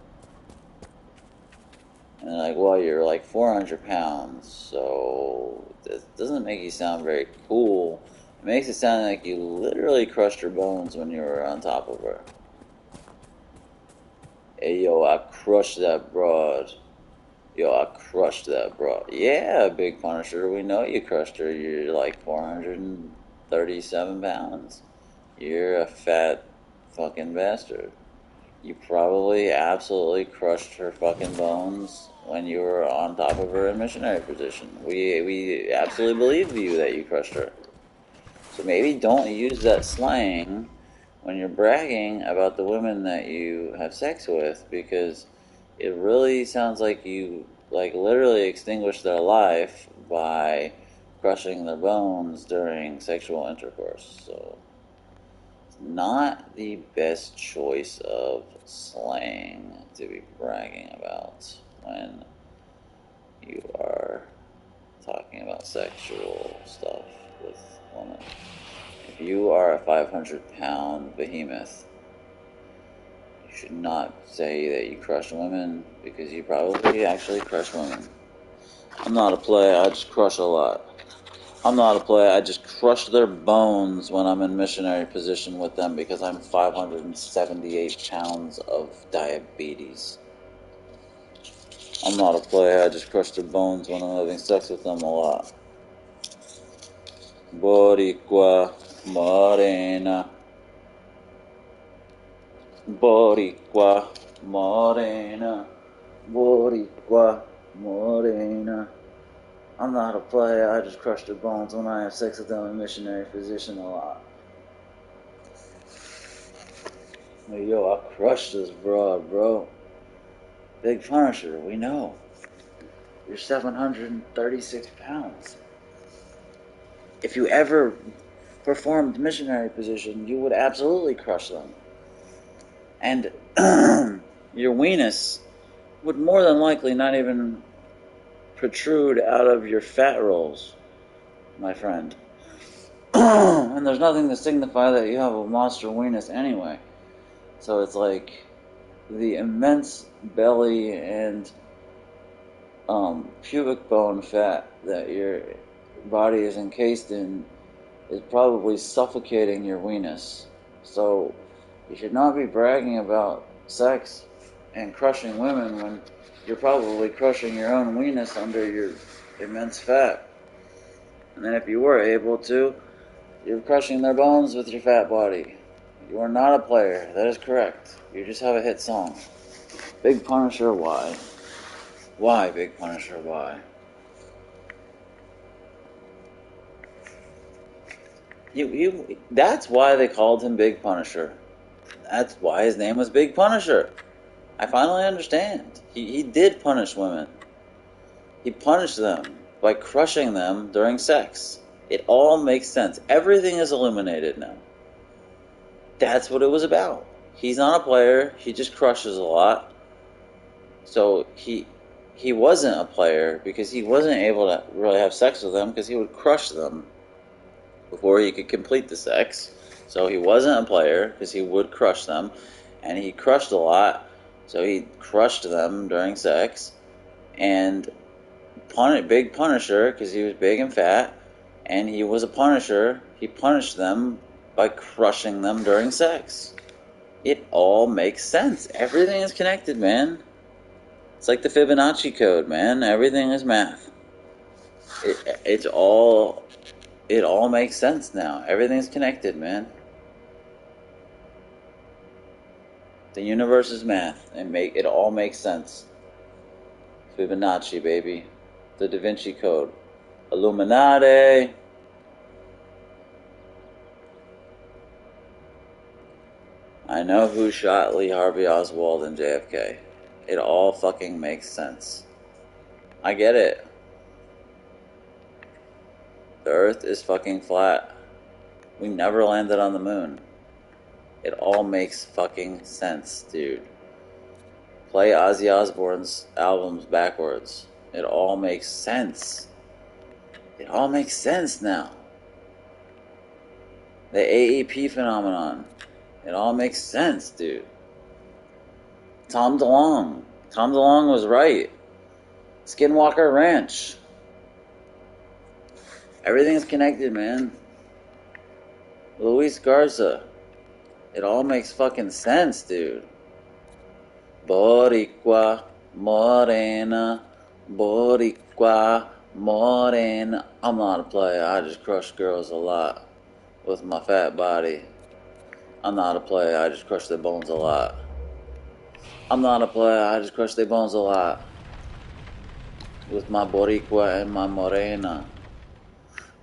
And they're like, well, you're like 400 pounds, so that doesn't make you sound very cool. It makes it sound like you literally crushed her bones when you were on top of her. Hey, yo, I crushed that broad. Yo, I crushed that broad. Yeah, Big Punisher, we know you crushed her. You're like 437 pounds. You're a fat fucking bastard. You probably absolutely crushed her fucking bones when you were on top of her in missionary position. We absolutely believe you that you crushed her. So maybe don't use that slang when you're bragging about the women that you have sex with, because it really sounds like you like literally extinguished their life by crushing their bones during sexual intercourse. So it's not the best choice of slang to be bragging about when you are talking about sexual stuff with women. If you are a 500-pound behemoth, you should not say that you crush women, because you probably actually crush women. I'm not a player, I just crush a lot. I'm not a player, I just crush their bones when I'm in missionary position with them because I'm 578 pounds of diabetes. I'm not a player, I just crush their bones when I'm having sex with them a lot. Boricua Morena. Boricua Morena. Boricua Morena. I'm not a player, I just crush their bones when I have sex with them in missionary position a lot. Hey, yo, I crushed this broad, bro. Big Punisher, we know. You're 736 pounds. If you ever performed missionary position, you would absolutely crush them. And your weenus would more than likely not even protrude out of your fat rolls, my friend. And there's nothing to signify that you have a monster weenus anyway. So it's like the immense belly and pubic bone fat that your body is encased in is probably suffocating your weenus. So you should not be bragging about sex and crushing women when you're probably crushing your own weenus under your immense fat. And then if you were able to, you're crushing their bones with your fat body. You are not a player. That is correct. You just have a hit song. Big Punisher, why? Why, Big Punisher, why? That's why they called him Big Punisher. That's why his name was Big Punisher. I finally understand. He did punish women. He punished them by crushing them during sex. It all makes sense. Everything is illuminated now. That's what it was about. He's not a player. He just crushes a lot. So he wasn't a player because he wasn't able to really have sex with them because he would crush them before he could complete the sex. So he wasn't a player because he would crush them. And he crushed a lot. So he crushed them during sex. And Big Punisher because he was big and fat. And he was a punisher. He punished them by crushing them during sex. It all makes sense. Everything is connected, man. It's like the Fibonacci code, man. Everything is math. It all makes sense now. Everything's connected, man. The universe is math. It all makes sense. Fibonacci, baby. The Da Vinci Code. Illuminati. I know who shot Lee Harvey Oswald and JFK. It all fucking makes sense. I get it. The Earth is fucking flat. We never landed on the moon. It all makes fucking sense, dude. Play Ozzy Osbourne's albums backwards. It all makes sense. It all makes sense now. The AEP phenomenon. It all makes sense, dude. Tom DeLonge. Tom DeLonge was right. Skinwalker Ranch. Everything's connected, man. Luis Garza. It all makes fucking sense, dude. Boricua Morena. Boricua Morena. I'm not a player. I just crush girls a lot with my fat body. I'm not a player. I just crush their bones a lot. I'm not a player. I just crush their bones a lot with my Boricua and my Morena.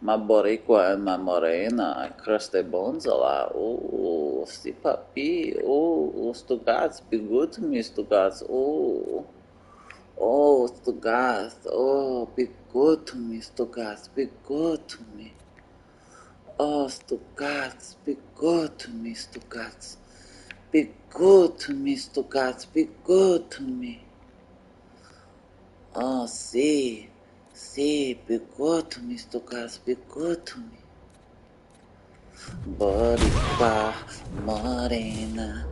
My Boricua and my Morena. I crush their bones a lot. Oh, see papi. Oh, Stugatz, be good to me, Stugatz. Oh, Stugatz. Oh, be good to me, Stugatz. Be good to me. Oh, Stugatz, be good to me, Stugatz. Be good to me, Stugatz. Be good to me. Oh, see, be good to me, Stugatz. Be good to me. Boricua, Morena,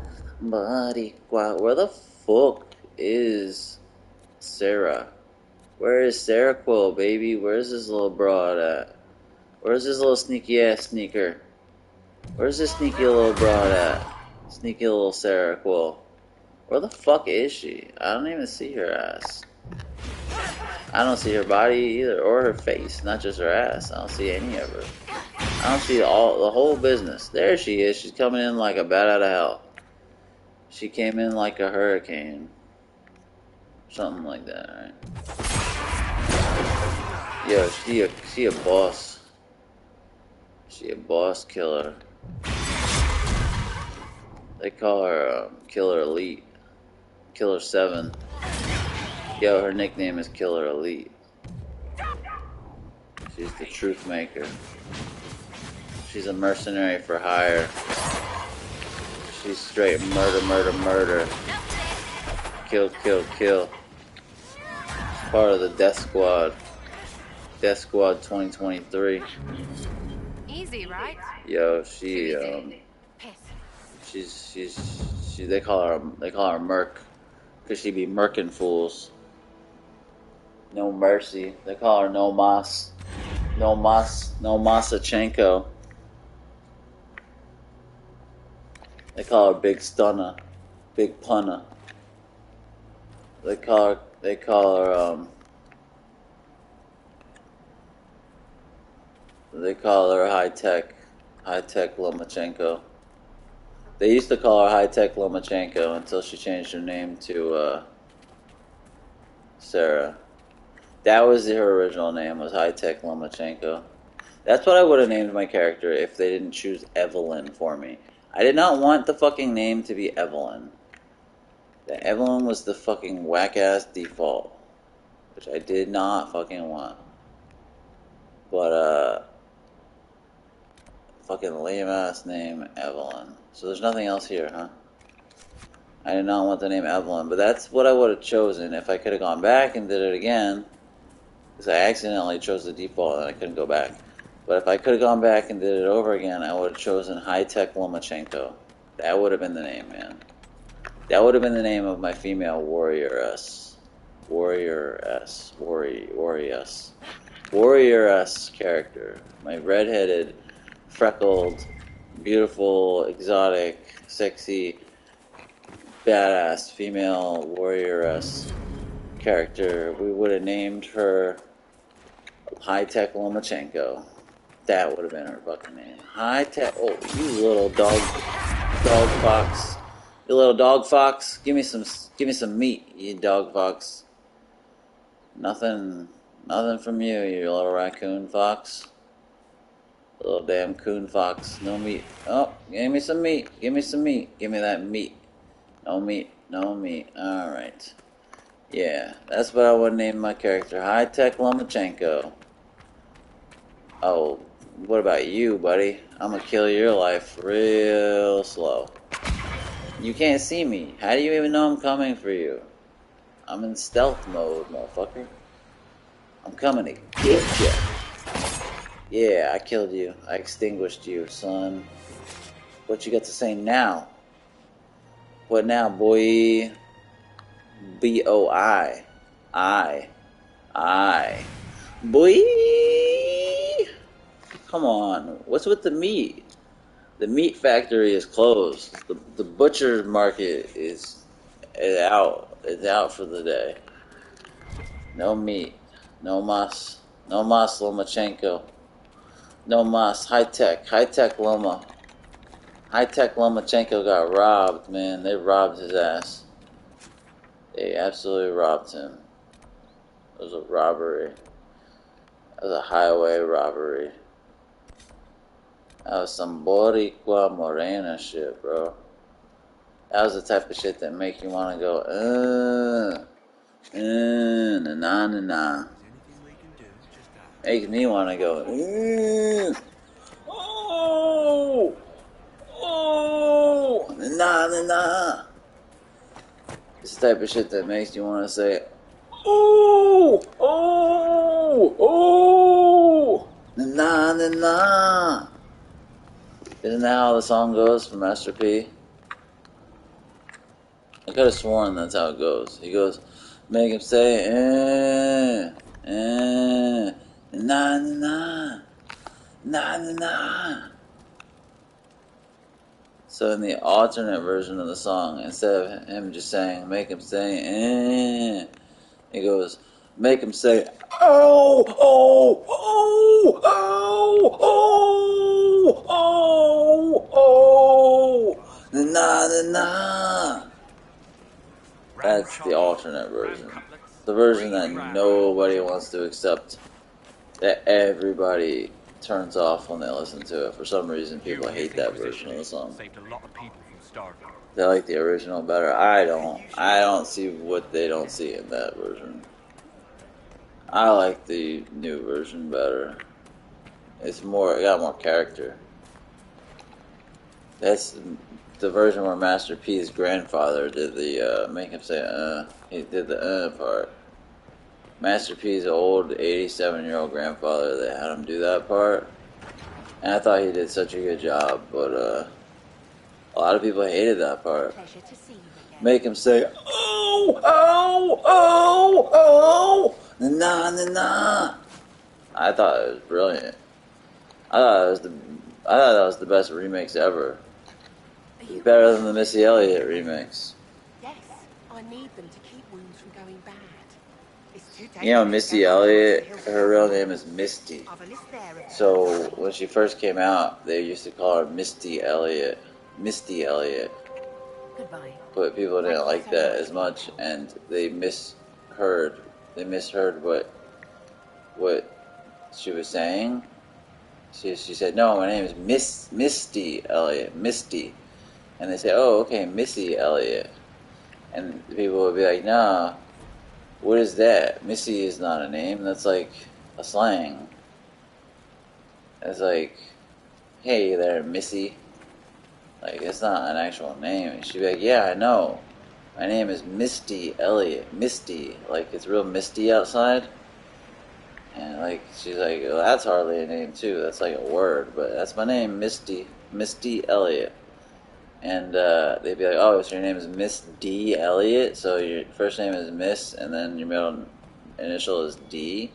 Boricua. Where the fuck is Sarah? Where is Sarah Quill, baby? Where's this little broad at? Where's this little sneaky ass sneaker? Where's this sneaky little broad at? Sneaky little Sarah Quill. Where the fuck is she? I don't even see her ass. I don't see her body either, or her face, not just her ass. I don't see any of her. I don't see the whole business. There she is. She's coming in like a bat out of hell. She came in like a hurricane. Something like that, right? Yo, she a boss. She a boss killer. They call her Killer Elite. Killer 7. Yo, her nickname is Killer Elite. She's the truth maker. She's a mercenary for hire. She's straight murder. Kill. She's part of the Death Squad. Death Squad 2023. Easy, right? Yo, Too easy. Piss. They call her Merc, cause she be murking fools. No mercy. They call her No Mas. No Masachenko. They call her Big Stunner, Big Punner. They call her High Tech Lomachenko. They used to call her High Tech Lomachenko until she changed her name to Sarah. That was her original name, was High Tech Lomachenko. That's what I would have named my character if they didn't choose Evelyn for me. I did not want the fucking name to be Evelyn. The Evelyn was the fucking whack-ass default, which I did not fucking want. But, fucking lame-ass name, Evelyn. So there's nothing else here, huh? I did not want the name Evelyn, but that's what I would have chosen if I could have gone back and did it again. Because I accidentally chose the default and I couldn't go back. But if I could have gone back and did it over again, I would have chosen High Tech Lomachenko. That would have been the name, man. That would have been the name of my female warrioress. Warrioress character. My redheaded, freckled, beautiful, exotic, sexy, badass female warrioress character. We would have named her High Tech Lomachenko. That would have been her fucking name. High Tech. Oh, you little dog fox. You little dog fox. Give me some meat, you dog fox. Nothing from you, you little raccoon fox. Little damn coon fox. No meat. Oh, give me some meat. Give me some meat. Give me that meat. No meat. Alright. Yeah, that's what I would name my character. High Tech Lomachenko. Oh, what about you, buddy? I'm gonna kill your life real slow. You can't see me. How do you even know I'm coming for you? I'm in stealth mode, motherfucker. I'm coming to get you. Yeah, I killed you. I extinguished you, son. What you got to say now? What now, boy? B-O-I. I. Boy! Come on. What's with the meat? The meat factory is closed. The butcher market is out. It's out for the day. No meat. No mas. No mas Lomachenko. No mas. High Tech Loma. High Tech Lomachenko got robbed, man. They robbed his ass. They absolutely robbed him. It was a robbery. It was a highway robbery. That was some Boricua Morena shit, bro. That was the type of shit that make you want to go, na. Makes me want to go, na. It's the type of shit that makes you want to say, na. Isn't that how the song goes from Master P? I could have sworn that's how it goes. He goes, make him say, na. So in the alternate version of the song, instead of him just saying, make him say, he goes, make him say, na. That's the alternate version. The version that nobody wants to accept, that everybody turns off when they listen to it. For some reason, people hate that version of the song. They like the original better. I don't see what they don't see in that version. I like the new version better. It got more character. That's the version where Master P's grandfather did the make him say he did the part. Master P's old 87-year-old grandfather that had him do that part. And I thought he did such a good job, but a lot of people hated that part. Pleasure to see you again. Make him say, oh, oh, oh, oh, na na na. I thought it was brilliant. I thought that was the best remix ever. Better than the Missy Elliott remix. Yes, I need them to keep wounds from going bad. It's too dangerous. You know, Missy Elliott, her real name is Misty. I've a list there of So when she first came out, they used to call her Misty Elliott. Misty Elliott. Goodbye. But people didn't like that as much, and they misheard what she was saying. She said, no, my name is Misty Elliott. Misty. And they say, oh, okay, Missy Elliott. And people would be like, nah, what is that? Missy is not a name. That's like a slang. It's like, hey there, Missy. Like, it's not an actual name. And she'd be like, yeah, I know. My name is Misty Elliott. Misty. Like, it's real misty outside. And, like, she's like, well, that's hardly a name, too. That's like a word. But that's my name, Misty. Misty Elliott. And they'd be like, oh, so your name is Miss D. Elliott? So your first name is Miss, and then your middle initial is D?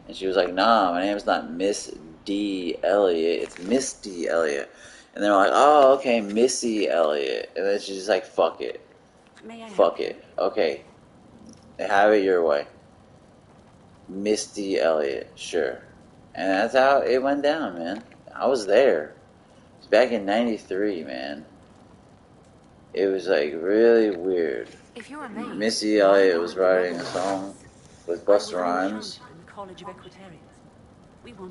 And she was like, nah, my name's not Miss D. Elliott. It's Misty Elliott. And they're like, oh, okay, Missy Elliott. And then she's just like, fuck it. Fuck it. Okay. Have it your way. Misty Elliott, sure. And that's how it went down, man. I was there. It was back in 93, man. It was like really weird. If you're a mage, Missy Elliott was writing a song with Busta Rhymes.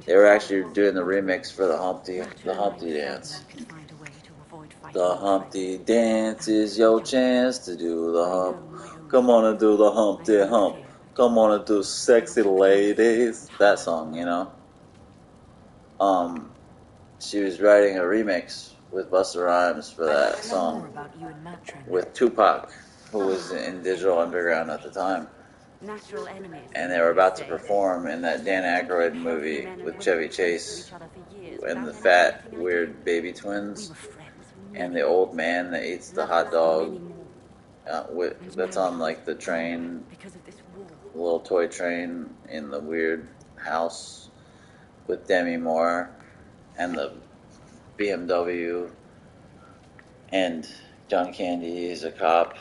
They were actually doing the remix for the Humpty dance. The Humpty dance is your chance to do the hump. Come on and do the Humpty hump. Come on and do sexy ladies. That song, you know. She was writing a remix with Busta Rhymes for that song with Tupac, who was in Digital Underground at the time. And they were about to perform in that Dan Aykroyd movie with Chevy Chase and the fat, weird baby twins and the old man that eats the hot dog that's on like the train, the little toy train in the weird house with Demi Moore and the BMW, and John Candy is a cop,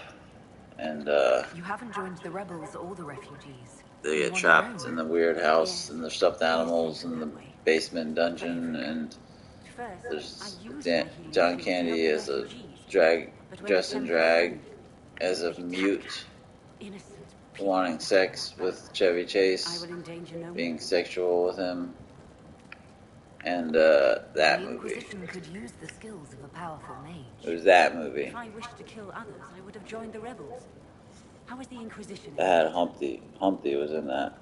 and You haven't joined the rebels or the refugees. they get trapped in the weird house and there's stuffed animals in the basement dungeon, and there's John Candy as a dressed in drag as a mute, wanting sex with Chevy Chase, being sexual with him. And that movie. Could use the skills of a powerful mage. It was that movie. If I wished to kill others, I would have joined the rebels. How is the Inquisition? That had Humpty. Humpty was in that.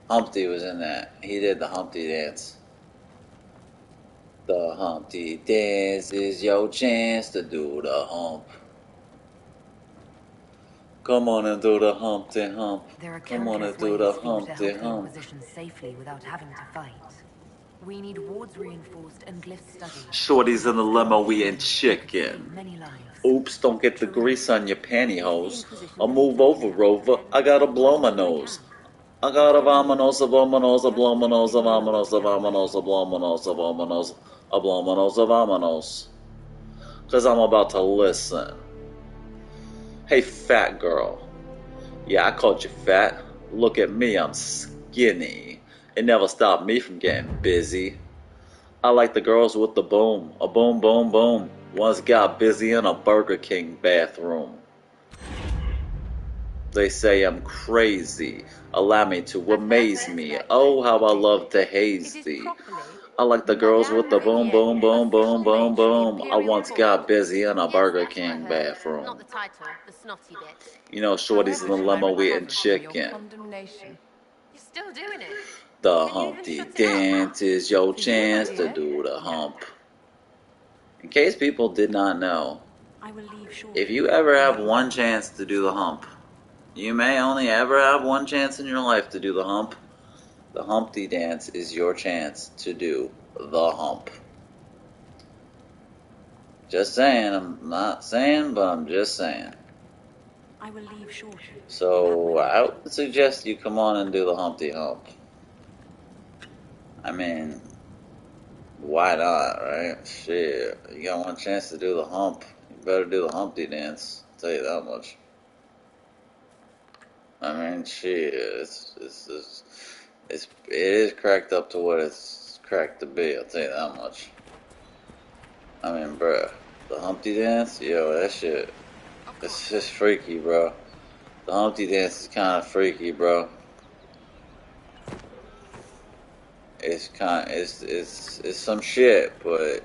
Humpty was in that. He did the Humpty dance. The Humpty dance is your chance to do the hump. Come on and do the Humpty hump. Come on and do the Humpty hump. Safely without having to fight. We need wards reinforced and glyph studied. Shorties in the limo eating chicken. Many lives. Oops, don't get the grease on your pantyhose. I'll move over, Rover. I gotta blow my nose. I gotta vamonos, a blow my nose, a blow my nose, a vamonos, a vamonos, a blow my nose, a blow my nose, a blow my nose, a vamonos. 'Cause I'm about to listen. Hey, fat girl. Yeah, I called you fat. Look at me, I'm skinny. It never stopped me from getting busy. I like the girls with the boom. A boom, boom, boom. Once got busy in a Burger King bathroom. They say I'm crazy. Allow me to amaze me. Oh, how I love to haze thee. I like the girls with the boom, boom, boom, boom, boom, boom. I once got busy in a Burger King bathroom. Not the title, the snotty bit. You know, shorties in the limo eating chicken. You're still doing it. The Humpty dance is your chance to do the hump. In case people did not know, if you ever have one chance to do the hump, you may only ever have one chance in your life to do the hump. The Humpty Dance is your chance to do the hump. Just saying, I'm not saying, but I'm just saying. I will leave shortly. So I would suggest you come on and do the Humpty Hump. I mean, why not, right? Shit, you got one chance to do the hump. You better do the Humpty Dance. I'll tell you that much. I mean, shit, it is cracked up to what it's cracked to be. I'll tell you that much. I mean, bruh, the Humpty Dance, yo, that shit, it's just freaky, bro. The Humpty Dance is kind of freaky, bro. It's some shit, but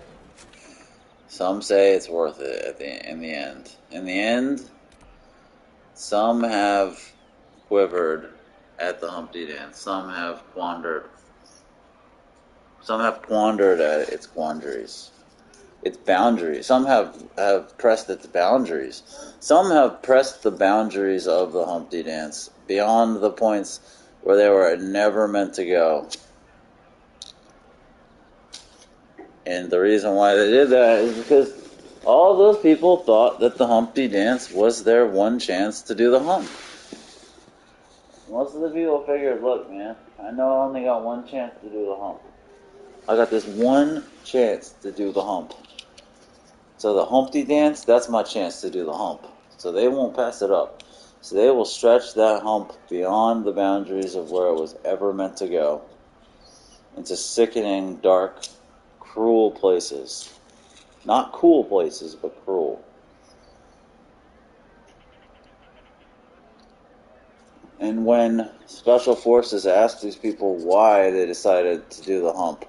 some say it's worth it in the end. In the end, some have quivered at the Humpty Dance. Some have quandered. Some have quandered at its quandaries. Its boundaries. Some have pressed its boundaries. Some have pressed the boundaries of the Humpty Dance beyond the points where they were never meant to go. And the reason why they did that is because all those people thought that the Humpty Dance was their one chance to do the hump. Most of the people figured, look, man, I know I only got one chance to do the hump. I got this one chance to do the hump. So the Humpty Dance, that's my chance to do the hump. So they won't pass it up. So they will stretch that hump beyond the boundaries of where it was ever meant to go into sickening, dark, cruel places. Not cool places, but cruel. And when Special Forces asked these people why they decided to do the hump,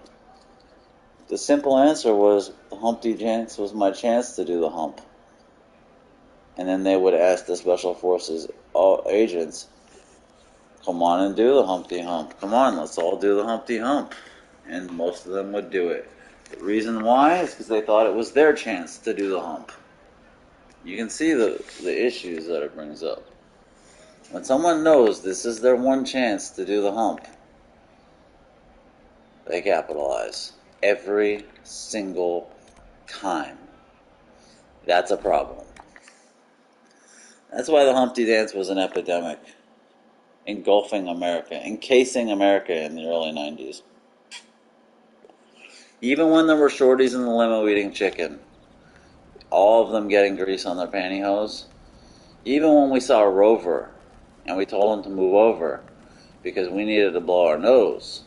the simple answer was, the Humpty Dance was my chance to do the hump. And then they would ask the Special Forces agents, come on and do the Humpty Hump. Come on, let's all do the Humpty Hump. And most of them would do it. The reason why is because they thought it was their chance to do the hump. You can see the issues that it brings up. When someone knows this is their one chance to do the hump, they capitalize every single time. That's a problem. That's why the Humpty Dance was an epidemic, engulfing America, encasing America in the early 90s. Even when there were shorties in the limo eating chicken, all of them getting grease on their pantyhose, even when we saw a rover and we told him to move over because we needed to blow our nose,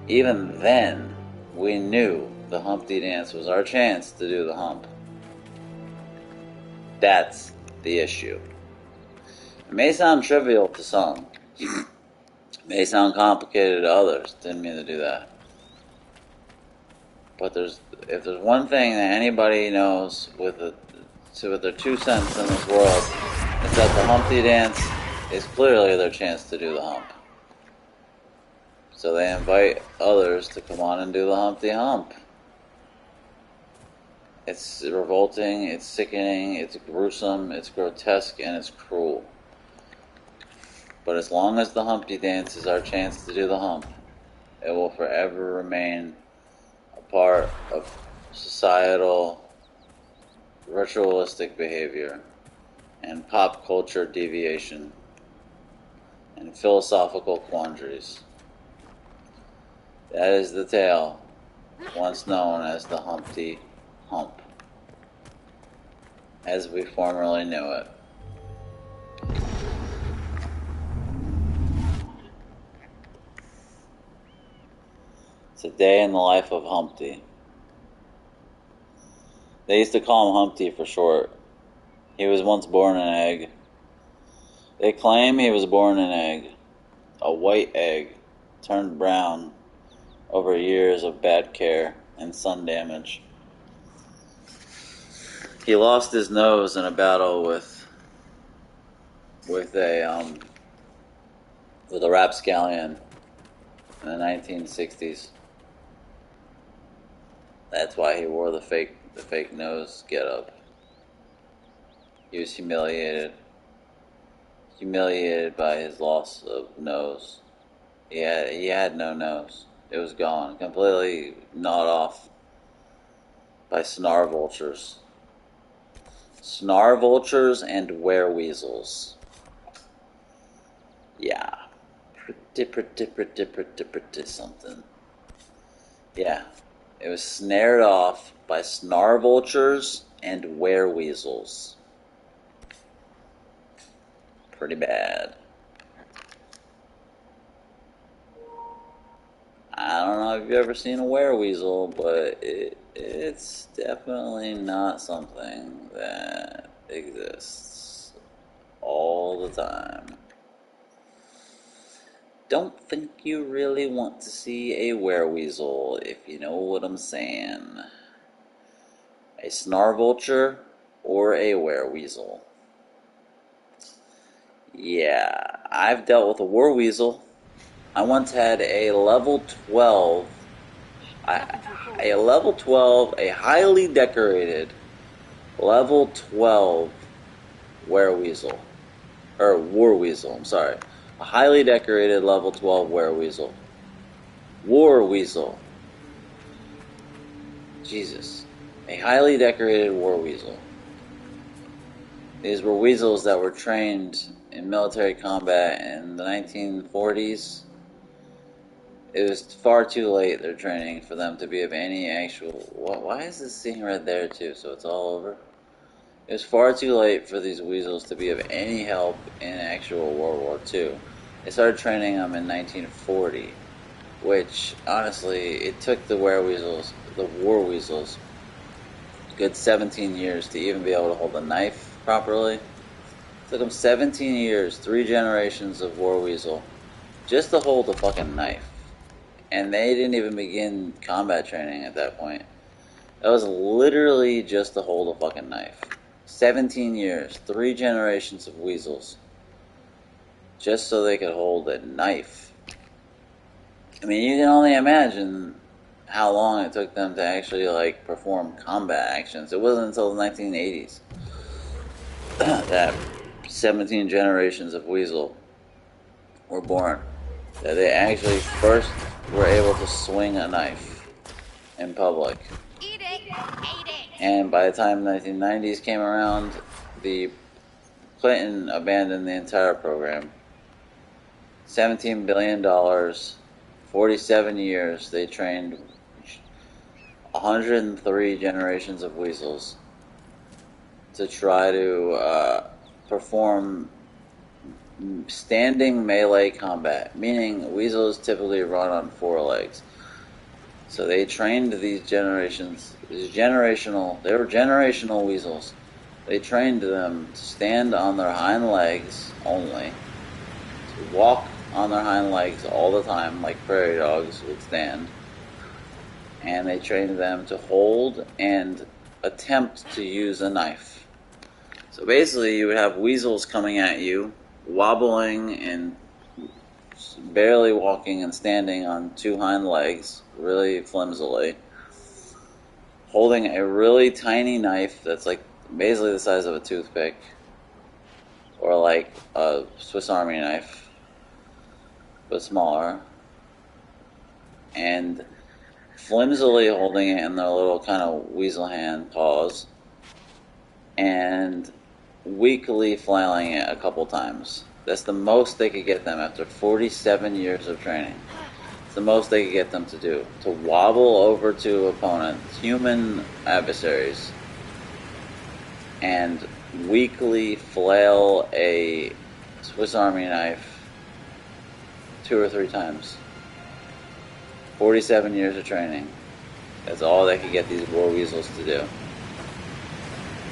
even then we knew the Humpty Dance was our chance to do the hump. That's the issue. It may sound trivial to some. It may sound complicated to others. Didn't mean to do that. But if there's one thing that anybody knows with their 2 cents in this world, it's that the Humpty Dance is clearly their chance to do the hump. So they invite others to come on and do the Humpty Hump. It's revolting, it's sickening, it's gruesome, it's grotesque, and it's cruel. But as long as the Humpty Dance is our chance to do the hump, it will forever remain a part of societal, ritualistic behavior, and pop culture deviation, and philosophical quandaries. That is the tale, once known as the Humpty Hump, as we formerly knew it. It's a day in the life of Humpty. They used to call him Humpty for short. He was once born an egg. They claim he was born an egg, a white egg, turned brown over years of bad care and sun damage. He lost his nose in a battle with a rapscallion in the 1960s. That's why he wore the fake nose getup. He was humiliated by his loss of nose. Yeah, he had no nose. It was gone, completely gnawed off by snar vultures. Snar vultures and wereweasels. Yeah. Pretty something. Yeah. It was snared off by snar vultures and wereweasels. Pretty bad. I don't know if you've ever seen a wereweasel, but it's definitely not something that exists all the time. Don't think you really want to see a wereweasel, if you know what I'm saying. A snarvulture or a wereweasel. Yeah, I've dealt with a wereweasel. I once had a level 12, a highly decorated level 12 wereweasel. Or warweasel, I'm sorry. A highly decorated level 12 wereweasel. Warweasel. Jesus. A highly decorated warweasel. These were weasels that were trained in military combat in the 1940s. It was far too late, their training, for them to be of any actual... Why is this scene right there, too, so it's all over? It was far too late for these weasels to be of any help in actual World War II. They started training them in 1940, which, honestly, it took the war weasels, a good 17 years to even be able to hold a knife properly. It took them 17 years, 3 generations of war weasel, just to hold a fucking knife. And they didn't even begin combat training at that point. That was literally just to hold a fucking knife. 17 years, 3 generations of weasels, just so they could hold a knife. I mean, you can only imagine how long it took them to actually, like, perform combat actions. It wasn't until the 1980s that 17 generations of weasel were born, that they actually first were able to swing a knife in public. Eat it! Eat it! And by the time the 1990s came around, the Clinton abandoned the entire program. $17 billion, 47 years, they trained 103 generations of weasels to try to perform standing melee combat, meaning weasels typically run on 4 legs. So they trained they were generational weasels. They trained them to stand on their hind legs only, to walk on their hind legs all the time, like prairie dogs would stand. And they trained them to hold and attempt to use a knife. So basically, you would have weasels coming at you, wobbling and barely walking and standing on 2 hind legs, really flimsily, holding a really tiny knife that's like basically the size of a toothpick, or like a Swiss Army knife, but smaller, and flimsily holding it in their little kind of weasel hand paws, and weakly flailing it a couple times. That's the most they could get them after 47 years of training. It's the most they could get them to do. To wobble over to opponents, human adversaries, and weakly flail a Swiss Army knife 2 or 3 times. 47 years of training. That's all they could get these war weasels to do.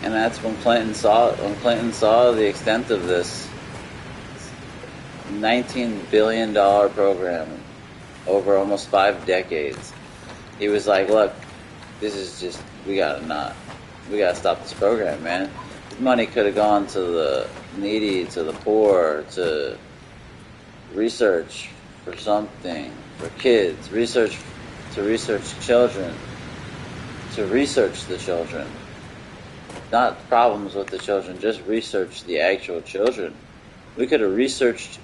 And that's when Clinton saw the extent of this $19 billion program over almost 5 decades. He was like, look, this is just, we gotta stop this program, man. This money could have gone to the needy, to the poor, to research for something, for kids, to research children, to research the children. Not problems with the children, just research the actual children. We could have researched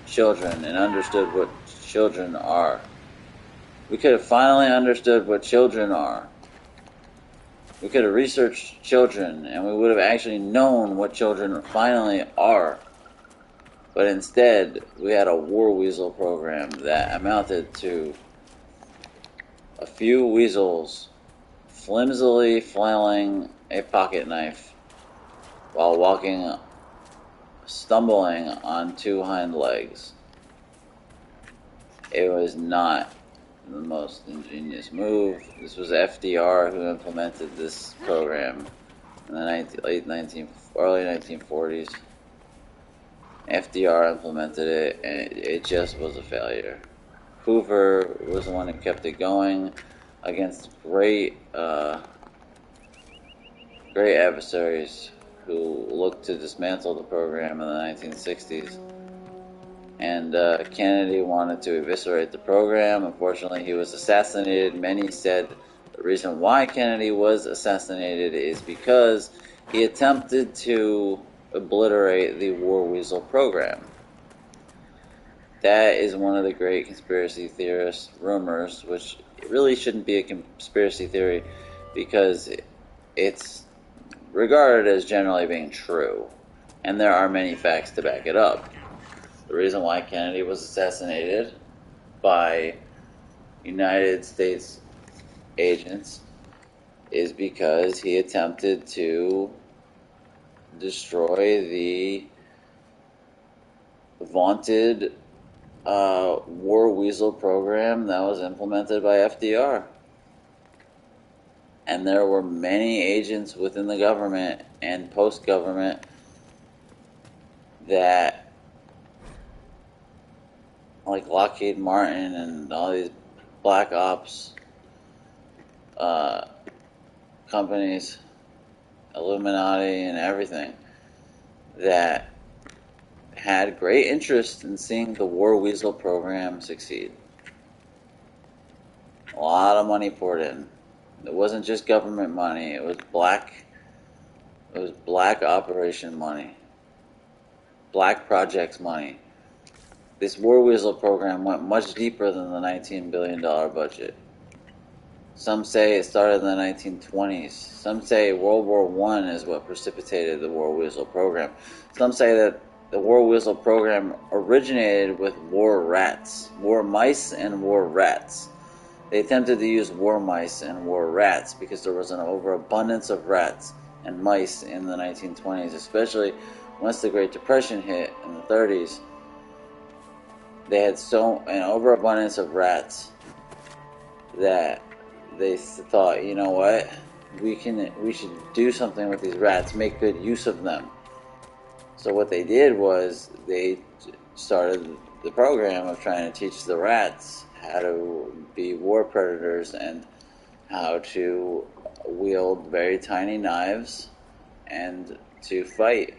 children and understood what children are. We could have finally understood what children are. We could have researched children, and we would have actually known what children finally are. But instead, we had a war weasel program that amounted to a few weasels flimsily flailing a pocket knife while stumbling on two hind legs. It was not the most ingenious move. This was FDR who implemented this program in the early 1940s. FDR implemented it, and it just was a failure. Hoover was the one who kept it going against great adversaries who looked to dismantle the program in the 1960s. And Kennedy wanted to eviscerate the program. Unfortunately, he was assassinated. Many said the reason why Kennedy was assassinated is because he attempted to obliterate the war weasel program. That is one of the great conspiracy theorist rumors, which really shouldn't be a conspiracy theory because it's regarded as generally being true, and there are many facts to back it up. The reason why Kennedy was assassinated by United States agents is because he attempted to destroy the vaunted war weasel program that was implemented by FDR. And there were many agents within the government and post-government that, like Lockheed Martin and all these black ops companies, Illuminati and everything, that had great interest in seeing the war weasel program succeed. A lot of money poured in. It wasn't just government money, it was black operation money, black projects money. This war weasel program went much deeper than the $19 billion budget. Some say it started in the 1920s. Some say World War I is what precipitated the war weasel program. Some say that the war weasel program originated with war rats, war mice and war rats. They attempted to use war mice and war rats because there was an overabundance of rats and mice in the 1920s, especially once the Great Depression hit in the 30s. They had an overabundance of rats that they thought, you know what, we should do something with these rats, make good use of them. So what they did was they started the program of trying to teach the rats how to be war predators and how to wield very tiny knives and to fight.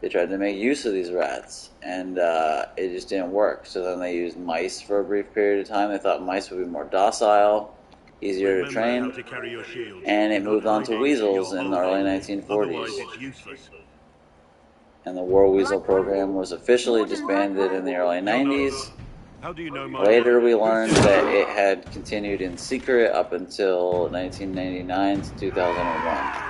They tried to make use of these rats, and it just didn't work. So then they used mice for a brief period of time. They thought mice would be more docile, easier to train, and it moved on to weasels in the early 1940s. And the war weasel program was officially disbanded in the early 90s. Later we learned that it had continued in secret up until 1999 to 2001.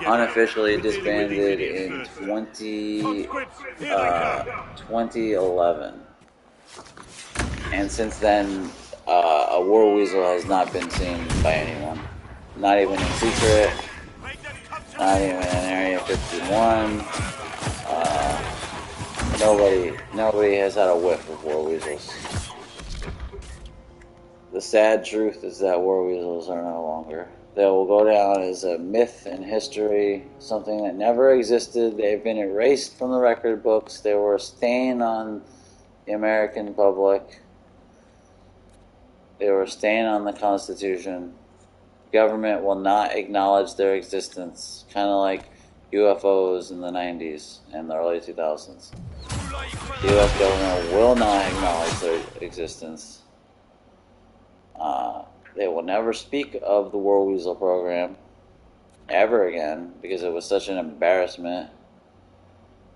Unofficially disbanded in 2011. And since then, a war weasel has not been seen by anyone. Not even in secret, not even in Area 51. Nobody has had a whiff of war weasels. The sad truth is that war weasels are no longer. They will go down as a myth in history, something that never existed. They've been erased from the record books. They were a stain on the American public. They were a stain on the Constitution. Government will not acknowledge their existence, kind of like UFOs in the 90s and the early 2000s. The U.S. government will not acknowledge their existence. They will never speak of the War Weasel program ever again because it was such an embarrassment.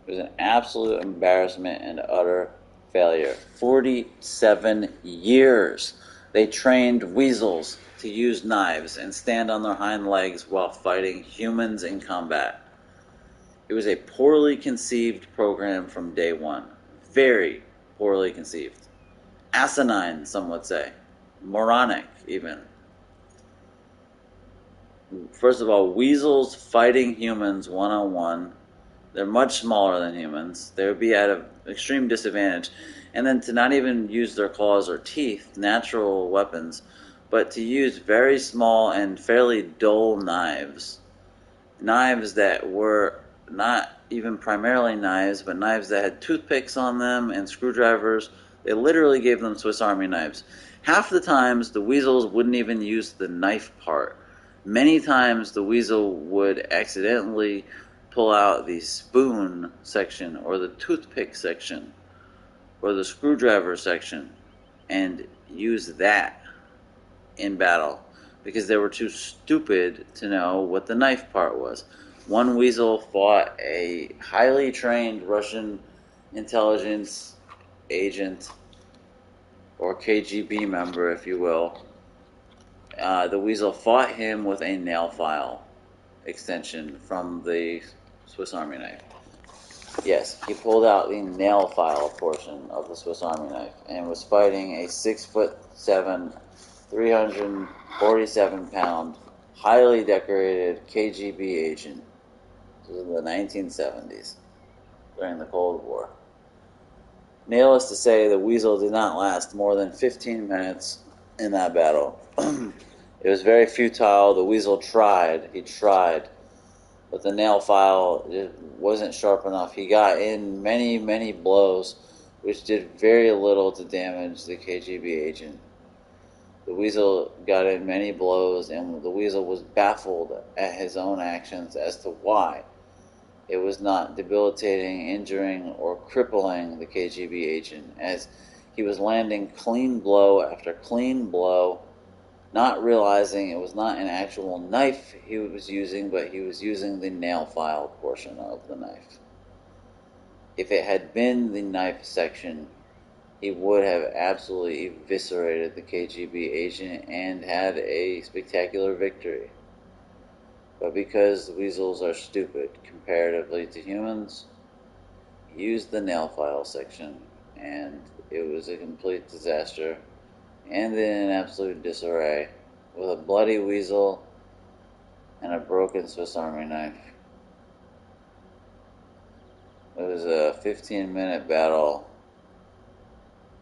It was an absolute embarrassment and utter failure. 47 years. They trained weasels to use knives and stand on their hind legs while fighting humans in combat. It was a poorly conceived program from day one. Very poorly conceived. Asinine, some would say. Moronic, even. First of all, weasels fighting humans one-on-one. They're much smaller than humans. They would be at an extreme disadvantage. And then to not even use their claws or teeth, natural weapons, but to use very small and fairly dull knives. Knives that were not even primarily knives, but knives that had toothpicks on them and screwdrivers. They literally gave them Swiss Army knives. Half the times, the weasels wouldn't even use the knife part. Many times, the weasel would accidentally pull out the spoon section or the toothpick section or the screwdriver section and use that in battle because they were too stupid to know what the knife part was. One weasel fought a highly trained Russian intelligence agent or KGB member, if you will. The weasel fought him with a nail file extension from the Swiss Army knife. Yes, he pulled out the nail file portion of the Swiss Army knife and was fighting a 6'7", 347-pound, highly decorated KGB agent. This was in the 1970s, during the Cold War. Needless to say, the weasel did not last more than 15 minutes in that battle. It was very futile. The weasel tried. He tried. But the nail file wasn't sharp enough. He got in many, many blows, which did very little to damage the KGB agent. The weasel got in many blows, and the weasel was baffled at his own actions as to why it was not debilitating, injuring, or crippling the KGB agent, as he was landing clean blow after clean blow, not realizing it was not an actual knife he was using, but he was using the nail file portion of the knife. If it had been the knife section, he would have absolutely eviscerated the KGB agent and had a spectacular victory. But because the weasels are stupid comparatively to humans, he used the nail file section, and it was a complete disaster. And in absolute disarray, with a bloody weasel and a broken Swiss Army knife. It was a 15-minute battle,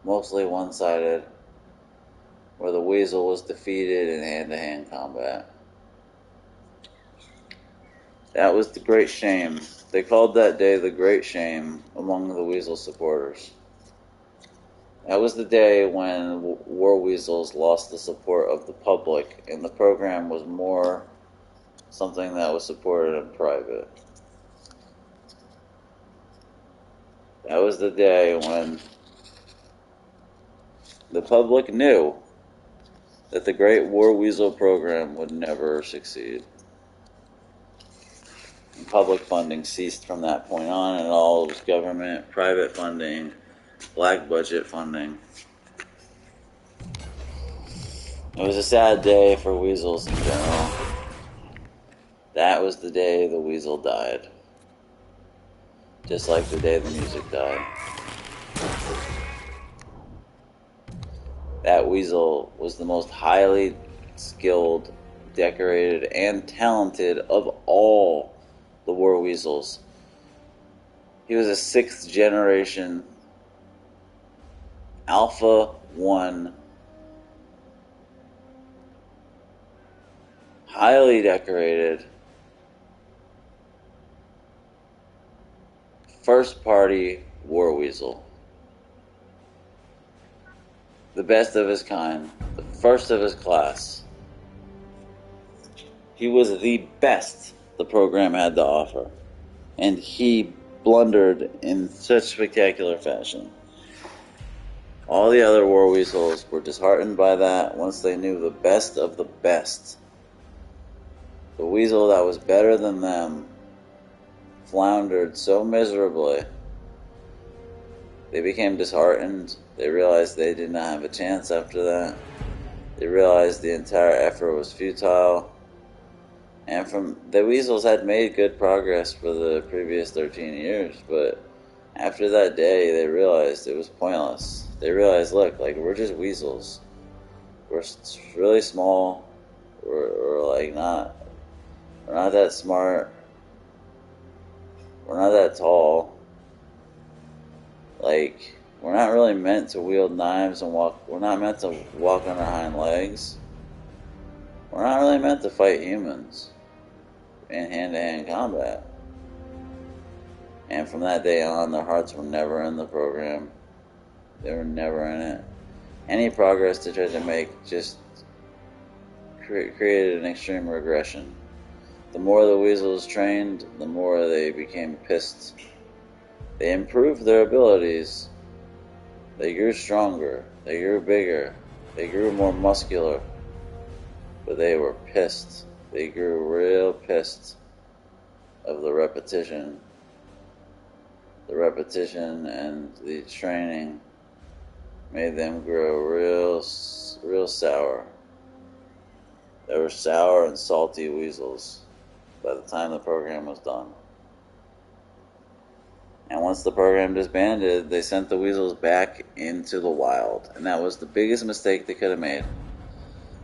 mostly one-sided, where the weasel was defeated in hand-to-hand combat. That was the great shame. They called that day the great shame among the weasel supporters. That was the day when war weasels lost the support of the public, and the program was more something that was supported in private. That was the day when the public knew that the Great War Weasel program would never succeed. And public funding ceased from that point on, and all was government, private funding, black budget funding. It was a sad day for weasels in general. That was the day the weasel died. Just like the day the music died. That weasel was the most highly skilled, decorated, and talented of all the war weasels. He was a 6th generation Alpha 1, highly decorated, first party war weasel. The best of his kind, the first of his class. He was the best the program had to offer, and he blundered in such spectacular fashion. All the other war weasels were disheartened by that once they knew the best of the best. The weasel that was better than them floundered so miserably They became disheartened. They realized they did not have a chance after that. They realized the entire effort was futile. And the weasels had made good progress for the previous 13 years, but after that day, they realized it was pointless. They realized, look, like, we're just weasels. We're really small. We're like we're not that smart. We're not that tall. Like, we're not really meant to wield knives and walk. We're not meant to walk on our hind legs. We're not really meant to fight humans in hand-to-hand combat. And from that day on, their hearts were never in the program. They were never in it. Any progress they tried to make just created an extreme regression. The more the weasels trained, the more they became pissed. They improved their abilities. They grew stronger. They grew bigger. They grew more muscular. But they were pissed. They grew real pissed of the repetition. The repetition and the training made them grow real sour. They were sour and salty weasels by the time the program was done. And once the program disbanded, they sent the weasels back into the wild. And that was the biggest mistake they could have made.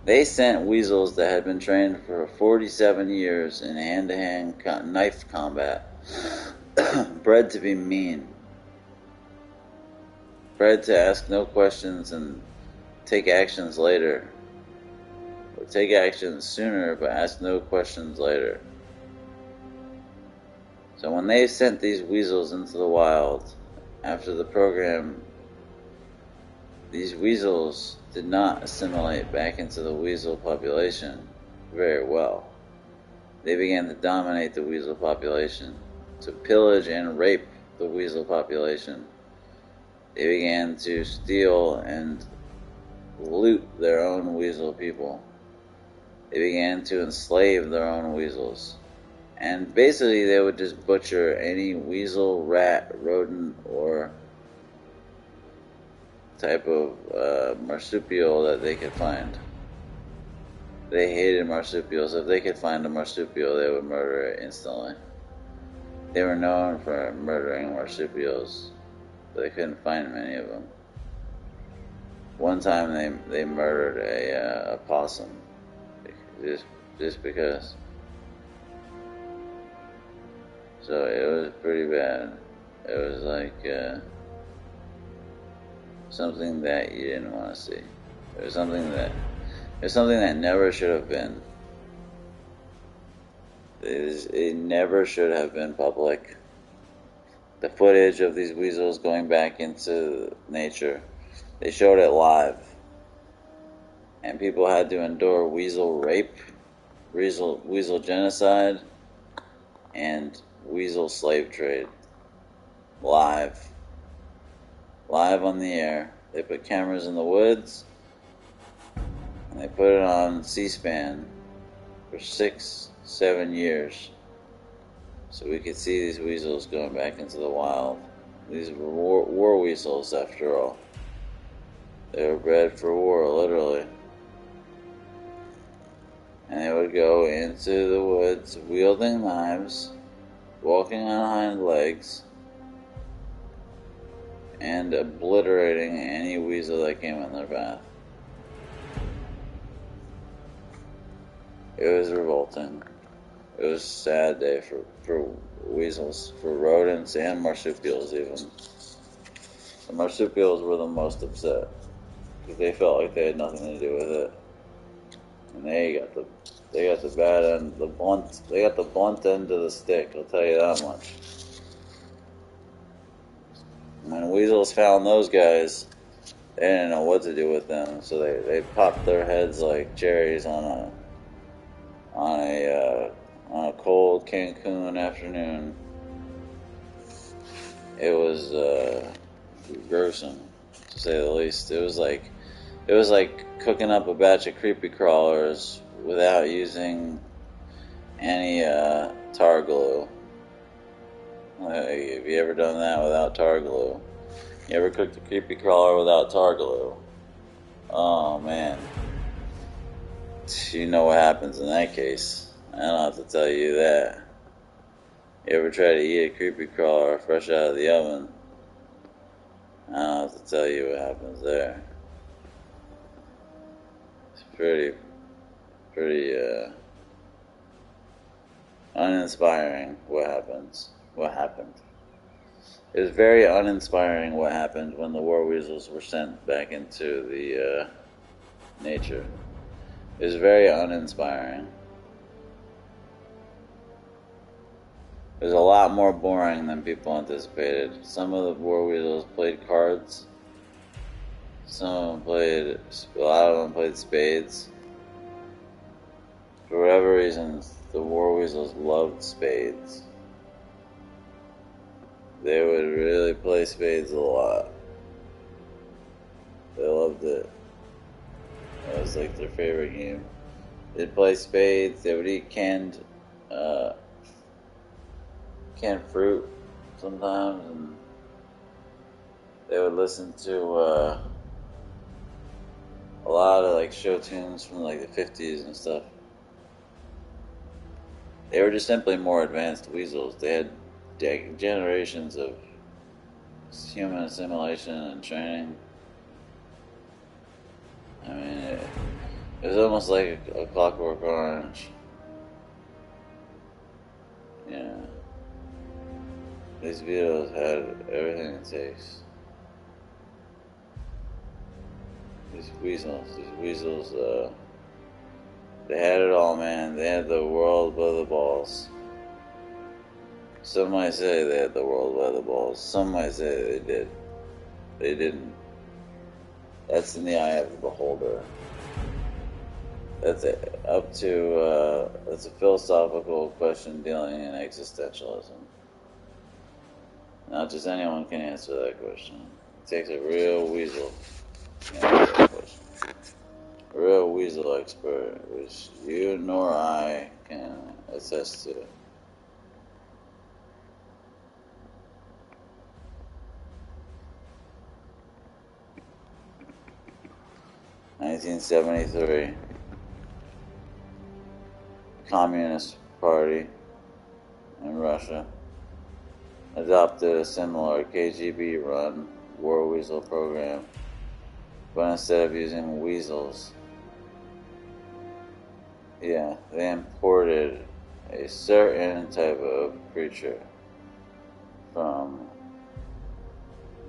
They sent weasels that had been trained for 47 years in hand-to-hand knife combat, bred to be mean, bred to ask no questions and take actions later, or take actions sooner but ask no questions later. So when they sent these weasels into the wild after the program, these weasels did not assimilate back into the weasel population very well. They began to dominate the weasel population, to pillage and rape the weasel population. They began to steal and loot their own weasel people. They began to enslave their own weasels. And basically they would just butcher any weasel, rat, rodent, or type of marsupial that they could find. They hated marsupials. If they could find a marsupial, they would murder it instantly. They were known for murdering marsupials, but they couldn't find many of them. One time they murdered a possum, just because. So it was pretty bad. It was like something that you didn't want to see. It was something that never should have been. It never should have been public. The footage of these weasels going back into nature, they showed it live. And people had to endure weasel rape, weasel genocide, and weasel slave trade. Live on the air. They put cameras in the woods, and they put it on C-SPAN for 6-7 years, so we could see these weasels going back into the wild. These were war weasels, after all. They were bred for war, literally. And they would go into the woods wielding knives, walking on hind legs, and obliterating any weasel that came in their path. It was revolting. It was a sad day for weasels, for rodents and marsupials even. The marsupials were the most upset, because they felt like they had nothing to do with it. And they got the bad end, they got the blunt end of the stick, I'll tell you that much. When weasels found those guys, they didn't know what to do with them, so they popped their heads like cherries on a cold Cancun afternoon. It was gruesome, to say the least. It was like cooking up a batch of creepy crawlers without using any tar glue. Have you ever done that without tar glue? You ever cooked a creepy crawler without tar glue? Oh man. You know what happens in that case. I don't have to tell you that. You ever try to eat a creepy crawler fresh out of the oven? I don't have to tell you what happens there. It's pretty uninspiring what happened. It was very uninspiring what happened when the war weasels were sent back into the nature. It was very uninspiring. It was a lot more boring than people anticipated. Some of the war weasels played cards. A lot of them played spades. For whatever reason, the war weasels loved spades. They would really play spades a lot. They loved it. It was like their favorite game. They'd play spades. They would eat canned fruit sometimes, and they would listen to a lot of like show tunes from like the 50s and stuff. They were just simply more advanced weasels. They had generations of human assimilation and training. I mean, it was almost like a Clockwork Orange. Yeah. These videos had everything it takes. These weasels, they had it all, man. They had the world above the balls. Some might say they had the world by the balls. Some might say they did. They didn't. That's in the eye of the beholder. That's that's a philosophical question dealing in existentialism. Not just anyone can answer that question. It takes a real weasel to answer that question. A real weasel expert, which you nor I can attest to. (1973) Communist Party in Russia adopted a similar KGB-run war weasel program, but instead of using weasels, they imported a certain type of creature from,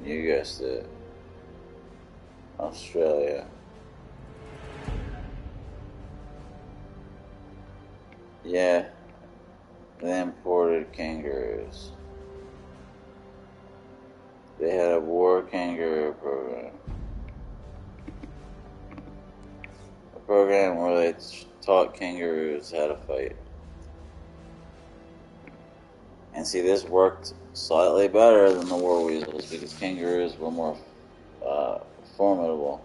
you guessed it, Australia. Yeah, they imported kangaroos. They had a war kangaroo program. A program where they taught kangaroos how to fight. And see, this worked slightly better than the war weasels because kangaroos were more formidable.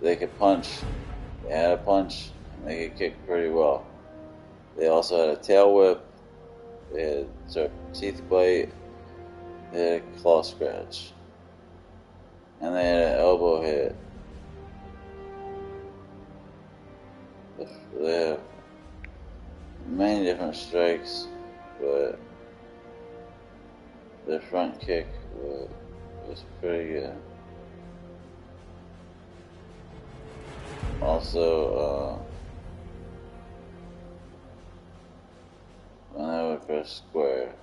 They could punch. They had a punch, and they could kick pretty well. They also had a tail whip, they had a teeth bite, they had a claw scratch, and they had an elbow hit. They have many different strikes, but their front kick was pretty good. Also, when they would press square,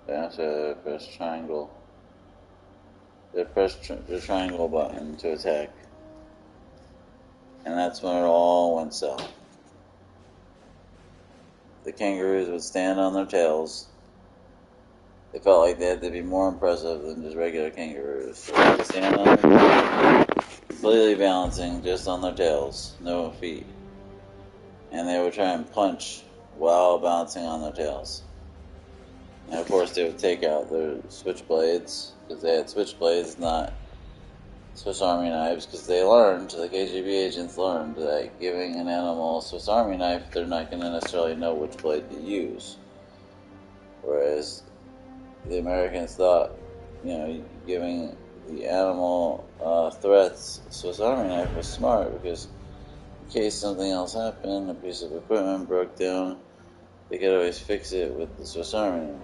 after they would press triangle, they press the triangle button to attack, and that's when it all went south. The kangaroos would stand on their tails. They felt like they had to be more impressive than just regular kangaroos. So they would stand on their tails, completely balancing just on their tails, no feet. And they would try and punch while balancing on their tails. And of course they would take out their switchblades, because they had switchblades, not Swiss Army knives, because they learned, the KGB agents learned, that giving an animal a Swiss Army knife, they're not going to necessarily know which blade to use. Whereas the Americans thought you know, giving the animal threats Swiss Army knife was smart, because in case something else happened, a piece of equipment broke down, they could always fix it with the Swiss Army knife.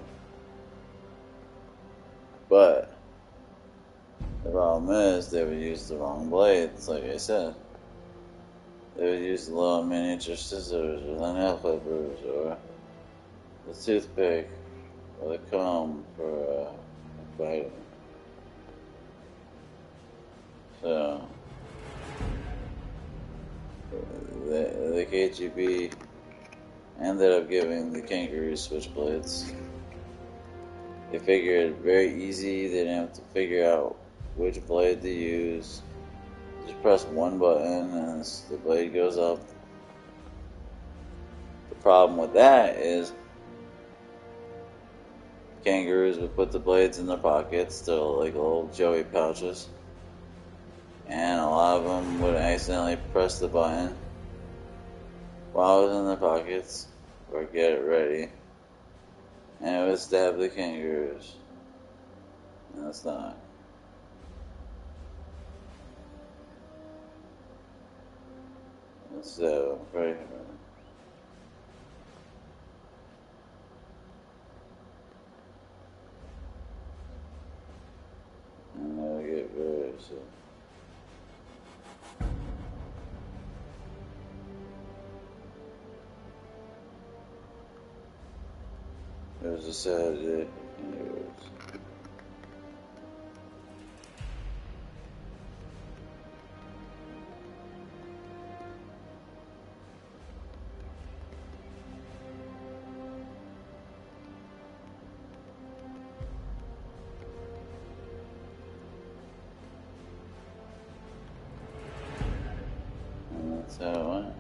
But the problem is they would use the wrong blades, like I said. They would use the little miniature scissors or the nail clippers or the toothpick or the comb for fighting. So the KGB ended up giving the kangaroos switchblades. They figured very easy, they didn't have to figure out which blade to use. Just press one button and the blade goes up. The problem with that is kangaroos would put the blades in their pockets, they're like little joey pouches, and a lot of them would accidentally press the button while it was in their pockets or get it ready, and it would stab the kangaroos. And that's not. So, right here. And I'll get very sick. It was a sad day. Anyways. And that's how it went.